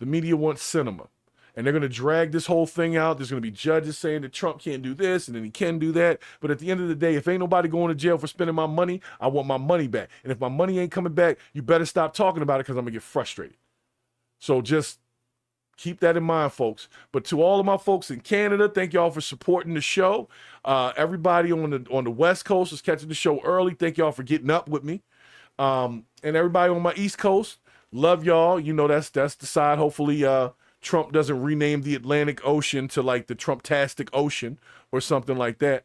The media wants cinema. And they're going to drag this whole thing out. There's going to be judges saying that Trump can't do this and then he can do that. But at the end of the day, if ain't nobody going to jail for spending my money, I want my money back. And if my money ain't coming back, you better stop talking about it because I'm going to get frustrated. So just keep that in mind, folks. But to all of my folks in Canada, thank y'all for supporting the show. Everybody on the West Coast is catching the show early. Thank y'all for getting up with me. And everybody on my East Coast, love y'all. You know, that's the side. Hopefully, Trump doesn't rename the Atlantic Ocean to like the Trump-tastic Ocean or something like that.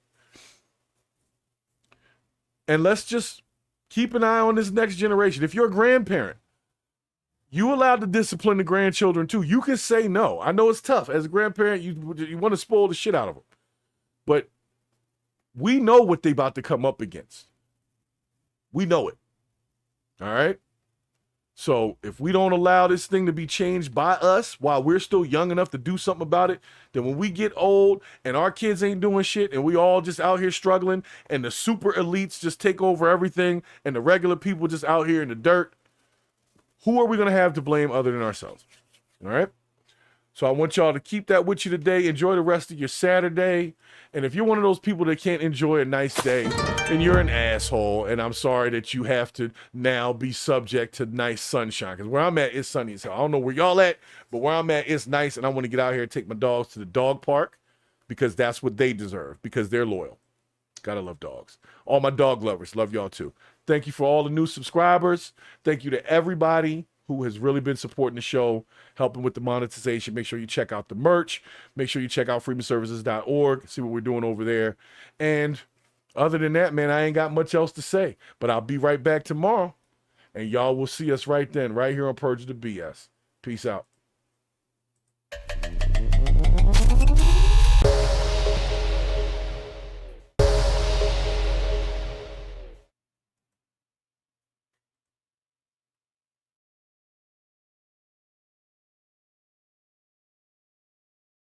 And let's just keep an eye on this next generation. If you're a grandparent, you allowed to discipline the grandchildren too. You can say no. I know it's tough. As a grandparent, you want to spoil the shit out of them. But we know what they about to come up against. We know it. All right? So if we don't allow this thing to be changed by us while we're still young enough to do something about it, then when we get old and our kids ain't doing shit and we all just out here struggling and the super elites just take over everything and the regular people just out here in the dirt, who are we going to have to blame other than ourselves? All right? So I want y'all to keep that with you today. Enjoy the rest of your Saturday. And if you're one of those people that can't enjoy a nice day, then you're an asshole. And I'm sorry that you have to now be subject to nice sunshine. Because where I'm at, it's sunny as hell. I don't know where y'all at, but where I'm at, it's nice. And I want to get out here and take my dogs to the dog park because that's what they deserve, because they're loyal. Gotta love dogs. All my dog lovers, love y'all too. Thank you for all the new subscribers. Thank you to everybody who has really been supporting the show, helping with the monetization. Make sure you check out the merch. Make sure you check out freedomservices.org, see what we're doing over there. And other than that, man, I ain't got much else to say. But I'll be right back tomorrow. And y'all will see us right then, right here on Purge the BS. Peace out.